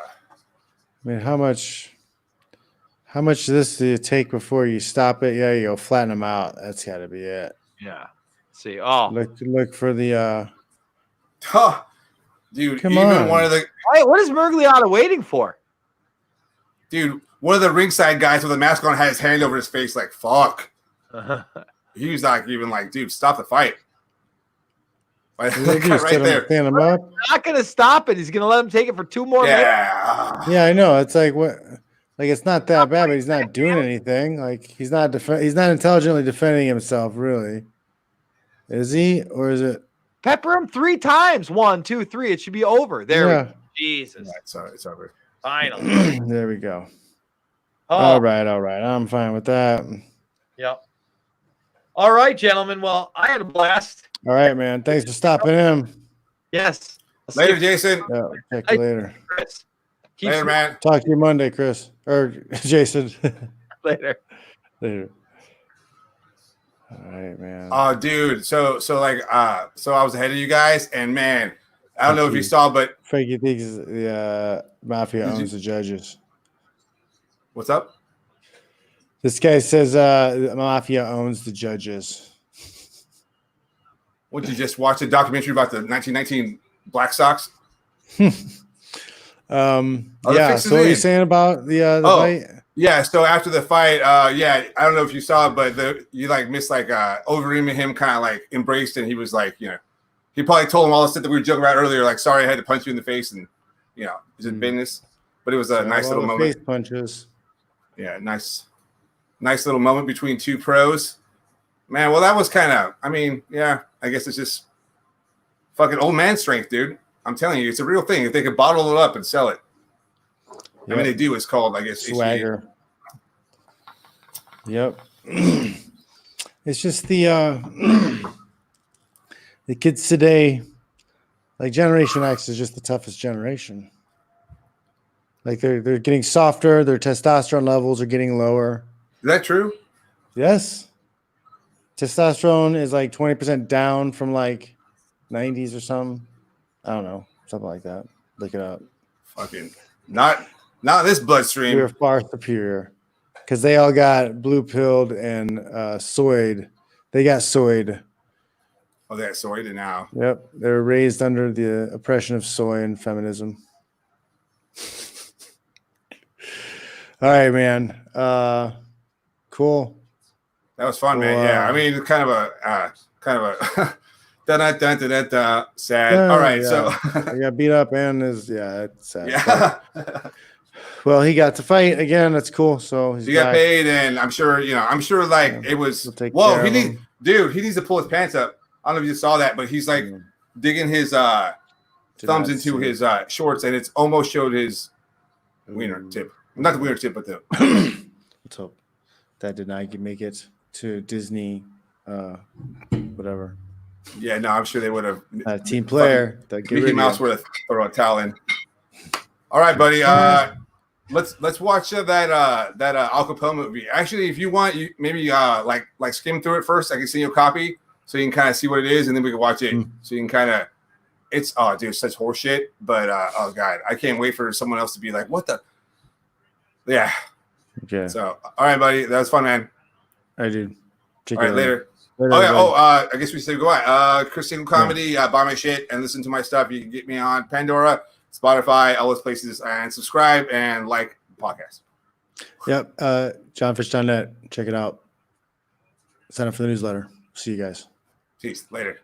Speaker 2: mean, how much of this do you take before you stop it? Yeah, you go flatten them out. That's got to be it.
Speaker 3: Yeah. See, oh,
Speaker 2: Look for the.
Speaker 1: huh. Dude,
Speaker 2: Come
Speaker 1: even
Speaker 2: on.
Speaker 1: one of the
Speaker 3: hey, what is Mergliotta waiting for?
Speaker 1: one of the ringside guys with a mask on had his hand over his face, like, fuck. He was not even like, dude, stop the fight. Like, that guy right there.
Speaker 2: Stand him up.
Speaker 3: Not going to stop it. He's going to let him take it for 2 more minutes.
Speaker 1: Yeah.
Speaker 2: Yeah, I know. It's like what? Like it's not that bad, but he's not doing anything. Like he's not intelligently defending himself, really. Is he, or is it?
Speaker 3: Pepper him 3 times. 1, 2, 3. It should be over. There.
Speaker 2: Yeah.
Speaker 3: Jesus.
Speaker 1: Right, it's over.
Speaker 3: Finally.
Speaker 2: There we go.
Speaker 3: Oh,
Speaker 2: All right. I'm fine with that.
Speaker 3: Yep. All right, gentlemen. Well, I had a blast.
Speaker 2: All right, man. Thanks for stopping in.
Speaker 3: Yes.
Speaker 1: Later, Jason.
Speaker 2: Yeah, check you later.
Speaker 3: Chris. Keep
Speaker 1: Later, man.
Speaker 2: Talk to you Monday, Chris or Jason.
Speaker 3: later.
Speaker 2: Later. All right, man.
Speaker 1: Oh, dude. So I was ahead of you guys, and man, I don't know if you saw, but
Speaker 2: Frankie thinks the mafia owns the judges.
Speaker 1: what's up?
Speaker 2: This guy says the mafia owns the judges.
Speaker 1: Would you just watch a documentary about the 1919 Black Sox?
Speaker 2: Yeah.
Speaker 1: fixing
Speaker 2: So what are you
Speaker 1: it.
Speaker 2: saying about the fight?
Speaker 1: Yeah. So after the fight, yeah, I don't know if you saw, but you like missed like Overeem and him kind of like embraced, and he was like, he probably told him all the stuff that we were joking about earlier, like, sorry, I had to punch you in the face, and it's just business. But it was a nice little moment.
Speaker 2: Face punches.
Speaker 1: Yeah, nice little moment between two pros. Man, well, that was kind of, I mean, yeah, I guess it's just fucking old man strength, dude. I'm telling you, it's a real thing. If they could bottle it up and sell it. I mean, they do. It's called, I guess,
Speaker 2: Swagger. Yep. It's just the kids today, like Generation X is just the toughest generation. Like they're getting softer, their testosterone levels are getting lower.
Speaker 1: Is that true?
Speaker 2: Yes. Testosterone is like 20% down from like 90s or something. I don't know. Something like that. Look it up.
Speaker 1: Fucking not this bloodstream.
Speaker 2: We're far superior. Because they all got blue pilled and soyed. They got soyed.
Speaker 1: Oh, that's sorry to now.
Speaker 2: Yep. They were raised under the oppression of soy and feminism. All right, man. Cool.
Speaker 1: That was fun, man. Yeah, I mean, kind of a sad. All right,
Speaker 2: yeah.
Speaker 1: so
Speaker 2: I got beat up and it's sad.
Speaker 1: yeah.
Speaker 2: Well, he got to fight again. That's cool. So he's
Speaker 1: He got
Speaker 2: back.
Speaker 1: paid, and I'm sure like
Speaker 2: Yeah,
Speaker 1: it was.
Speaker 2: we'll take
Speaker 1: Whoa,
Speaker 2: care
Speaker 1: he
Speaker 2: of
Speaker 1: needs,
Speaker 2: him.
Speaker 1: dude. He needs to pull his pants up. I don't know if you saw that, but he's like digging his
Speaker 2: Did
Speaker 1: thumbs
Speaker 2: not
Speaker 1: into
Speaker 2: see.
Speaker 1: his shorts, and it's almost showed his wiener
Speaker 2: Ooh.
Speaker 1: tip. Not the wiener tip, but the.
Speaker 2: Let's hope that did not make it to Disney. Whatever.
Speaker 1: Yeah, no, I'm sure they would have.
Speaker 2: Team player. That get
Speaker 1: Mickey
Speaker 2: rid
Speaker 1: Mouse
Speaker 2: of
Speaker 1: would have thrown a towel in. All right, buddy. Let's watch that Al Capone movie. Actually, if you want, you maybe like skim through it first. I can send you a copy so you can kind of see what it is, and then we can watch it. So you can kind of. It's dude, such horseshit. But oh god, I can't wait for someone else to be like, what the. Yeah.
Speaker 2: Okay.
Speaker 1: So all right, buddy, that was fun, man.
Speaker 2: I do.
Speaker 1: All right, later.
Speaker 2: Later,
Speaker 1: Oh yeah.
Speaker 2: everybody.
Speaker 1: I guess we said goodbye. Kris Tinkle Comedy. Buy my shit and listen to my stuff. You can get me on Pandora, Spotify, all those places, and subscribe and like the podcast.
Speaker 2: Yep. JohnFish.net. Check it out. Sign up for the newsletter. See you guys.
Speaker 1: Peace. Later.